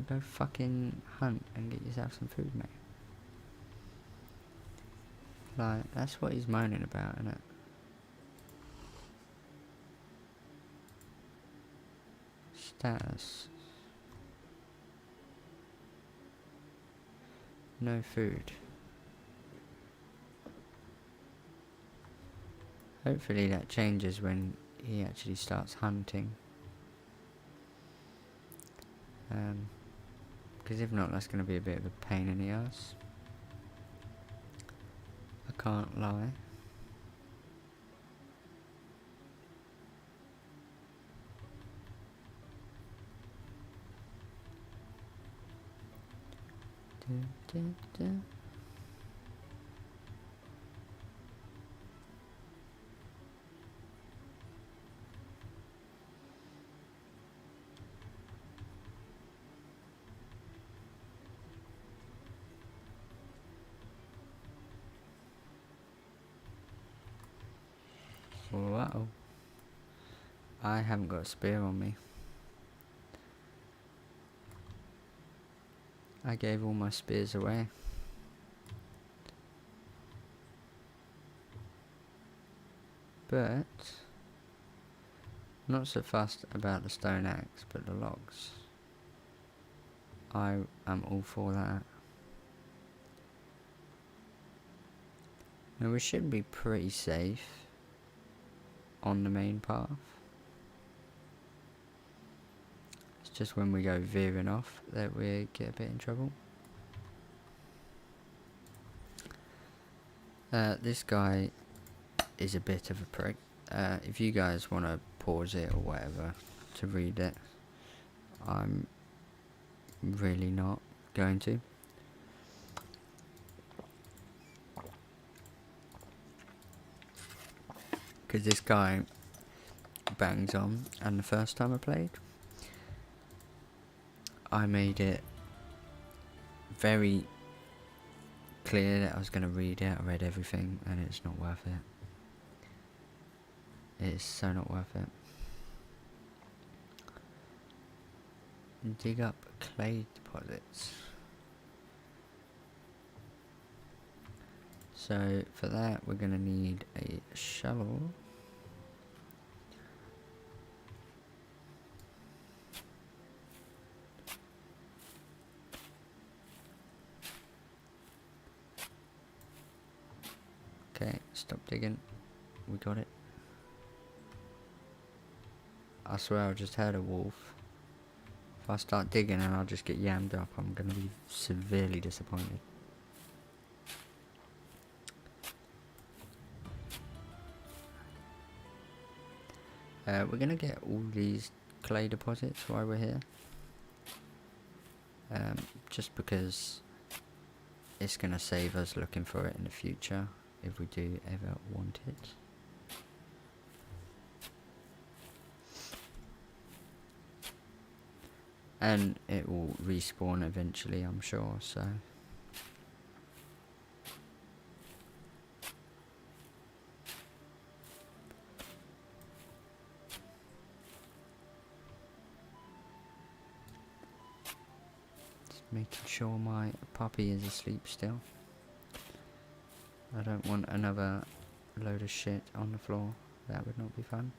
Go fucking hunt and get yourself some food, mate. Like, that's what he's moaning about, isn't it? Status. No food. Hopefully that changes when he actually starts hunting. Because if not, that's going to be a bit of a pain in the ass. I can't lie. Dun, dun, dun. Wow. I haven't got a spear on me. I gave all my spears away. But not so fussed about the stone axe, but the logs. I am all for that. Now we should be pretty safe on the main path. It's just when we go veering off that we get a bit in trouble. This guy is a bit of a prick. If you guys want to pause it or whatever to read it, I'm really not going to. Because this guy bangs on, and the first time I played, I made it very clear that I was going to read it. I read everything, and it's not worth it. It's so not worth it. Dig up clay deposits. So for that we're going to need a shovel. Okay, stop digging. We got it. I swear I just heard a wolf. If I start digging and I'll just get yammed up, I'm going to be severely disappointed. We're going to get all these clay deposits while we're here. Just because it's going to save us looking for it in the future if we do ever want it. And it will respawn eventually, I'm sure, so... Just making sure my puppy is asleep still. I don't want another load of shit on the floor. That would not be fun.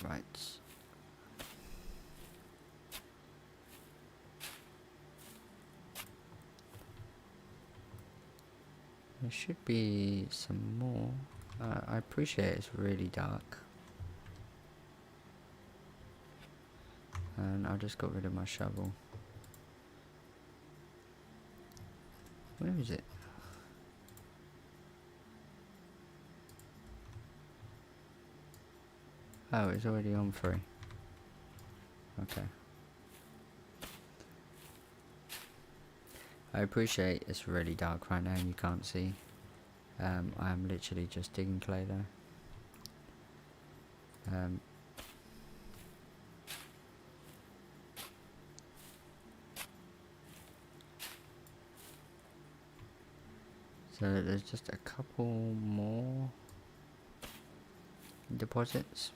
Right. There should be some more. I appreciate it's really dark. And I just got rid of my shovel. Where is it? Oh, it's already on 3. Okay. I appreciate it's really dark right now and you can't see. I'm literally just digging clay though. So there's just a couple more deposits.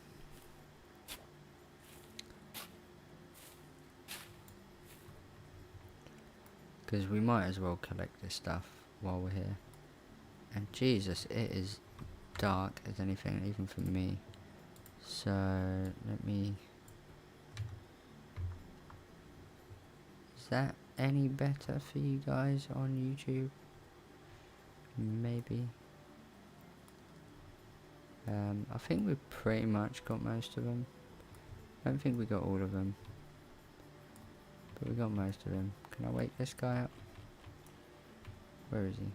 Because we might as well collect this stuff while we're here. And Jesus, it is dark as anything, even for me. So, let me... Is that any better for you guys on YouTube? Maybe. I think we've pretty much got most of them. I don't think we got all of them, but we got most of them. Can I wake this guy up? Where is he?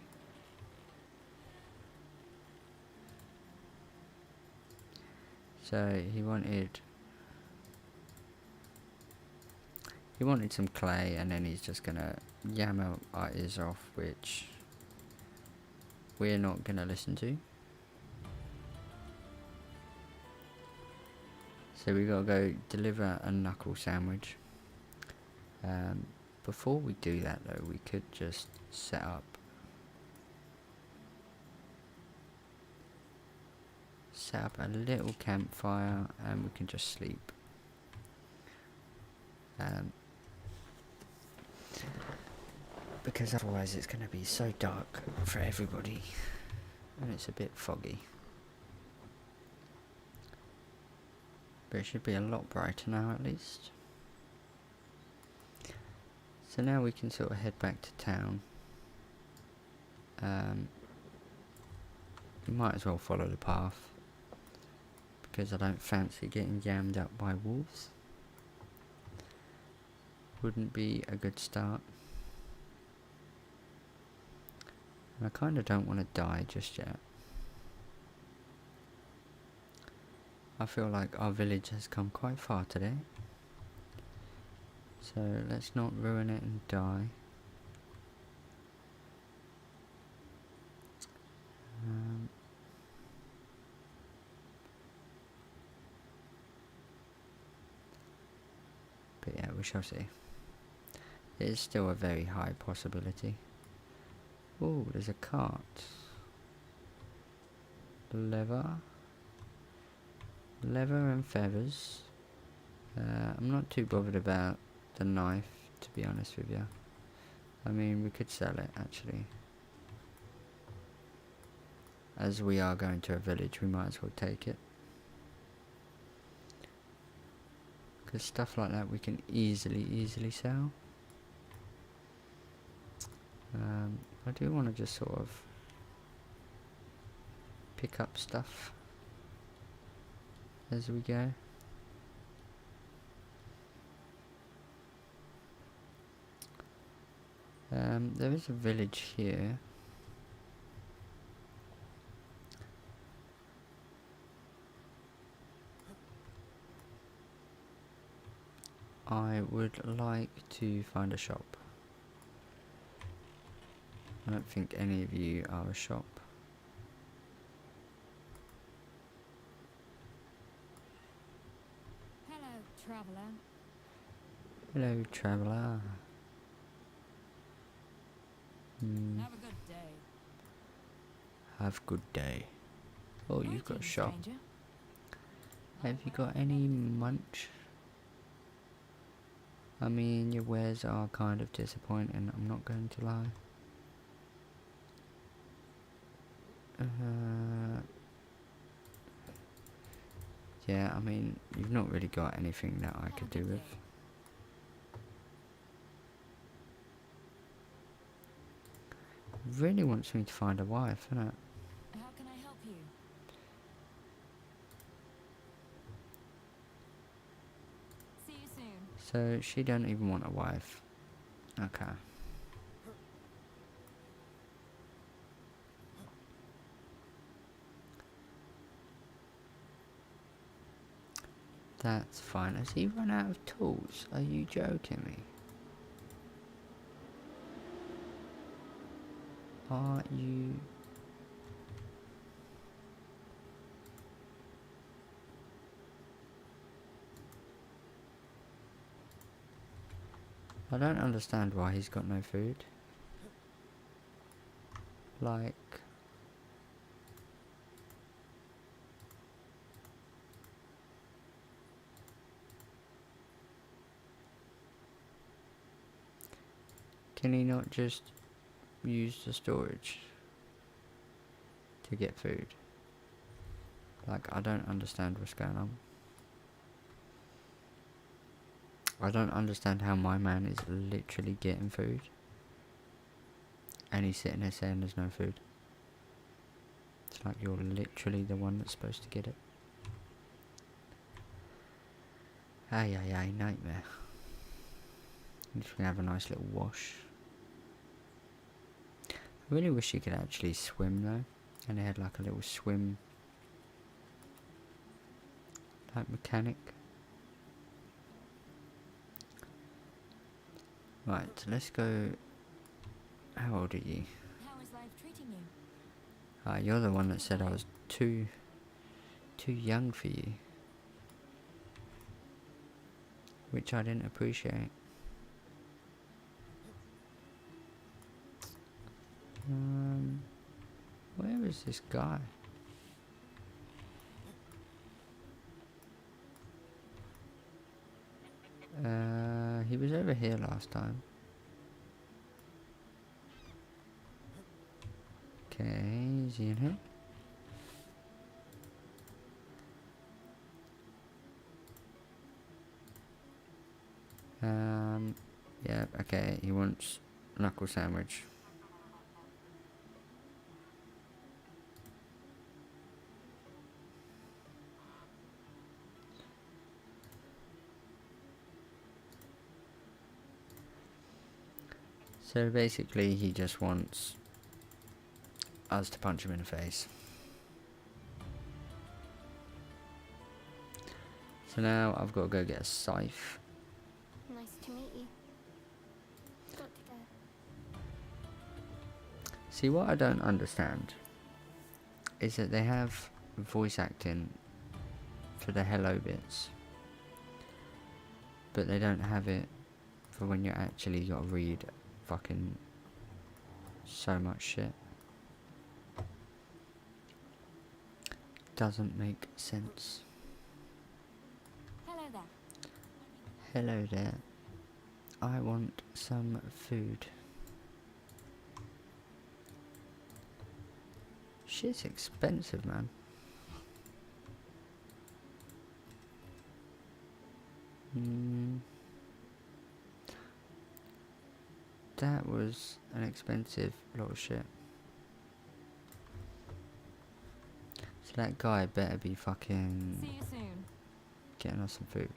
So he wanted some clay, and then he's just gonna yam our ears off, which we're not gonna listen to. So we gotta go deliver a knuckle sandwich. Before we do that though, we could just set up a little campfire, and we can just sleep. Because otherwise it's going to be so dark for everybody, and it's a bit foggy. But it should be a lot brighter now at least. So now we can sort of head back to town. We might as well follow the path, because I don't fancy getting jammed up by wolves. Wouldn't be a good start. And I kind of don't want to die just yet. I feel like our village has come quite far today. So let's not ruin it and die. But yeah, we shall see. It is still a very high possibility. Oh, there's a cart. Leather and feathers. I'm not too bothered about the knife, to be honest with you. I mean, we could sell it actually. As we are going to a village, we might as well take it. Because stuff like that we can easily sell. I do want to just sort of pick up stuff as we go. There is a village here. I would like to find a shop. I don't think any of you are a shop. Hello, traveller. Hello, traveller. Have a good day. Have good day. Oh, you've got a Greetings, shop. stranger. Have you got any munch? I mean, your wares are kind of disappointing, I'm not going to lie. Yeah, I mean, you've not really got anything that I could do with. Really wants me to find a wife, innit? How can I help you? See you soon. So she don't even want a wife. Okay. That's fine. Has he run out of tools? Are you joking me? Are you... I don't understand why he's got no food. Like... Can he not just use the storage to get food? Like, I don't understand what's going on. I don't understand how my man is literally getting food, and he's sitting there saying there's no food. It's like you're literally the one that's supposed to get it. Ay, ay, ay, nightmare. I'm just gonna have a nice little wash. I really wish you could actually swim though. And they had like a little swim like mechanic. Right, so let's go. How old are you? How is life treating you? You're the one that said I was too young for you. Which I didn't appreciate. Where is this guy? He was over here last time. Okay, is he in here? Yeah, okay, he wants knuckle sandwich. So basically he just wants us to punch him in the face. So now I've got to go get a scythe. Nice to meet you. Got to go. See, what I don't understand is that they have voice acting for the hello bits, but they don't have it for when you actually got to read fucking so much shit. Doesn't make sense. Hello there. Hello there. I want some food. Shit's expensive, man. That was an expensive lot of shit. So that guy better be fucking See you soon. getting us some food.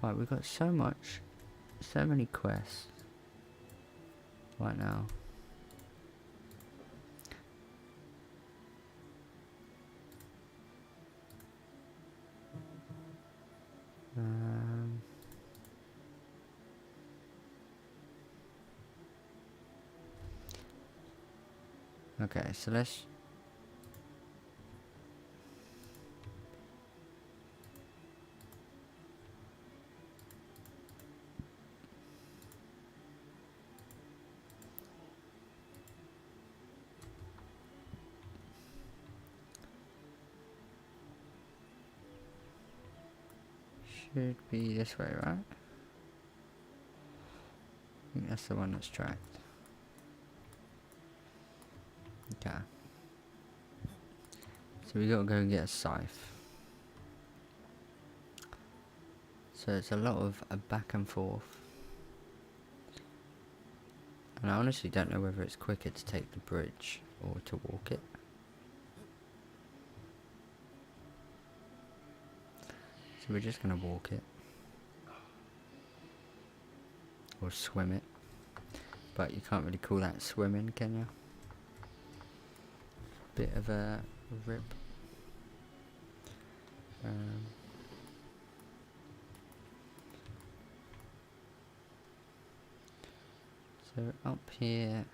Right, we've got so many quests right now. Okay, so let's should be this way, right? I think that's the one that's tracked. Okay. So we gotta go and get a scythe. So it's a lot of a back and forth. And I honestly don't know whether it's quicker to take the bridge or to walk it. So we're just gonna walk it. Or swim it. But you can't really call that swimming, can you? Bit of a rip. So up here.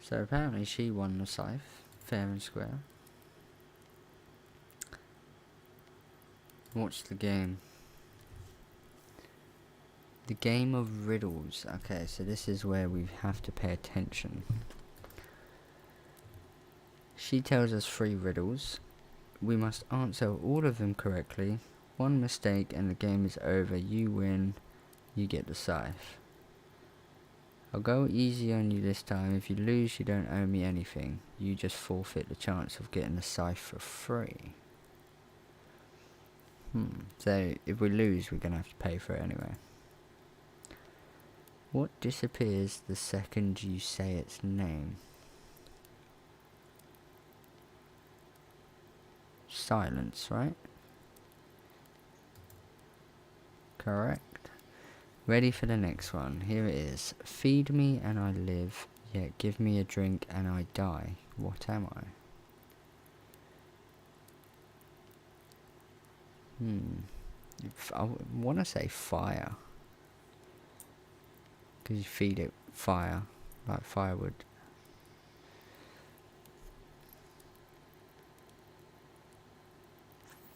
So apparently she won the scythe, fair and square. Watch the game. The game of riddles. Okay, so this is where we have to pay attention. She tells us 3 riddles. We must answer all of them correctly. One mistake and the game is over. You win. You get the scythe. I'll go easy on you this time. If you lose, you don't owe me anything. You just forfeit the chance of getting the scythe for free. So if we lose, we're going to have to pay for it anyway. What disappears the second you say its name? Silence, right? Correct. Ready for the next one. Here it is. Feed me and I live, yet give me a drink and I die. What am I? I want to say fire. Because you feed it fire, like firewood.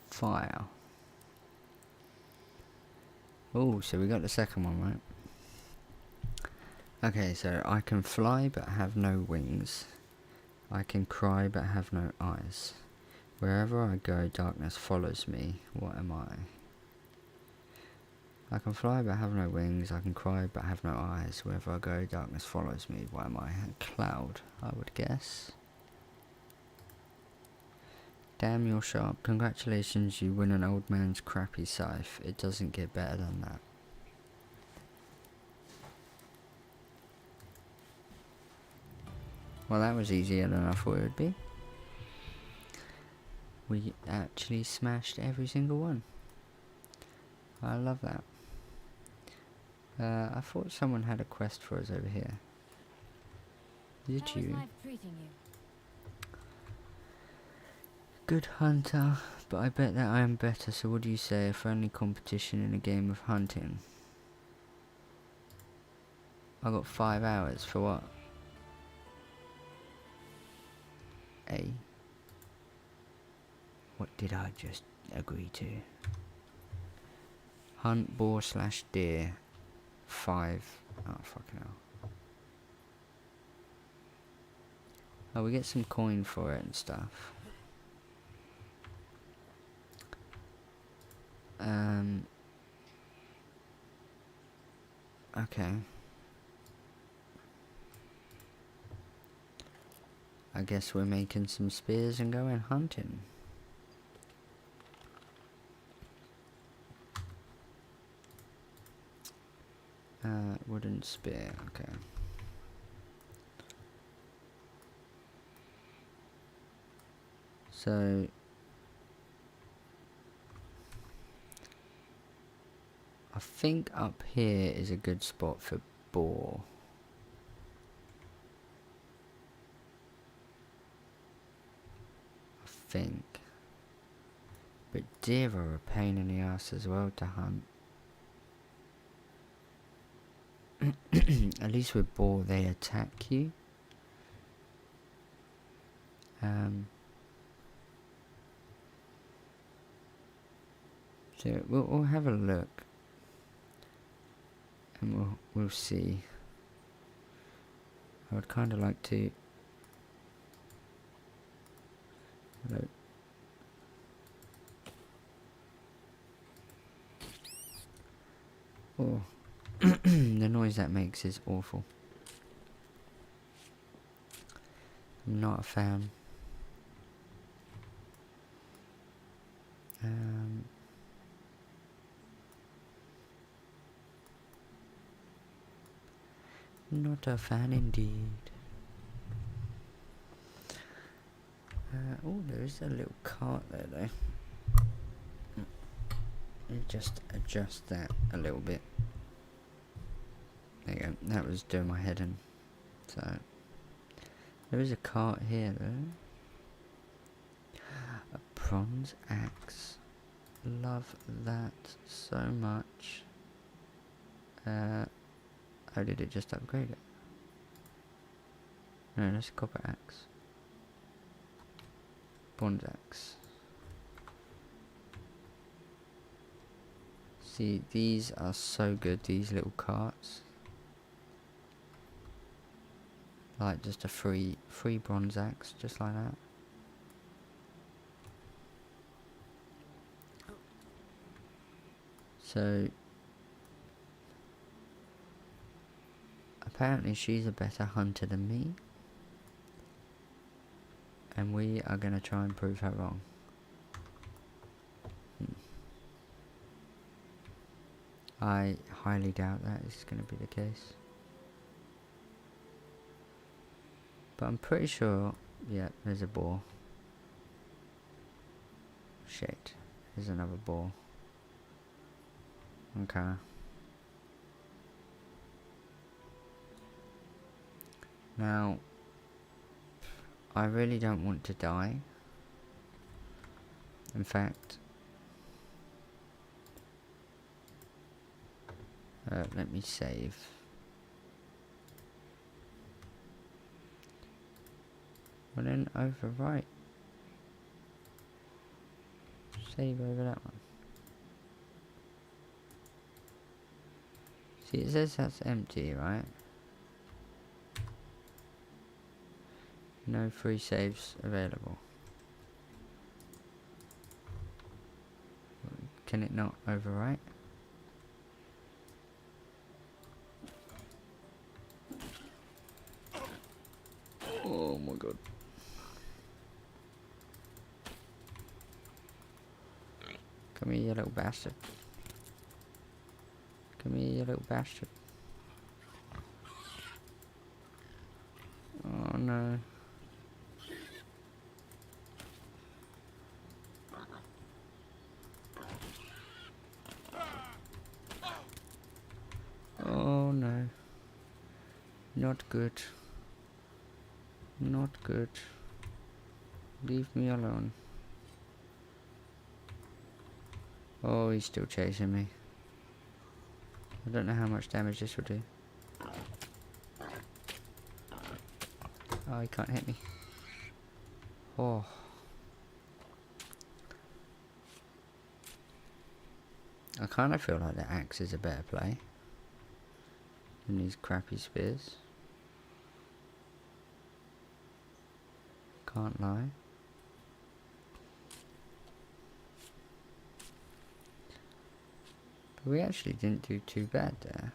Fire. Oh, so we got the second one right. Okay, so I can fly but have no wings. I can cry but have no eyes. Wherever I go, darkness follows me. What am I? I can fly but have no wings. I can cry but have no eyes. Wherever I go, darkness follows me. What am I? A cloud, I would guess. Damn, you're sharp. Congratulations, you win an old man's crappy scythe. It doesn't get better than that. Well, that was easier than I thought it would be. We actually smashed every single one. I love that. I thought someone had a quest for us over here. Is it How is you? life treating you? Good hunter, but I bet that I am better, so what do you say? A friendly competition in a game of hunting. I got 5 hours for what? What did I just agree to? Hunt boar / deer. 5. Oh, fucking hell. Oh, we get some coin for it and stuff. Okay. I guess we're making some spears and going hunting. Wooden spear, okay. So I think up here is a good spot for boar. I think. But deer are a pain in the ass as well to hunt. At least with boar they attack you. So we'll have a look. And we'll see. I would kind of like to look. Oh, the noise that makes is awful. I'm not a fan. Not a fan indeed. Oh, there is a little cart there though. Just adjust that a little bit. There you go. That was doing my head in. So there is a cart here though. A bronze axe. Love that so much. How did it just upgrade it? No, that's a copper axe. Bronze axe. See, these are so good, these little carts. Like just a free bronze axe, just like that. So apparently she's a better hunter than me. And we are going to try and prove her wrong. I highly doubt that is going to be the case. But I'm pretty sure, yeah, there's a boar. Shit, there's another boar. Okay. Now, I really don't want to die. In fact, let me save. Well then, overwrite. Save over that one. See, it says that's empty, right? No free saves available. Can it not overwrite? Oh my god. Come here, you little bastard. Come here, you little bastard. Oh no. Oh no. Not good. Not good. Leave me alone. Oh, he's still chasing me. I don't know how much damage this will do. Oh, he can't hit me. Oh. I kind of feel like the axe is a better play than these crappy spears. Can't lie. But we actually didn't do too bad there.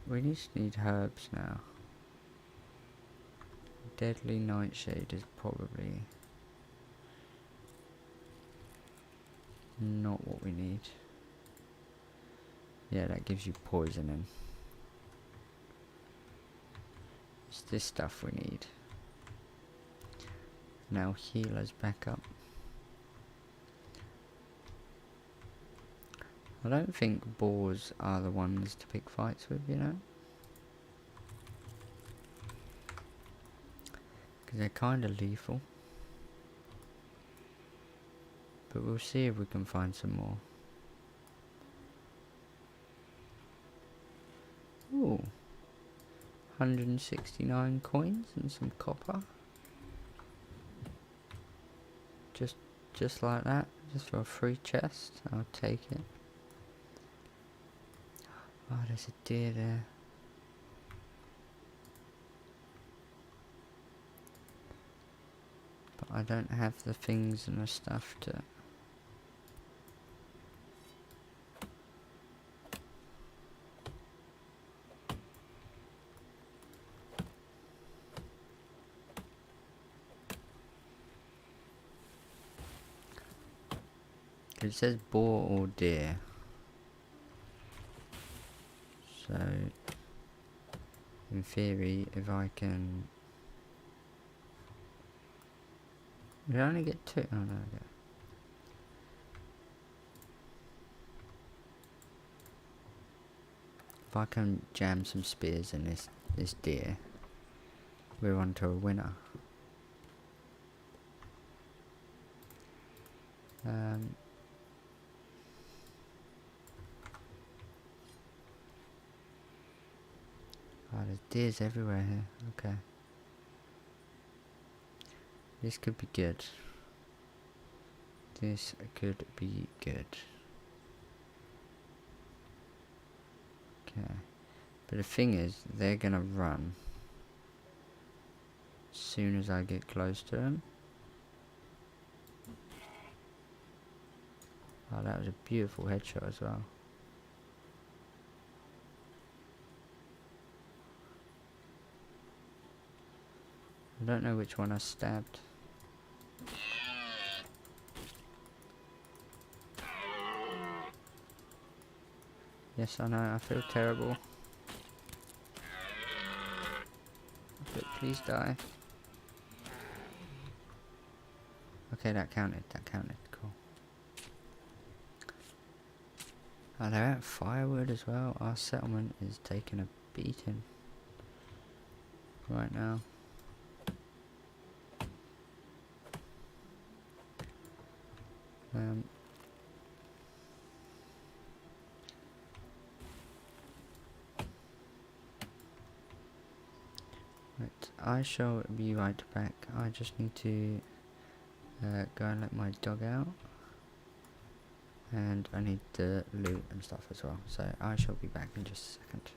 We just need herbs now. Deadly nightshade is probably not what we need. Yeah, that gives you poisoning. It's this stuff we need. Now heal us back up. I don't think boars are the ones to pick fights with, you know? Because they're kind of lethal. But we'll see if we can find some more. Ooh. 169 coins and some copper. Just like that. Just for a free chest. I'll take it. Oh, there's a deer there. But I don't have the things and the stuff to... It says boar or deer. So, in theory, if I can... We only get two. Oh, no, okay. If I can jam some spears in this deer, we're on to a winner. Oh, there's deers everywhere here. Okay. This could be good. This could be good. Okay. But the thing is, they're gonna run as soon as I get close to them. Oh, that was a beautiful headshot as well. I don't know which one I stabbed. Yes, I know, I feel terrible. But please die. Okay, that counted, cool. Oh, they're at firewood as well. Our settlement is taking a beating right now. Right, I shall be right back. I just need to go and let my dog out. And I need the loot and stuff as well. So I shall be back in just a second.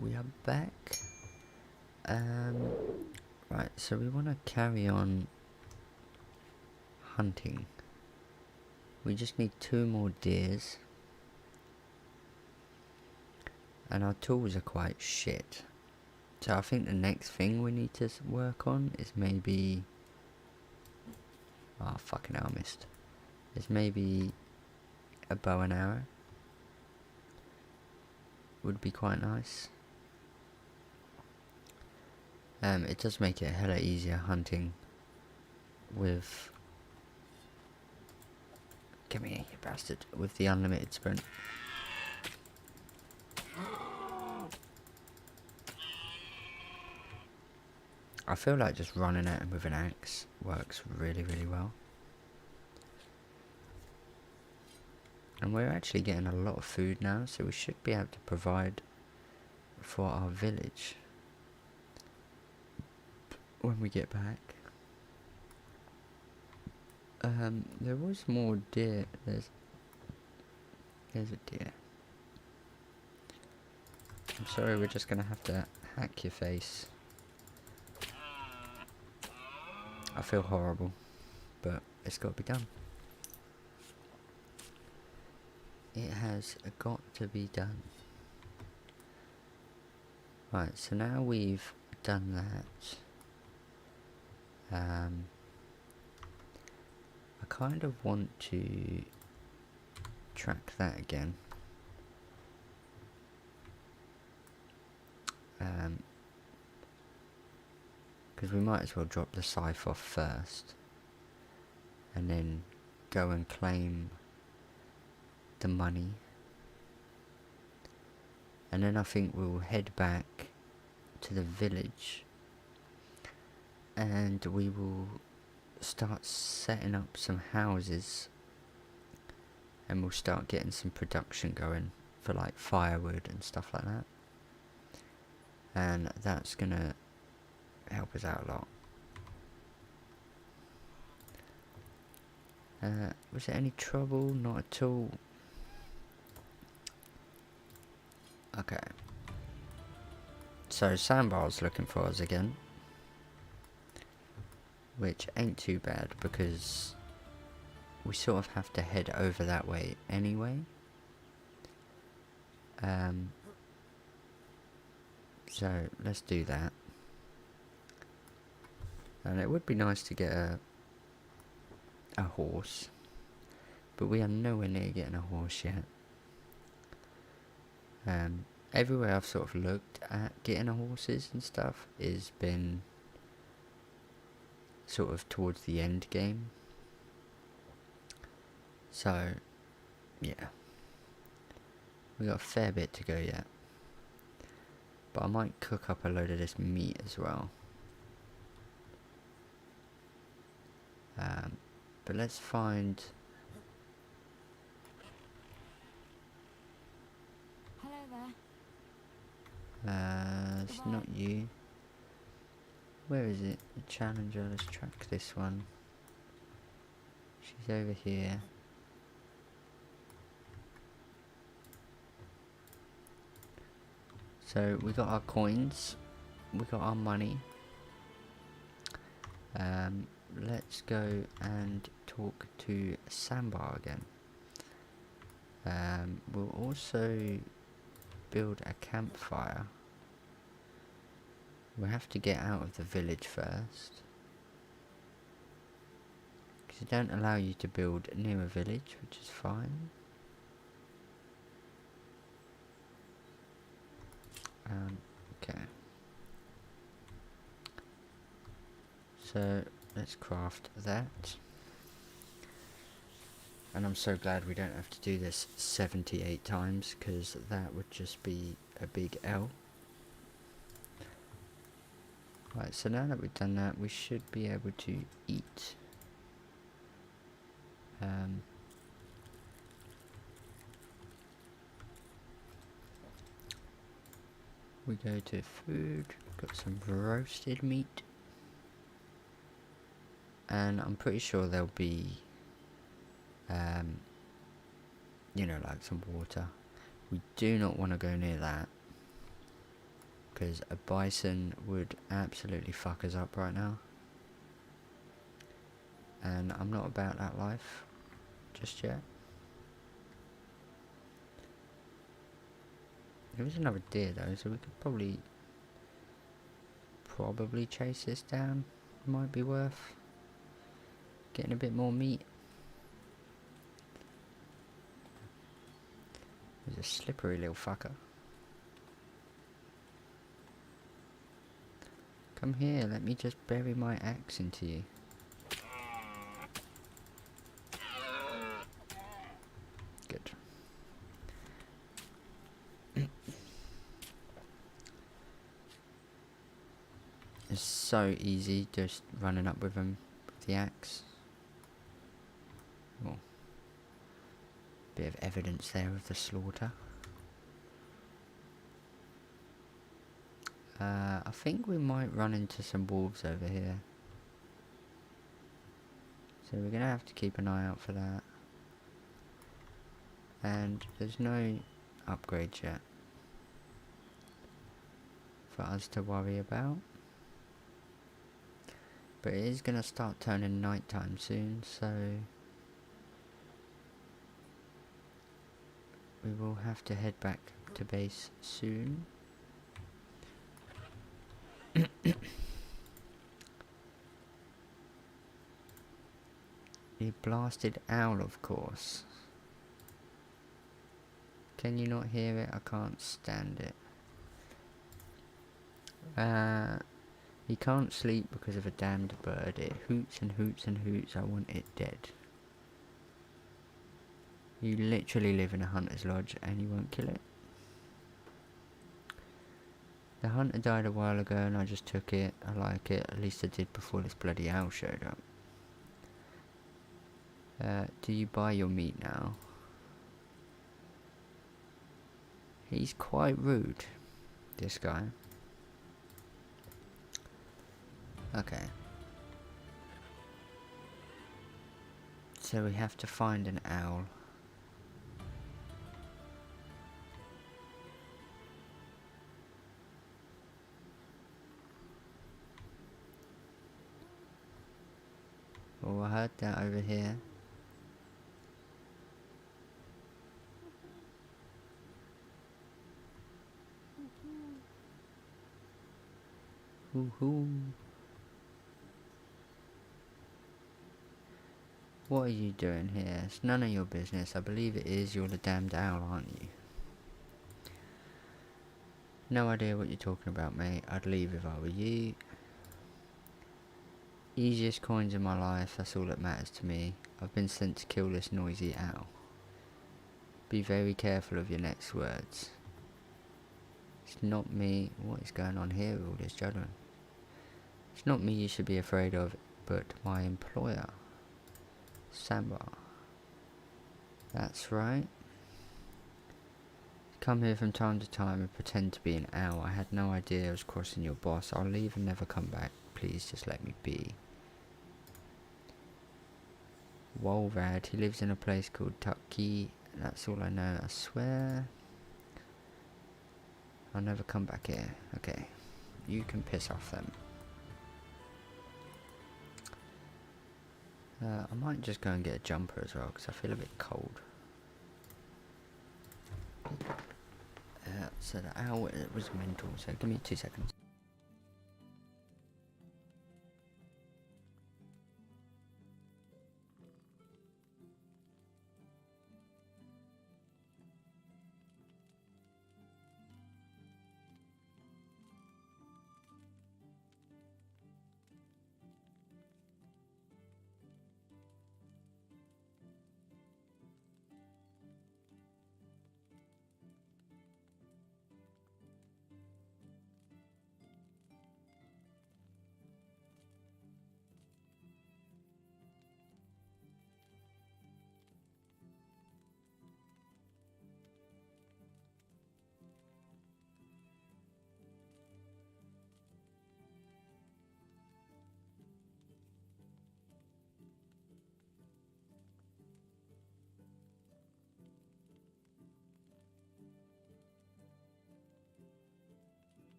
we are back. Right, so we want to carry on hunting. We just need 2 more deers. And our tools are quite shit. So I think the next thing we need to work on is maybe... Oh, fucking hell, I missed. Is maybe a bow and arrow. Would be quite nice. It does make it a hella easier hunting with... Come here, you bastard. With the unlimited sprint. I feel like just running at him with an axe works really, really well. And we're actually getting a lot of food now, so we should be able to provide for our village when we get back. There was more deer. There's a deer. I'm sorry, we're just gonna have to hack your face. I feel horrible, but it's got to be done. It has got to be done. Right, so now we've done that. I kind of want to track that again. Because we might as well drop the scythe off first. And then go and claim the money. And then I think we'll head back to the village. And we will start setting up some houses. And we'll start getting some production going for like firewood and stuff like that. And that's gonna help us out a lot. Was there any trouble? Not at all. Okay. So Sandbar's looking for us again. Which ain't too bad because we sort of have to head over that way anyway. So let's do that. And it would be nice to get a horse, but we are nowhere near getting a horse yet. Everywhere I've sort of looked at getting a horses and stuff has been sort of towards the end game. So yeah, we got a fair bit to go yet. But I might cook up a load of this meat as well. But let's find... Hello there. it's not you. Where is it? The challenger, let's track this one. She's over here. So we got our coins, we got our money. Let's go and talk to Sambar again. We'll also build a campfire. We'll have to get out of the village first, because they don't allow you to build near a village, which is fine. Okay. So let's craft that. And I'm so glad we don't have to do this 78 times, because that would just be a big L. Right, so now that we've done that, we should be able to eat. We go to food, got some roasted meat. And I'm pretty sure there'll be, you know, like some water. We do not want to go near that. because a bison would absolutely fuck us up right now. And I'm not about that life just yet. There is another deer though, so we could probably chase this down. Might be worth getting a bit more meat. He's a slippery little fucker. Come here, let me just bury my axe into you. Good. It's so easy just running up with him with the axe. Oh. Bit of evidence there of the slaughter. I think we might run into some wolves over here. So we're gonna have to keep an eye out for that. And there's no upgrade yet for us to worry about. But it is gonna start turning nighttime soon, so we will have to head back to base soon. The blasted owl, of course. Can you not hear it? I can't stand it. He can't sleep because of a damned bird. It hoots and hoots and hoots. I want it dead. You literally live in a hunter's lodge and you won't kill it. The hunter died a while ago and I just took it. I like it. At least I did before this bloody owl showed up. Do you buy your meat now? He's quite rude, this guy. Okay. So we have to find an owl. Oh, I heard that over here. Hoo-hoo. What are you doing here? It's none of your business. I believe it is. You're the damned owl, aren't you? No idea what you're talking about, mate. I'd leave if I were you. Easiest coins in my life, that's all that matters to me. I've been sent to kill this noisy owl. Be very careful of your next words. It's not me. What is going on here with all this juggling? It's not me you should be afraid of, but my employer. Samba. That's right. Come here from time to time and pretend to be an owl. I had no idea I was crossing your boss. I'll leave and never come back. Please just let me be. Wolrad, he lives in a place called Tucky. That's all I know, I swear. I'll never come back here. Okay. You can piss off then. I might just go and get a jumper as well, because I feel a bit cold. So the owl was mental, so give me 2 seconds.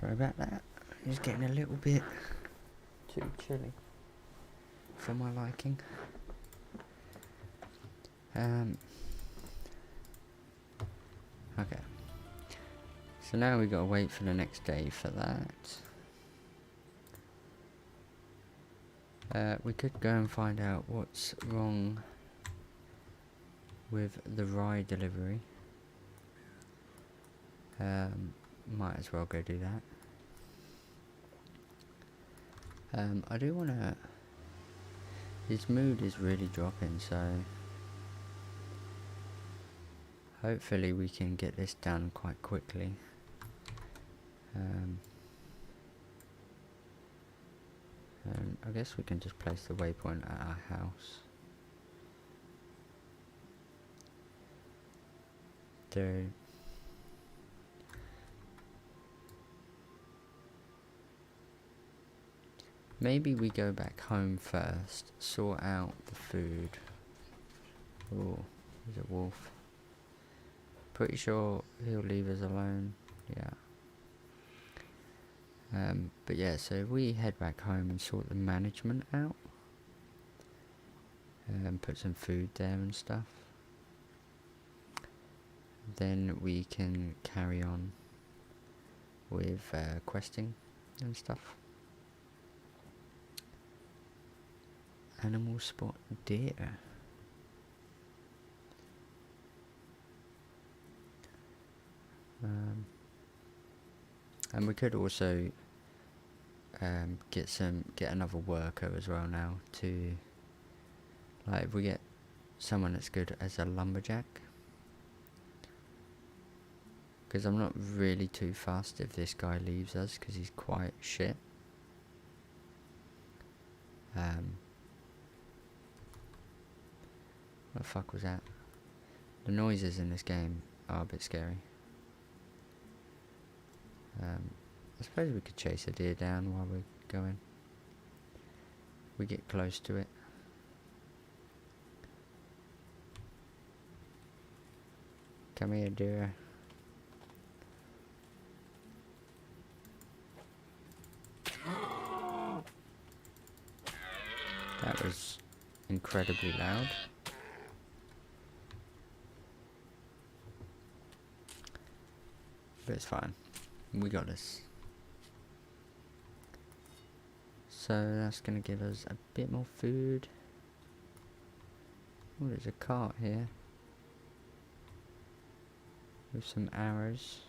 Sorry about that. It's getting a little bit too chilly for my liking. Okay. So now we gotta wait for the next day for that. We could go and find out what's wrong with the rye delivery. Might as well go do that. I do wanna... His mood is really dropping, so... Hopefully we can get this done quite quickly. And I guess we can just place the waypoint at our house. There. Maybe we go back home first, sort out the food. Oh, there's a wolf. Pretty sure he'll leave us alone. Yeah. But yeah, so if we head back home and sort the management out, and put some food there and stuff, then we can carry on with questing and stuff. Animal spot deer. And we could also get another worker as well now to, like, if we get someone that's good as a lumberjack, because I'm not really too fast if this guy leaves us because he's quite shit. What the fuck was that? The noises in this game are a bit scary. I suppose we could chase a deer down while we're going. We get close to it. Come here, deer. That was incredibly loud. But it's fine. We got this. So that's going to give us a bit more food. Oh, there's a cart here. With some arrows.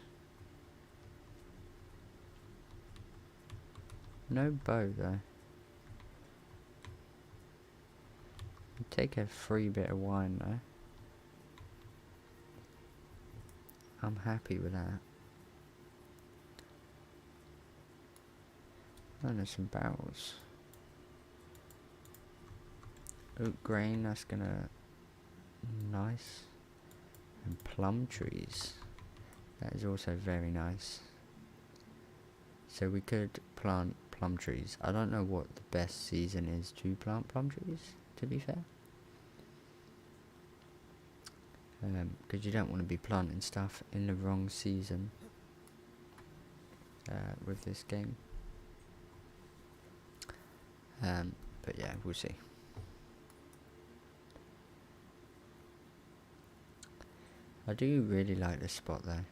No bow though. Take a free bit of wine though. I'm happy with that. Oh, there's some barrels. Oat grain, that's gonna... nice. And plum trees. That is also very nice. So we could plant plum trees. I don't know what the best season is to plant plum trees, to be fair. Because you don't want to be planting stuff in the wrong season with this game. But yeah, we'll see. I do really like this spot though,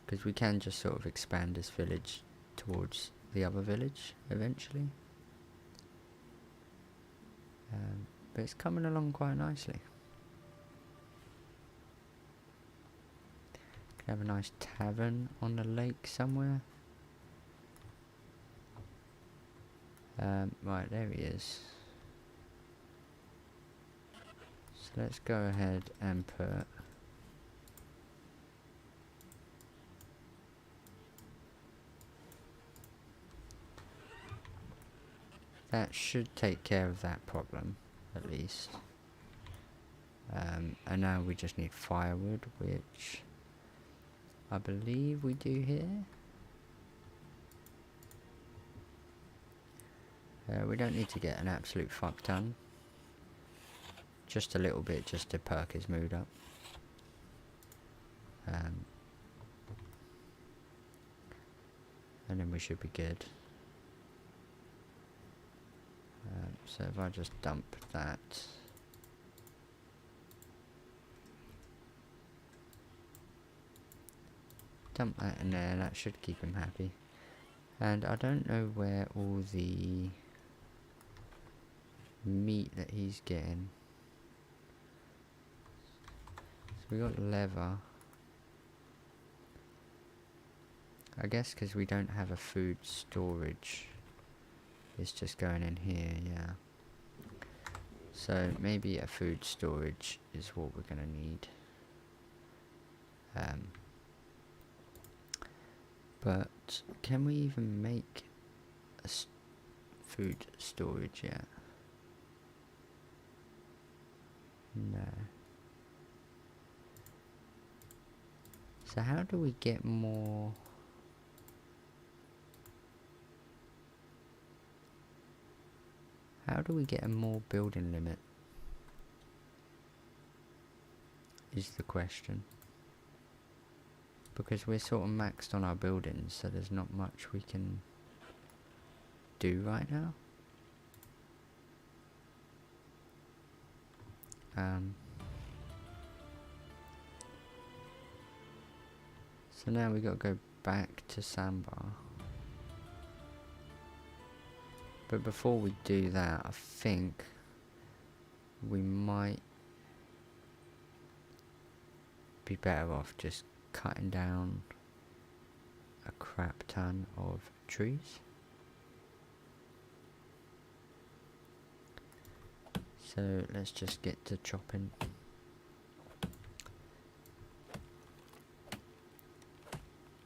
because we can just sort of expand this village towards the other village eventually. But it's coming along quite nicely. Can have a nice tavern on the lake somewhere. Right, there he is. So let's go ahead and put... that should take care of that problem, at least. And now we just need firewood, which I believe we do here. We don't need to get an absolute fuck ton. Just a little bit, just to perk his mood up. and then we should be good. So if I just dump that, in there, that should keep him happy. And I don't know where all the meat that he's getting. So we got leather. I guess because we don't have a food storage, it's just going in here, yeah. So maybe a food storage is what we're gonna need. But can we even make a food storage yet? No. So how do we get more? How do we get a more building limit? Is the question. Because we're sort of maxed on our buildings, so there's not much we can do right now. So now we got to go back to Sandbar. But before we do that, I think we might be better off just cutting down a crap ton of trees. So let's just get to chopping.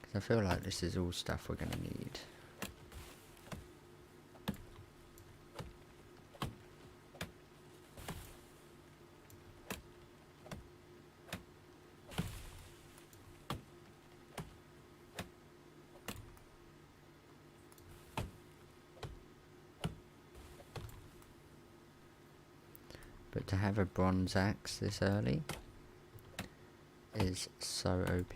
Because I feel like this is all stuff we're going to need. But to have a bronze axe this early is so OP.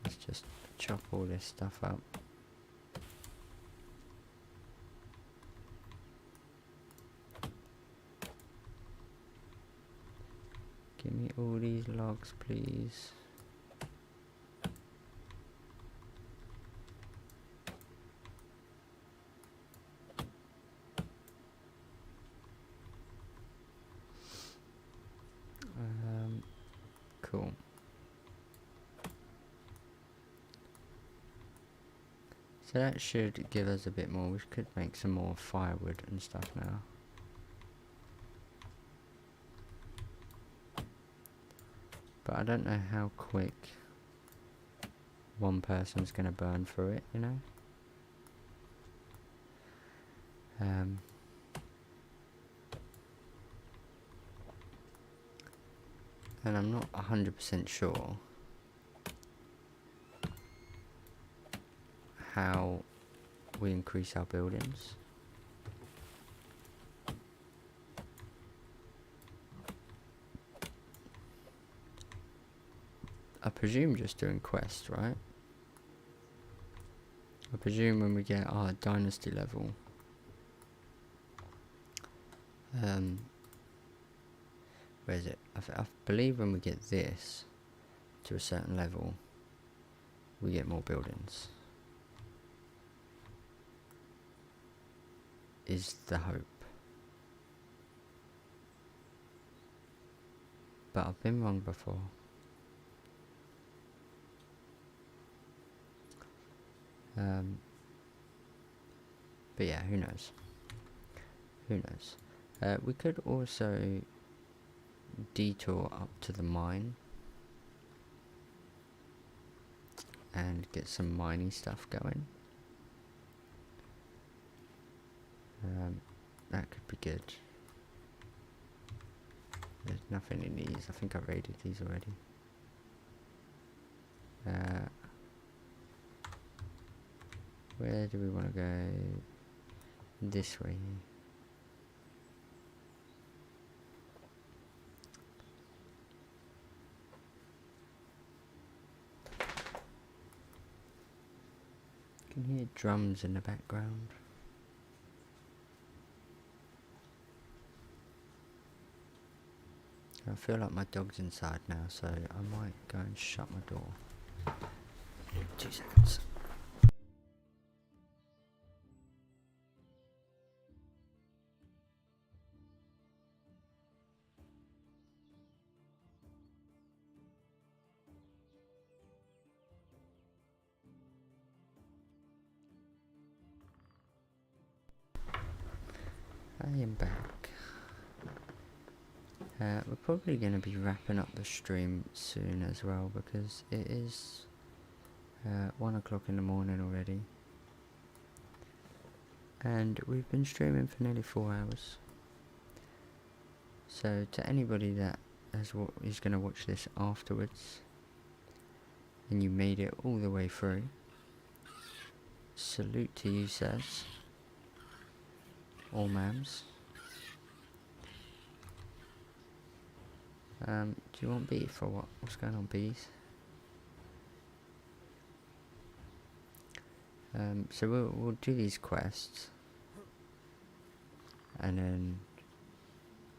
Let's just chop all this stuff up. Give me all these logs, please. Cool. So that should give us a bit more. We could make some more firewood and stuff now. But I don't know how quick one person's going to burn through it, you know? And I'm not 100% sure how we increase our buildings. I presume just doing quests, right? I presume when we get our Dynasty level, where is it? I believe when we get this to a certain level, we get more buildings. Is the hope. But I've been wrong before. But yeah, who knows? Who knows? We could also detour up to the mine and get some miney stuff going. That could be good. There's nothing in these. I think I raided these already. Where do we want to go? This way. can hear drums in the background. I feel like my dog's inside now, so I might go and shut my door. 2 seconds. I am back. We're probably going to be wrapping up the stream soon as well, because it is 1 o'clock in the morning already. And we've been streaming for nearly 4 hours. So to anybody that is going to watch this afterwards, and you made it all the way through, salute to you, sirs. Or ma'ams. Do you want beef or what? What's going on, bees? So we'll do these quests, and then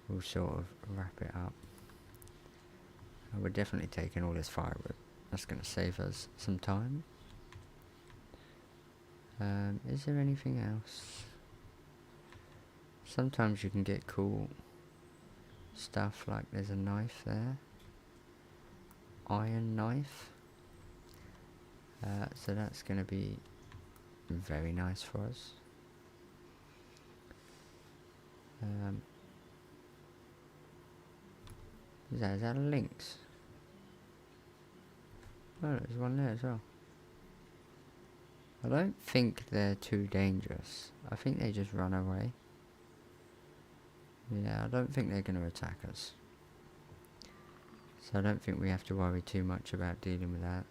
we'll sort of wrap it up. We're definitely taking all this firewood. That's going to save us some time. Is there anything else? Sometimes you can get cool stuff, like there's a knife there. Iron knife. So that's going to be very nice for us. Is that a lynx? Oh, there's one there as well. I don't think they're too dangerous. I think they just run away. Yeah, I don't think they're going to attack us. So I don't think we have to worry too much about dealing with that.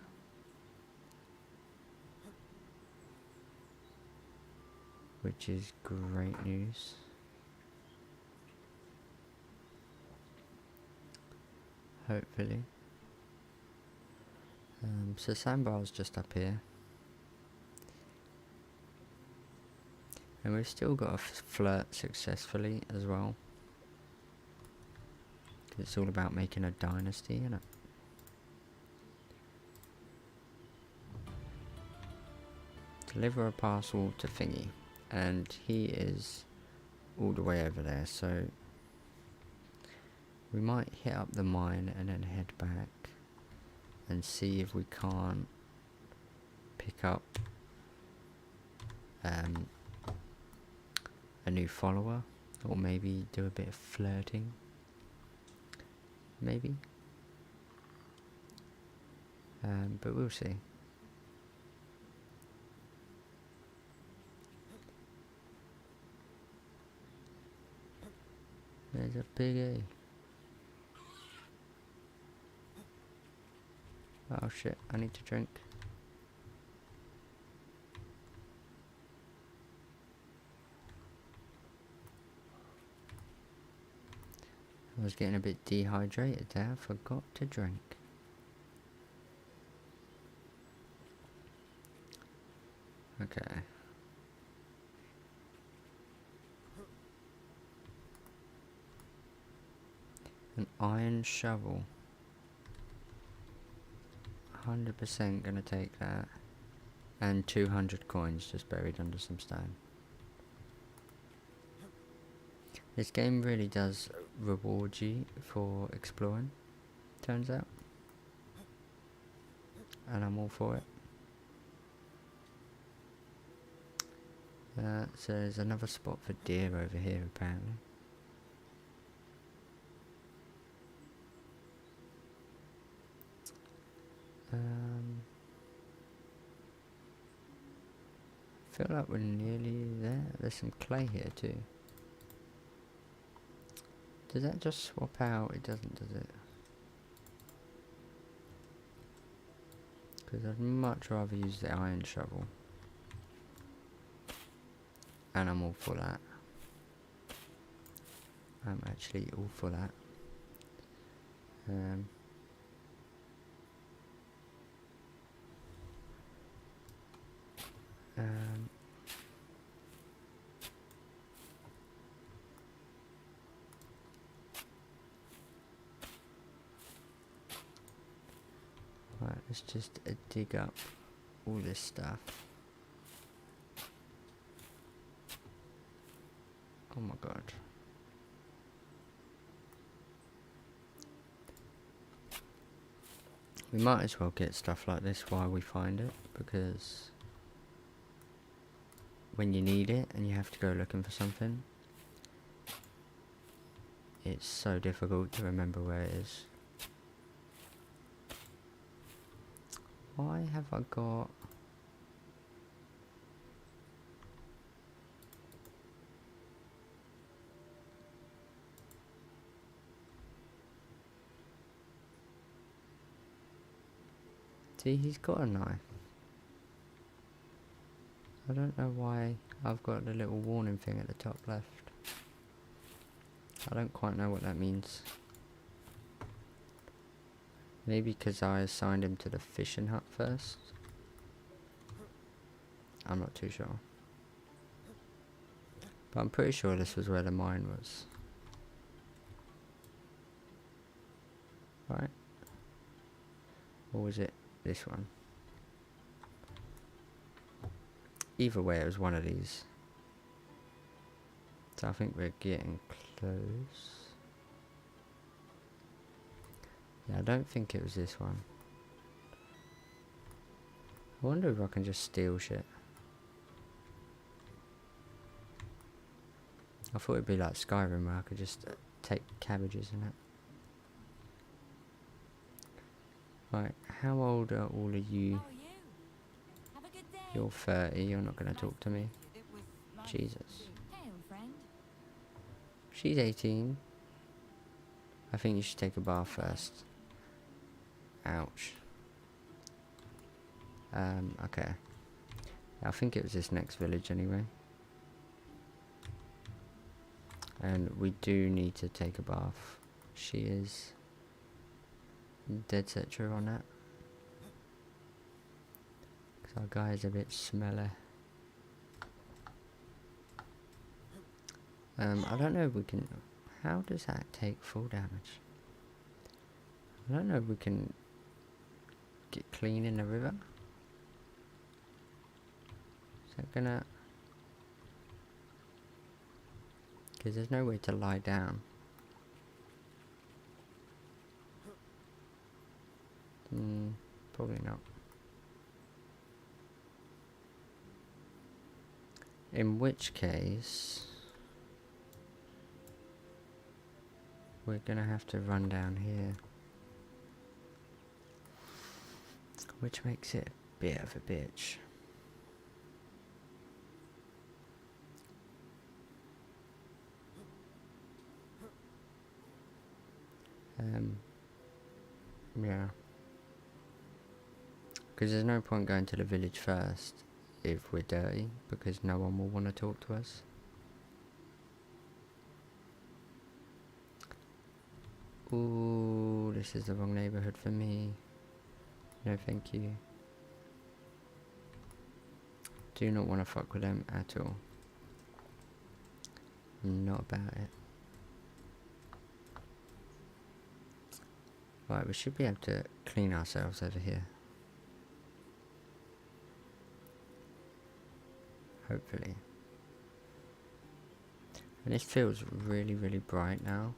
Which is great news. Hopefully. So Sandbar's just up here. And we've still got to flirt successfully as well. It's all about making a dynasty, isn't it? Deliver a parcel to Thingy. And he is all the way over there, so we might hit up the mine and then head back and see if we can't pick up a new follower, or maybe do a bit of flirting. Maybe. But we'll see. There's a piggy. Oh shit, I need to drink. I was getting a bit dehydrated there, I forgot to drink. Okay. An iron shovel. 100% gonna take that. And 200 coins just buried under some stone. This game really does reward you for exploring, turns out. And I'm all for it. So there's another spot for deer over here apparently. Feel like we're nearly there. There's some clay here too. Does that just swap out? It doesn't, does it? Because I'd much rather use the iron shovel. And I'm all for that. I'm actually all for that. Let's just dig up all this stuff. Oh my god. We might as well get stuff like this while we find it, because when you need it and you have to go looking for something, it's so difficult to remember where it is. Why have I got... See, he's got a knife. I don't know why I've got the little warning thing at the top left. I don't quite know what that means. Maybe because I assigned him to the fishing hut first. I'm not too sure. But I'm pretty sure this was where the mine was. Right? Or was it this one? Either way, it was one of these. So I think we're getting close. Yeah, I don't think it was this one. I wonder if I can just steal shit. I thought it'd be like Skyrim where I could just take cabbages and that. Right, how old are all of you? How are you? Have a good day. You're 30, you're not gonna talk to me. It was nice Jesus. to see you. Hey, old friend. She's 18. I think you should take a bath first. Ouch. Okay. I think it was this next village anyway. And we do need to take a bath. She is dead set true on that. Because our guy is a bit smelly. I don't know if we can... How does that take full damage? I don't know if we can get clean in the river. Is that gonna... Because there's no way to lie down. Probably not. In which case... we're gonna have to run down here. Which makes it a bit of a bitch. Yeah. Because there's no point going to the village first if we're dirty, because no one will want to talk to us. Ooh, this is the wrong neighborhood for me. No thank you. Do not want to fuck with them at all. Not about it. Right, we should be able to clean ourselves over here. Hopefully. And this feels really, really bright now.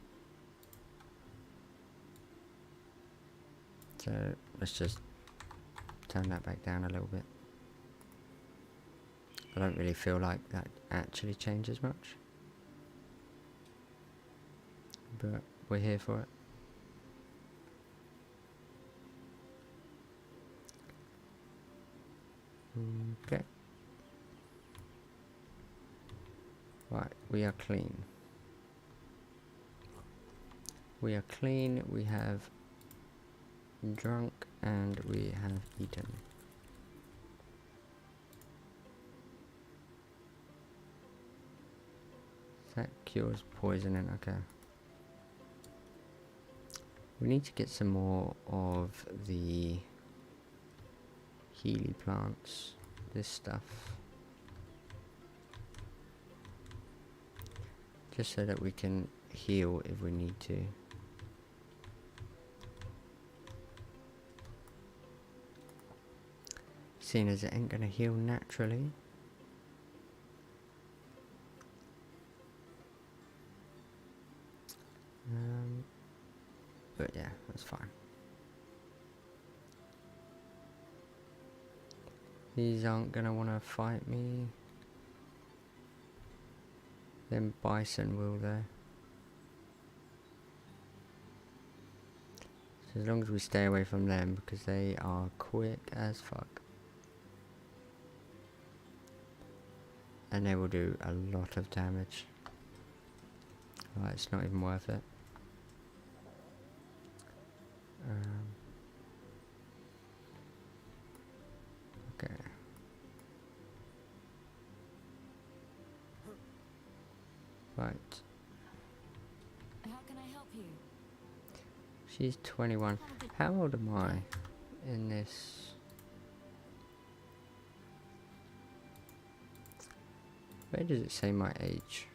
So let's just turn that back down a little bit. I don't really feel like that actually changes much. But we're here for it. Okay. Right, we are clean. We are clean, we have drunk, and we have eaten. That cures poisoning, okay. We need to get some more of the Healy plants, this stuff. Just so that we can heal if we need to. seeing as it ain't gonna heal naturally. But yeah, that's fine. These aren't gonna wanna fight me. Then bison will though. So as long as we stay away from them, because they are quick as fuck. And they will do a lot of damage. Right, it's not even worth it. Okay. Right. How can I help you? She's 21. How old am I in this? Where does it say my age?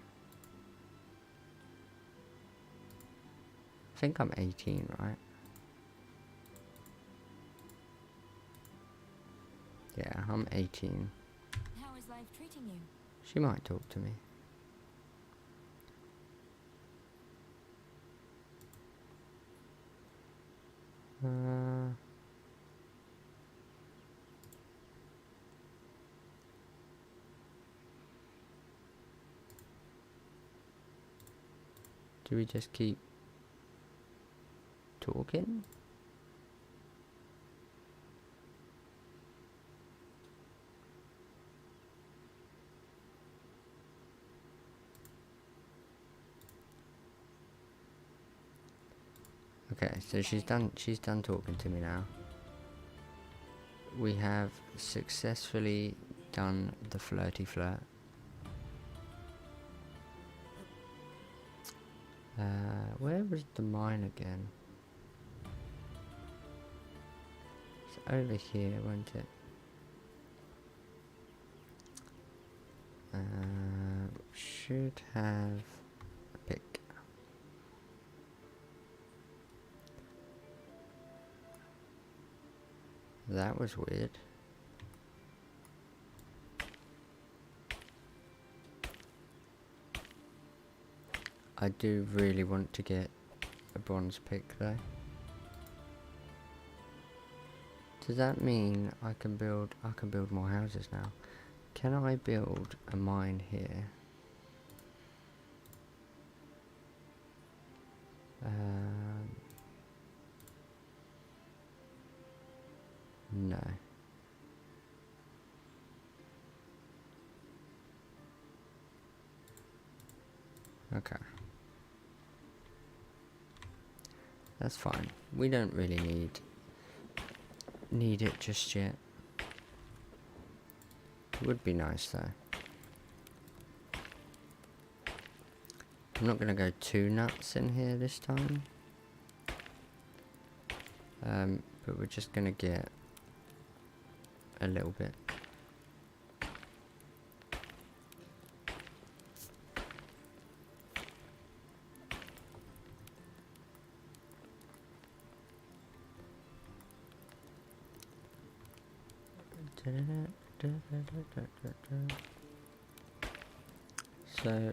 I think I'm 18, right? Yeah, I'm 18. How is life treating you? She might talk to me. Do we just keep talking? Okay, so she's done talking to me now. We have successfully done the flirty flirt. Where was the mine again? It's over here, won't it? Should have a pick. That was weird. I do really want to get a bronze pick though. Does that mean I can build more houses now? Can I build a mine here? No. Okay. That's fine. We don't really need it just yet. It would be nice though. I'm not gonna go too nuts in here this time. But we're just gonna get a little bit. So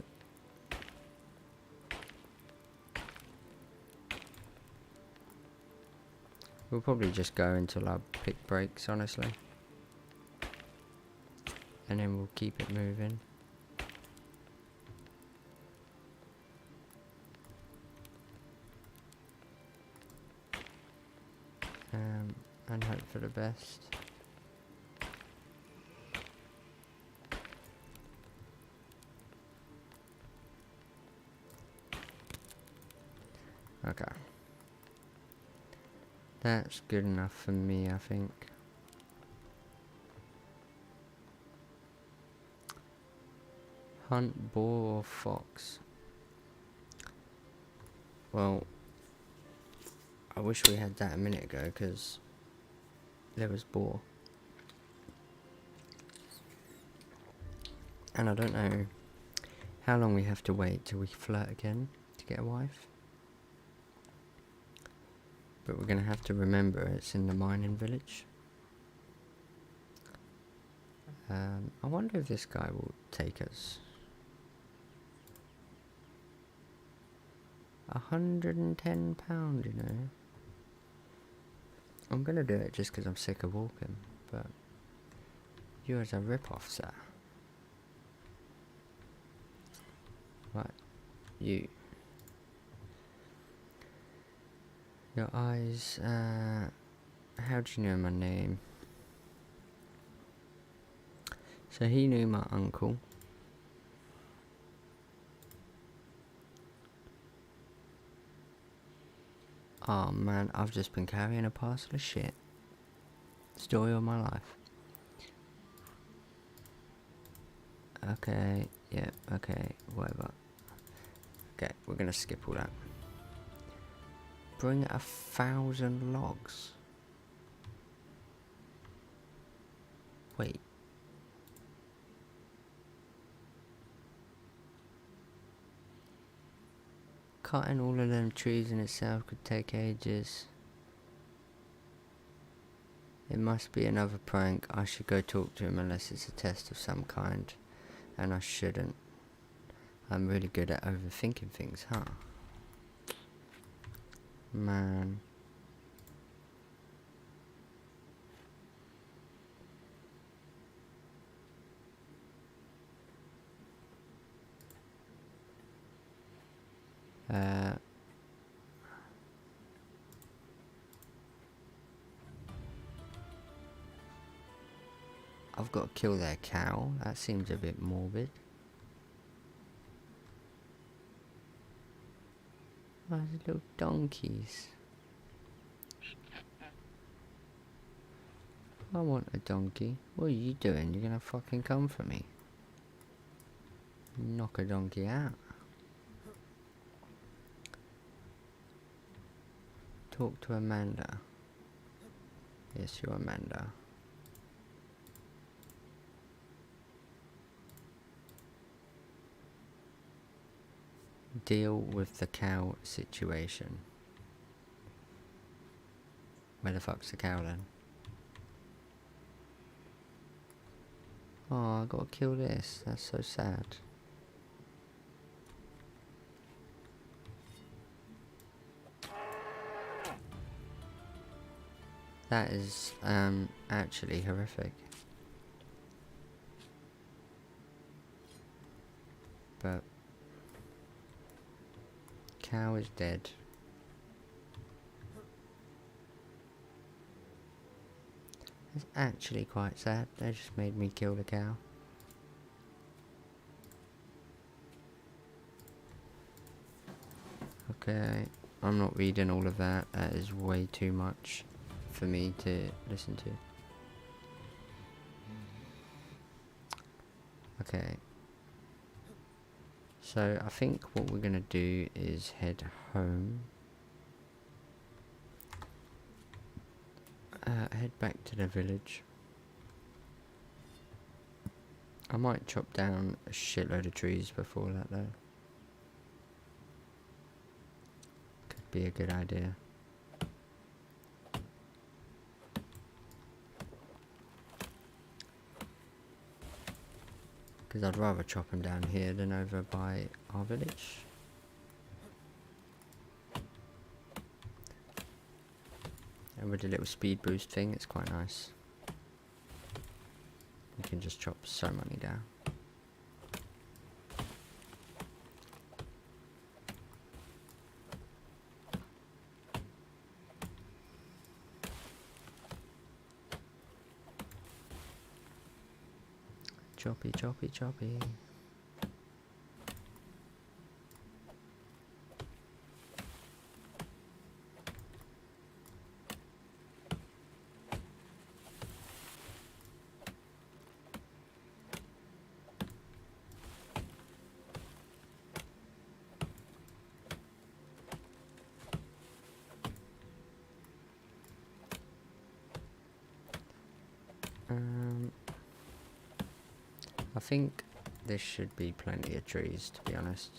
we'll probably just go until our pick breaks, honestly, and then we'll keep it moving. And hope for the best. Okay. That's good enough for me, I think. Hunt boar or fox? Well, I wish we had that a minute ago, because there was boar. And I don't know how long we have to wait till we flirt again to get a wife. But we're going to have to remember it's in the mining village. I wonder if this guy will take us. £110, you know. I'm gonna do it just because I'm sick of walking, but you're a rip-off, sir. Right, you. Your eyes, how do you know my name? So he knew my uncle. Oh man, I've just been carrying a parcel of shit. Story of my life. Okay, yeah, okay, whatever. Okay, we're gonna skip all that. Bring 1,000 logs. Wait. Cutting all of them trees in itself could take ages. It must be another prank. I should go talk to him unless it's a test of some kind. And I shouldn't. I'm really good at overthinking things, huh? Man. I've got to kill their cow. That seems a bit morbid. Oh, these little donkeys. I want a donkey. What are you doing? You're gonna fucking come for me. Knock a donkey out. Talk to Amanda. Yes, you're Amanda. Deal with the cow situation. Where the fuck's the cow then? Oh, I gotta kill this. That's so sad. That is actually horrific. But cow is dead. It's actually quite sad. They just made me kill the cow. Okay, I'm not reading all of that. That is way too much for me to listen to. Okay. So I think what we're gonna do is head home. Head back to the village. I might chop down a shitload of trees before that though. Could be a good idea. Because I'd rather chop them down here than over by our village. And with the little speed boost thing, it's quite nice. You can just chop so many down. Choppy, choppy, choppy. I think this should be plenty of trees, to be honest.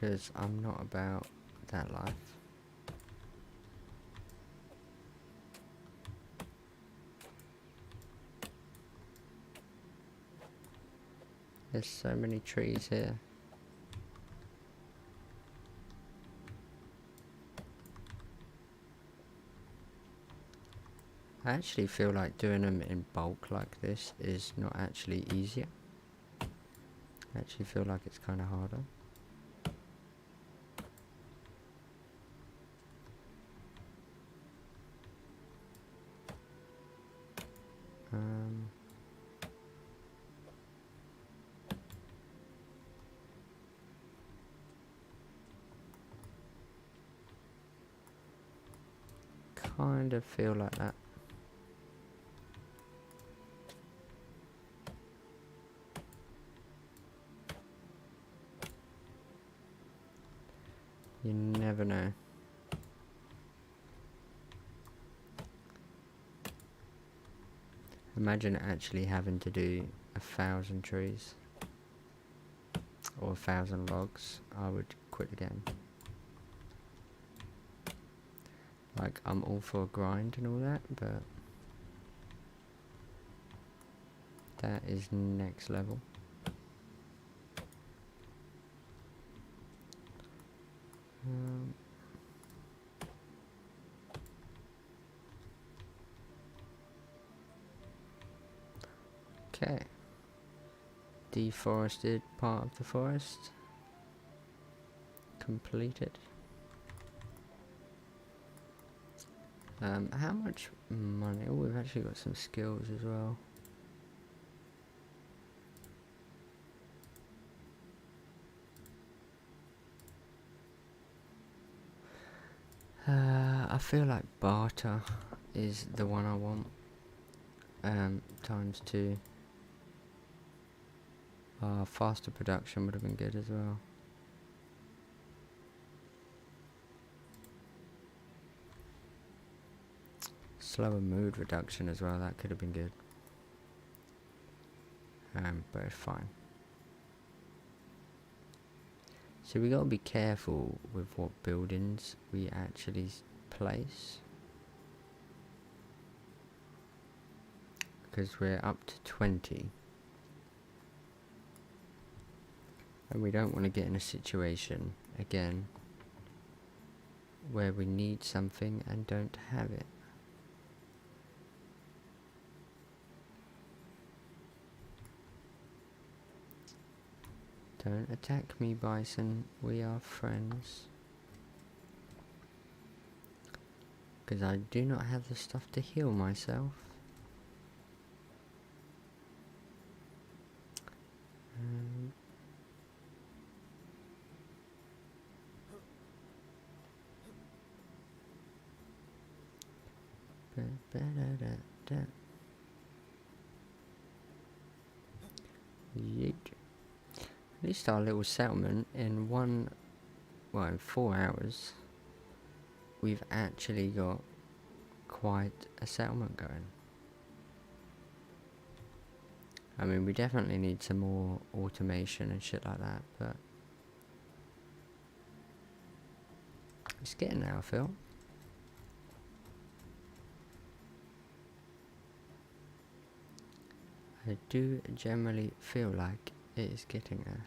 because I'm not about that life. There's so many trees here. I actually feel like doing them in bulk like this is not actually easier. I actually feel like it's kind of harder. Kind of feel like that. You never know. Imagine actually having to do 1,000 trees or 1,000 logs. I would quit the game. Like, I'm all for a grind and all that, but that is next level. Okay. Deforested part of the forest. Completed. How much money? Oh, we've actually got some skills as well. I feel like barter is the one I want. Times 2. Faster production would have been good as well. Slower mood reduction as well, that could have been good. But it's fine. So we gotta be careful with what buildings we actually place. Because we're up to 20. And we don't want to get in a situation, again, where we need something and don't have it. Don't attack me, Bison. We are friends. Because I do not have the stuff to heal myself. Yeet. At least our little settlement in in 4 hours, we've actually got quite a settlement going. I mean, we definitely need some more automation and shit like that, but it's getting there, I feel. I do generally feel like it is getting there.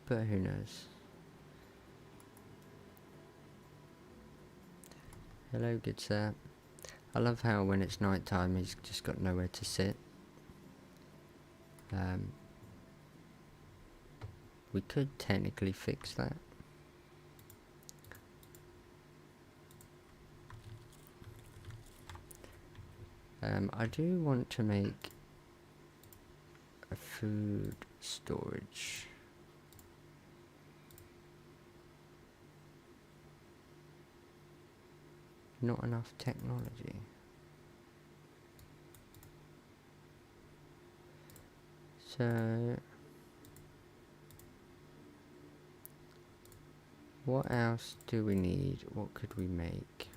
But who knows? Hello, good sir. I love how when it's night time he's just got nowhere to sit. We could technically fix that. I do want to make a food storage. Not enough technology. So what else do we need? What could we make?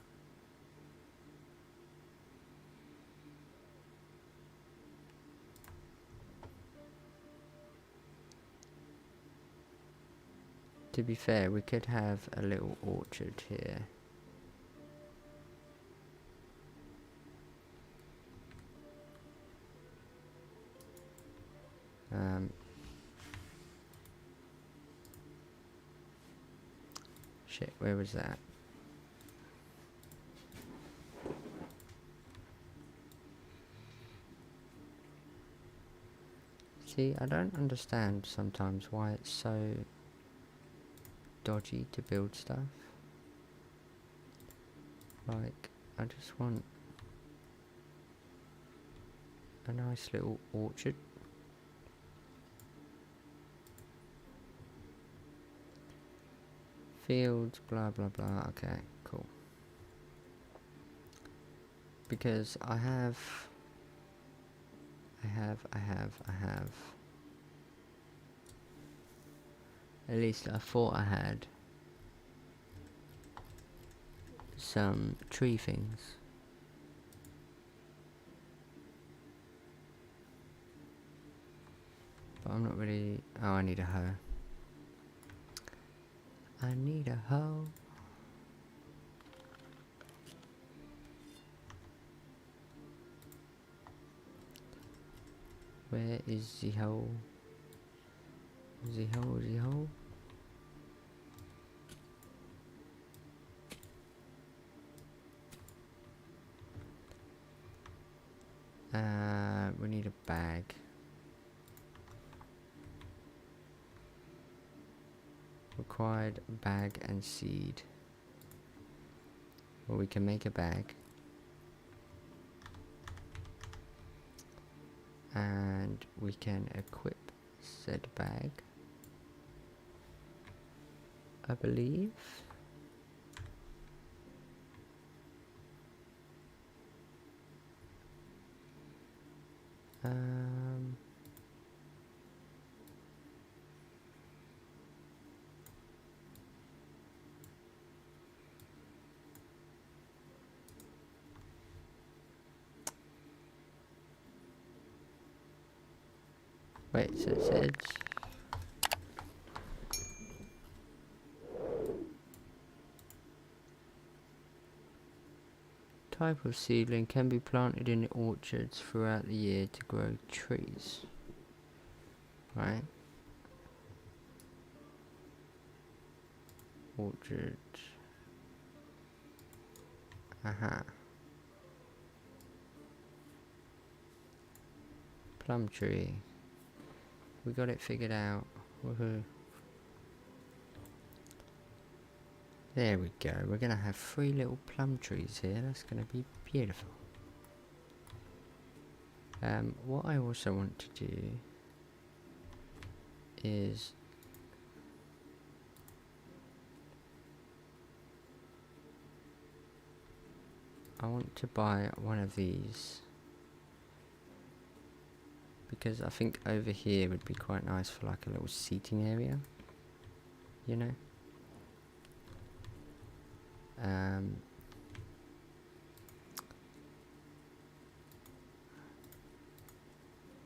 To be fair, we could have a little orchard here. Shit, where was that? See, I don't understand sometimes why it's so dodgy to build stuff. Like, I just want a nice little orchard. Fields, blah blah blah. Okay, cool. Because I have at least I thought I had some tree things. But I'm not really... Oh, I need a hoe. I need a hoe. Where is the hoe? The hoe, the hoe? We need a bag. Required bag and seed. Well, we can make a bag. And we can equip said bag, I believe. Wait, so it says type of seedling can be planted in orchards throughout the year to grow trees. Right? Orchard. Aha. Plum tree. We got it figured out. Woohoo. There we go. We're going to have 3 little plum trees here. That's going to be beautiful. What I also want to do is I want to buy one of these, because I think over here would be quite nice for like a little seating area, you know.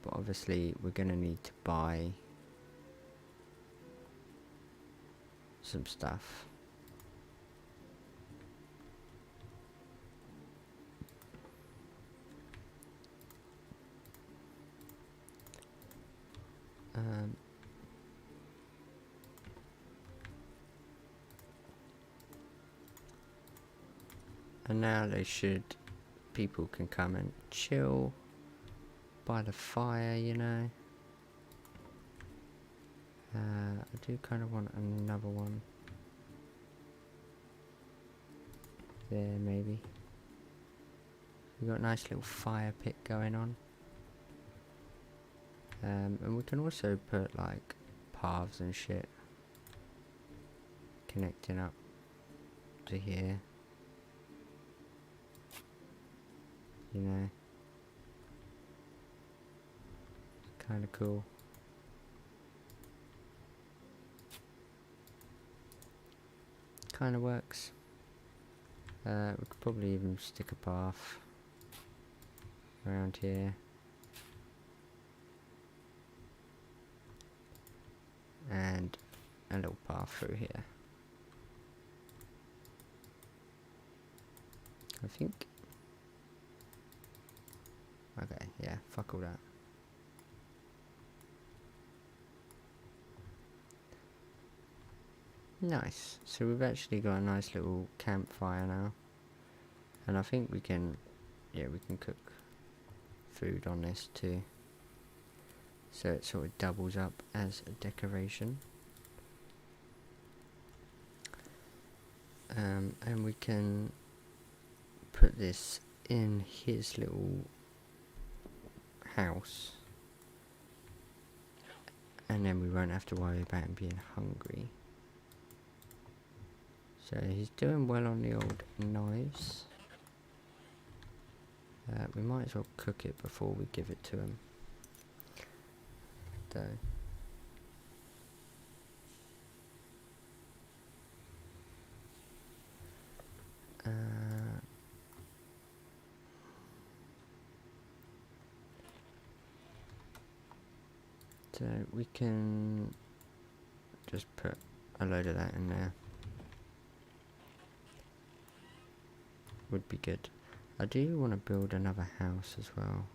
But obviously we're gonna need to buy some stuff. And now people can come and chill by the fire, you know. I do kind of want another one there, maybe. We've got a nice little fire pit going on. And we can also put like paths and shit connecting up to here, you know. Kind of cool. Kind of works. We could probably even stick a path around here. And a little path through here. I think. Okay, yeah, fuck all that. Nice. So we've actually got a nice little campfire now. And I think we can, yeah, we can cook food on this too. So it sort of doubles up as a decoration. And we can put this in his little house. And then we won't have to worry about him being hungry. So he's doing well on the old knives. We might as well cook it before we give it to him. Though. So we can just put a load of that in there. Would be good. I do want to build another house as well.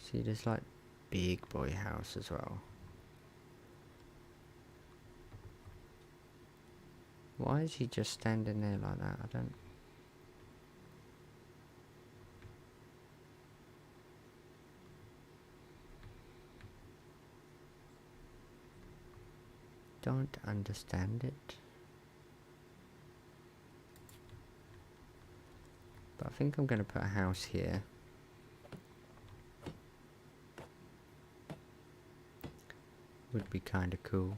See, there's like big boy house as well. Why is he just standing there like that? I don't understand it. But I think I'm going to put a house here. Would be kind of cool.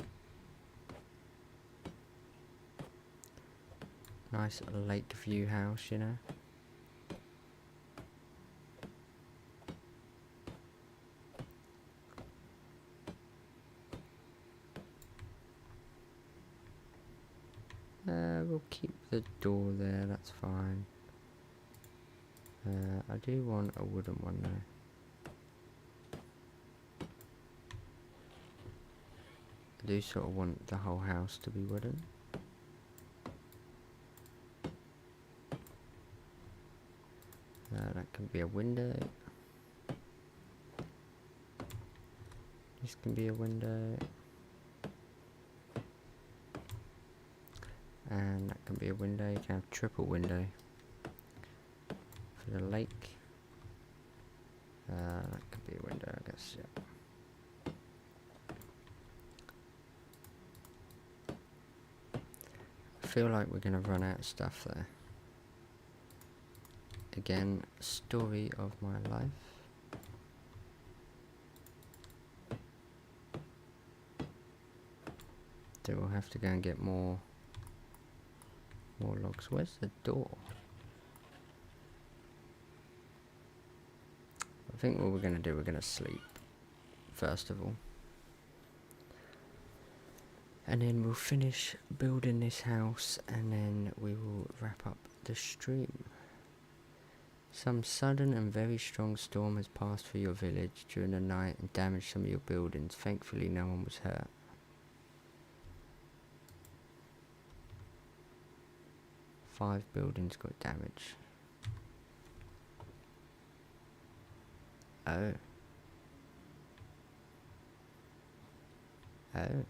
Nice lake view house, you know. We'll keep the door there, that's fine. I do want a wooden one though. I do sort of want the whole house to be wooden. That can be a window. This can be a window. And that can be a window. You can have triple window for the lake. That could be a window, I guess, yeah. I feel like we're going to run out of stuff there. Again, story of my life. So we'll have to go and get more logs. Where's the door? I think what we're going to do, we're going to sleep first of all. And then we'll finish building this house and then we will wrap up the stream. Some sudden and very strong storm has passed through your village during the night and damaged some of your buildings. Thankfully no one was hurt. Five buildings got damaged. Oh. Oh.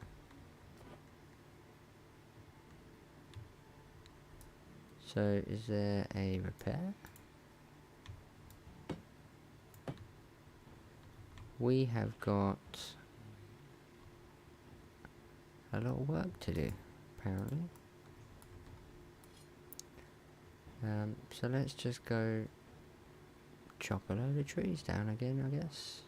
So is there a repair? We have got a lot of work to do, apparently. So let's just go chop a load of trees down again, I guess.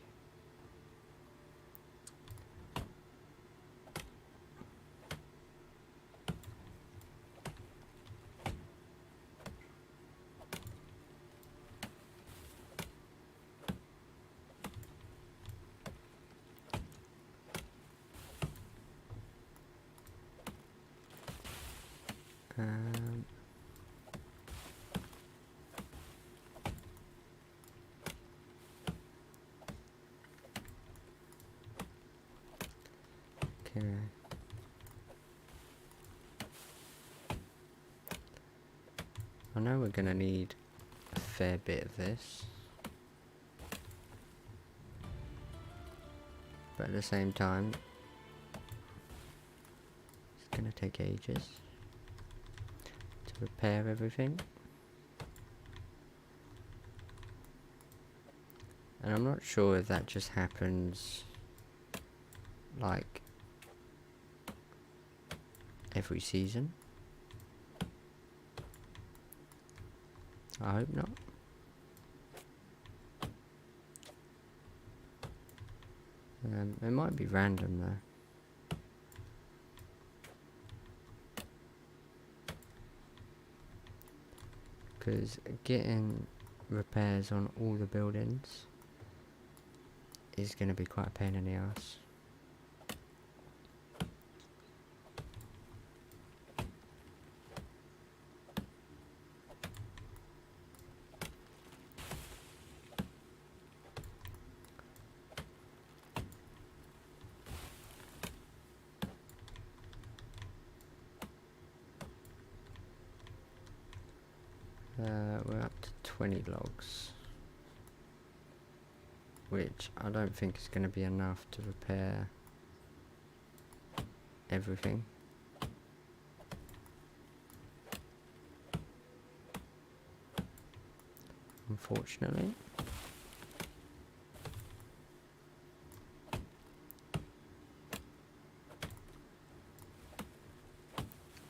Okay. I know we're gonna need a fair bit of this. But at the same time, it's gonna take ages to repair everything. And I'm not sure if that just happens like every season. I hope not. It might be random though. Because getting repairs on all the buildings is going to be quite a pain in the ass. We're up to 20 logs, which I don't think is going to be enough to repair everything. Unfortunately.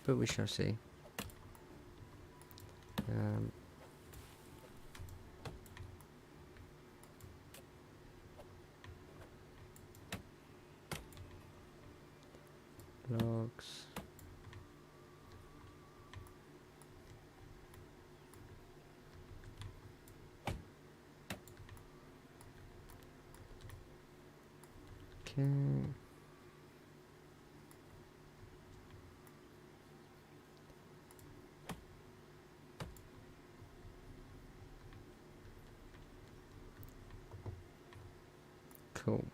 But we shall see. Logs. Okay. Cool.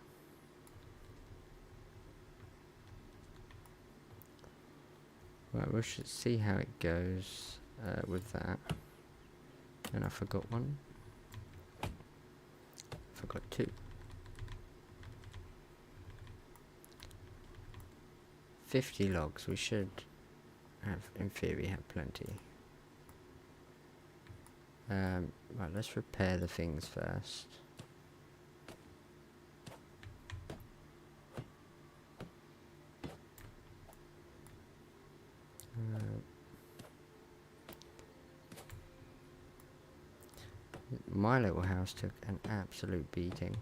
Right, we should see how it goes with that. And I forgot one. Forgot two. 50 logs, we should have, in theory, have plenty. Right, let's repair the things first. My little house took an absolute beating.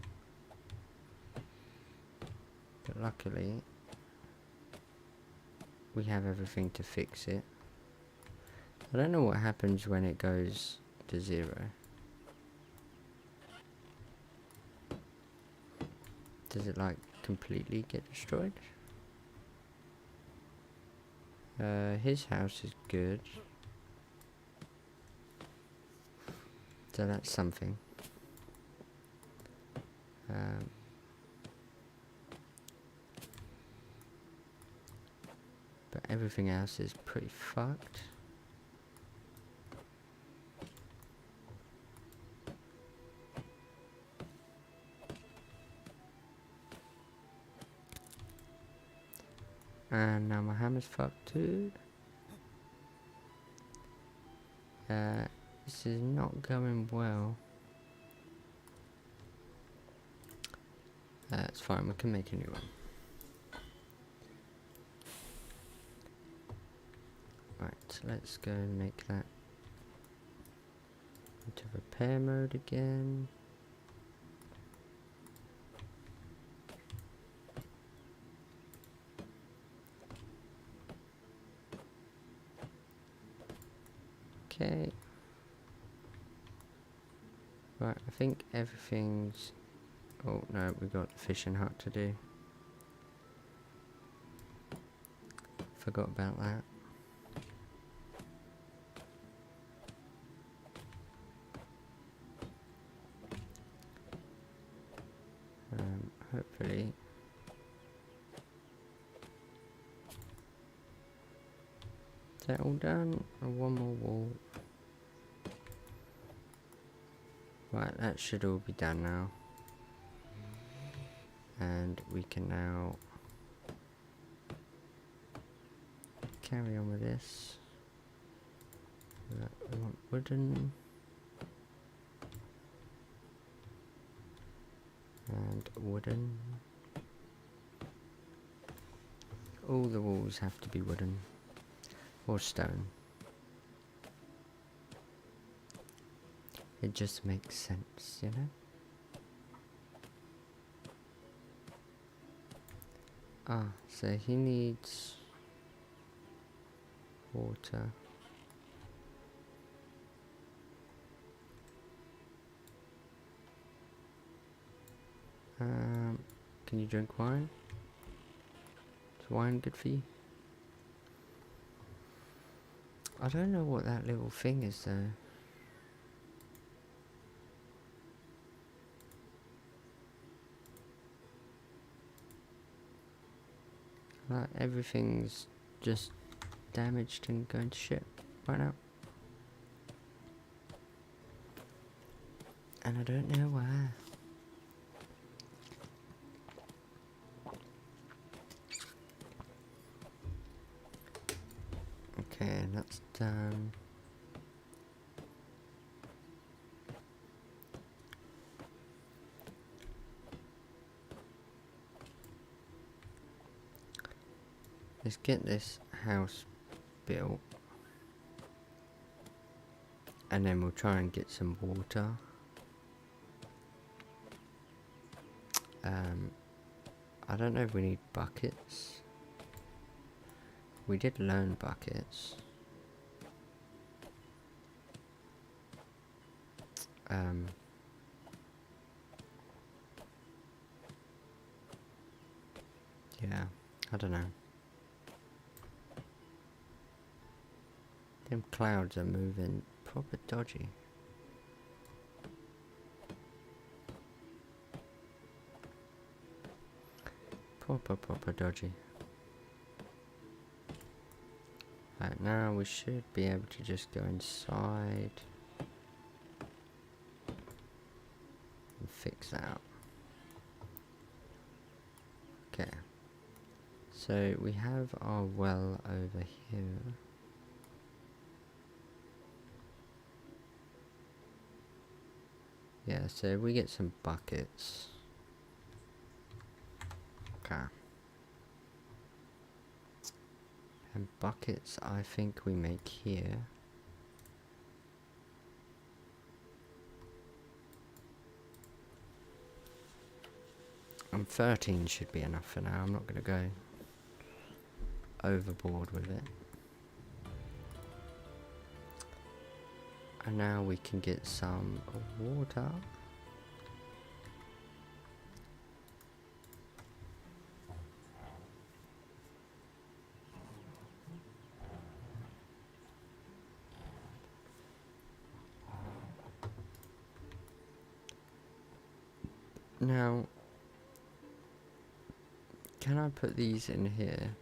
But luckily, we have everything to fix it. I don't know what happens when it goes to 0. Does it like completely get destroyed? His house is good. So that's something. But everything else is pretty fucked. And now my hammer's fucked too. This is not going well. It's fine, we can make a new one. Right, so let's go and make that into repair mode again. Okay. Right, I think everything's... Oh no, we got the fishing hut to do. Forgot about that. Hopefully that all done? And one more wall. Right, that should all be done now. And we can now carry on with this. We want wooden. And wooden. All the walls have to be wooden. Or stone. It just makes sense, you know? Ah, so he needs water. Can you drink wine? Is wine good for you? I don't know what that little thing is though. Like everything's just damaged and going to shit right now. And I don't know why. Okay, that's done. Let's get this house built. And then we'll try and get some water. I don't know if we need buckets. We did learn buckets. Yeah, I don't know. Them clouds are moving proper dodgy. Proper dodgy. Right, now we should be able to just go inside and fix that out. Okay. So we have our well over here. Yeah, so we get some buckets. Okay. And buckets I think we make here. And 13 should be enough for now. I'm not going to go overboard with it. And now we can get some water. Now, can I put these in here?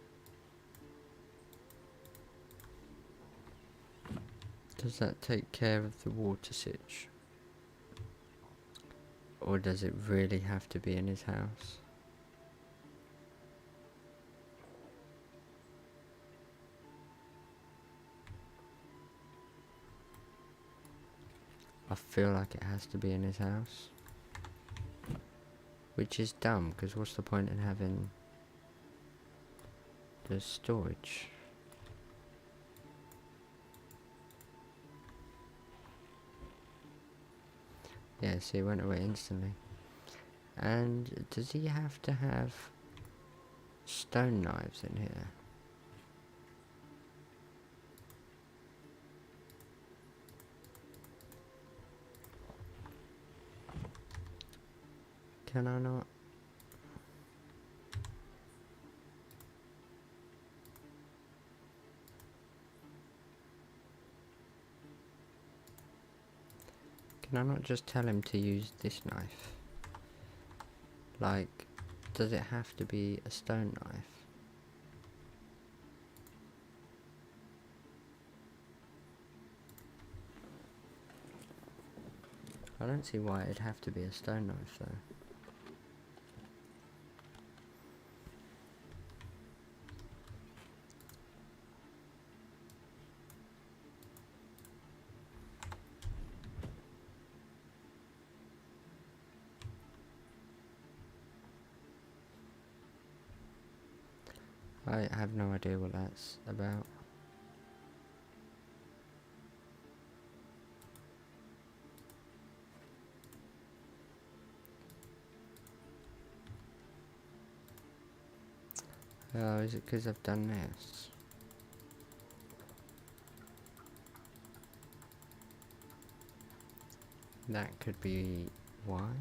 Does that take care of the water sitch? Or does it really have to be in his house? I feel like it has to be in his house. Which is dumb, because what's the point in having the storage? Yeah, see, it went away instantly. And does he have to have stone knives in here? Can I not? Can I not just tell him to use this knife? Like, does it have to be a stone knife? I don't see why it'd have to be a stone knife though. I have no idea what that's about. Oh, is it because I've done this? That could be why.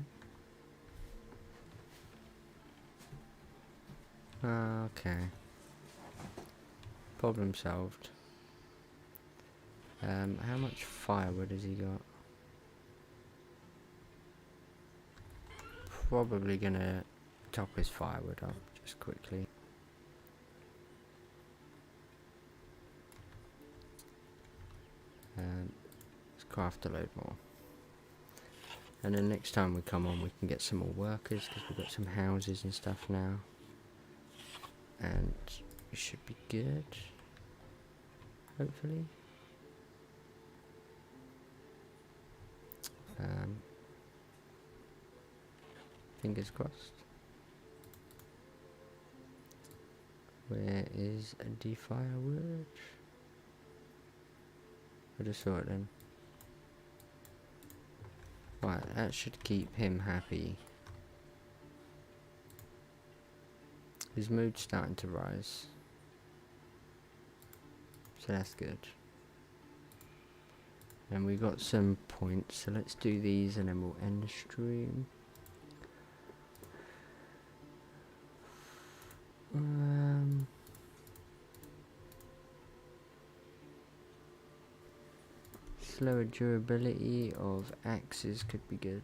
Okay. Problem solved. How much firewood has he got? Probably gonna top his firewood up just quickly. Let's craft a load more. And then next time we come on we can get some more workers because we've got some houses and stuff now. And we should be good. Hopefully. Fingers crossed. Where is the firewood? I just saw it then. Right, that should keep him happy. His mood's starting to rise. So that's good. And we got some points, so let's do these and then we'll end the stream. Slower durability of axes could be good.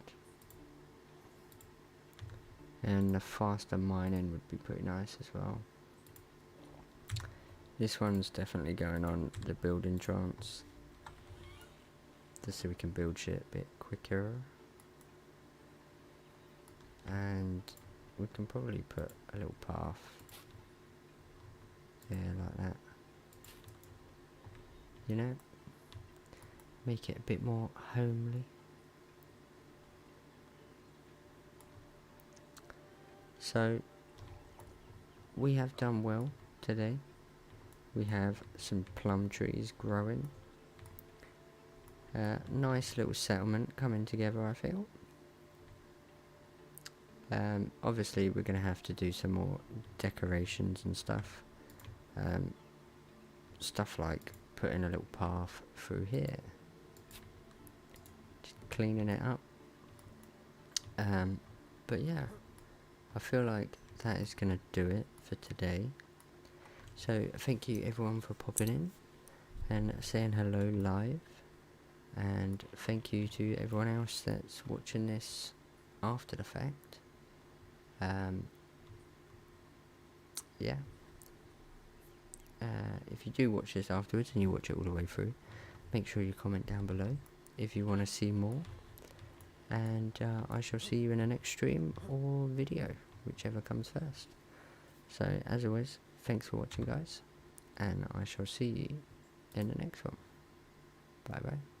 And the faster mining would be pretty nice as well. This one's definitely going on the building trance. Just so we can build shit a bit quicker. And we can probably put a little path. Yeah, like that. You know? Make it a bit more homely. So, we have done well today. We have some plum trees growing. Nice little settlement coming together, I feel. Obviously we're going to have to do some more decorations and stuff. Stuff like putting a little path through here. Just cleaning it up. But yeah, I feel like that is going to do it for today. So thank you everyone for popping in and saying hello live. And thank you to everyone else that's watching this after the fact. Yeah. If you do watch this afterwards and you watch it all the way through, make sure you comment down below if you want to see more. And I shall see you in the next stream or video, whichever comes first. So as always, thanks for watching guys, and I shall see you in the next one. Bye bye.